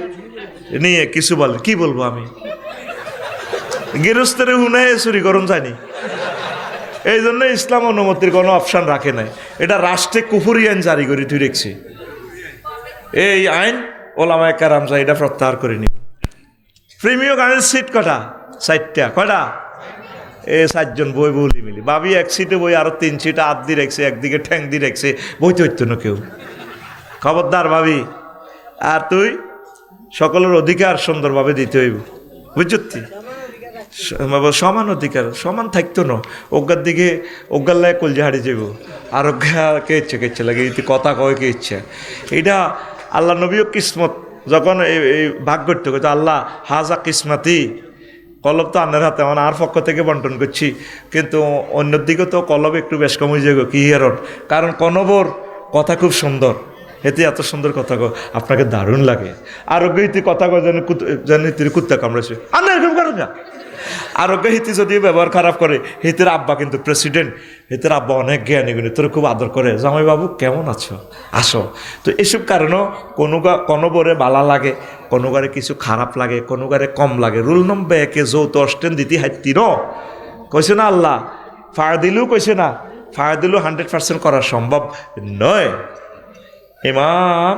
নিয়ে কিছু বলে। কি বলবো আমি? গৃহস্থের হুনে চুরি করুন জানি। এই জন্য ইসলাম অনুমতির কোনো অপশান রাখে নাই। এটা রাষ্ট্রে কুফরি আইন জারি করে তুই রেখছি। এই আইন ওলামায়ে কেরাম যা এটা প্রত্যাহার করেনি। প্রেমীয় গানের সিট কটা? 4টা। কটা? 7 জন বই বলি মিলি। বাবি এক সিটে বই, আরো 3 সিটে হাত দিয়ে রেখছে, একদিকে ঠ্যাং দিয়ে রেখছে, বইতে হইতো না কেউ। খবরদার ভাবি। আর তুই সকলের অধিকার সুন্দরভাবে দিতে হইব, বুঝছি? সমান অধিকার, সমান থাকতো না। অজ্ঞার দিকে অজ্ঞার লাগে কলজা হারিয়ে যাব, আর অজ্ঞাকে ইচ্ছে লাগে কথা কয় কে ইচ্ছা। এটা আল্লাহ নবীও কিসমত যখন এই ভাগ করতে হতো, আল্লাহ হাজা কিসমাতি, কলব তো আন্নার হাতে, মানে আর পক্ষ থেকে বন্টন করছি। কিন্তু অন্যের দিকে তো কলব একটু বেশ কম হয়ে যাবে। কি হেরন? কারণ কনবর কথা খুব সুন্দর, এতে এত সুন্দর কথা কো আপনাকে দারুণ লাগে। আরোগ্য হিতি কথা কয় যেন হিতির কুত্তা কামড়েছে, আন্না এরকম করেন না। আরোগ্য হিতি যদি ব্যবহার খারাপ করে, হিতের আব্বা কিন্তু প্রেসিডেন্ট, হিতের আব্বা অনেক জ্ঞানী গুণী, তোর খুব আদর করে। জামাই বাবু কেমন আছো, আসো। তো এসব কারণেও কোনো বরে বালা লাগে, কোনো গারে কিছু খারাপ লাগে, কোনো গারে কম লাগে। রুল নম্বর 1 যৌথ অষ্টেন দিতি হাইতির কইছে না আল্লাহ। ফায়ার দিলেও কইছে না, ফায়ার দিলেও 100% করা সম্ভব নয়। ইমাম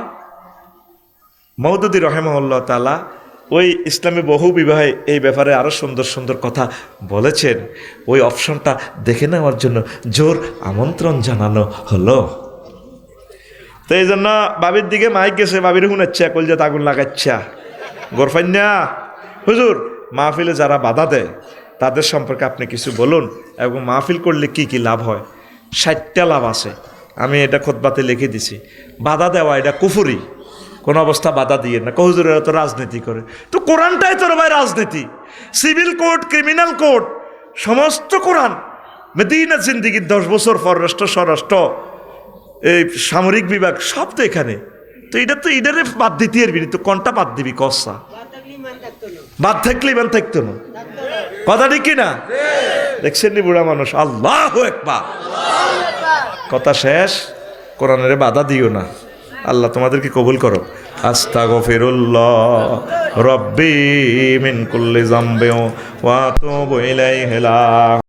মওদুদী রাহিমাহুল্লাহ তাআলা ওই ইসলামী বহু বিবাহে এই ব্যাপারে আরো সুন্দর সুন্দর কথা বলেছেন। ওই অপশনটা দেখে নেওয়ার জন্য জোর আমন্ত্রণ জানানো হলো। তো এই জন্য বাবির দিকে মাইক গেছে, বাবির শুনেচ্ছে, কলজাত আগুন লাগাচ্ছা গোরফান্যা। হুজুর, মাহফিলে যারা বাধা দেয় তাদের সম্পর্কে আপনি কিছু বলুন, এবং মাহফিল করলে কি কি লাভ হয়। 60টা লাভ আছে, আমি এটা খুতবাতে লিখে দিছি। বাধা দেওয়া এটা কুফরি, কোন অবস্থা বাধা দিয়ে না। হুজুরেরা তো রাজনীতি করে, তো কোরআনটাই তোর ভাই রাজনীতি। সিভিল কোড, ক্রিমিনাল কোড, সমস্ত কোরআন। মদিনা জিন্দিগির 10 বছর পররাষ্ট্র, স্বরাষ্ট্র, এই সামরিক বিভাগ সব তো এখানে। তো এটা তো ইডারে বাদ দিতে পারবি, তো কোনটা বাদ দিবি? কসা বাদ থাকলে ইমান থাকতো না। কথা ঠিক কিনা? দেখছেন নি বুড়া মানুষ, আল্লাহু আকবার, কথা শেষ। কোরআনের বাধা দিও না। আল্লাহ তোমাদেরকে কবুল করো। আস্তাগফিরুল্লাহ রব্বি মিন কুল্লি যামবি ওয়া আতুবু ইলাইহি।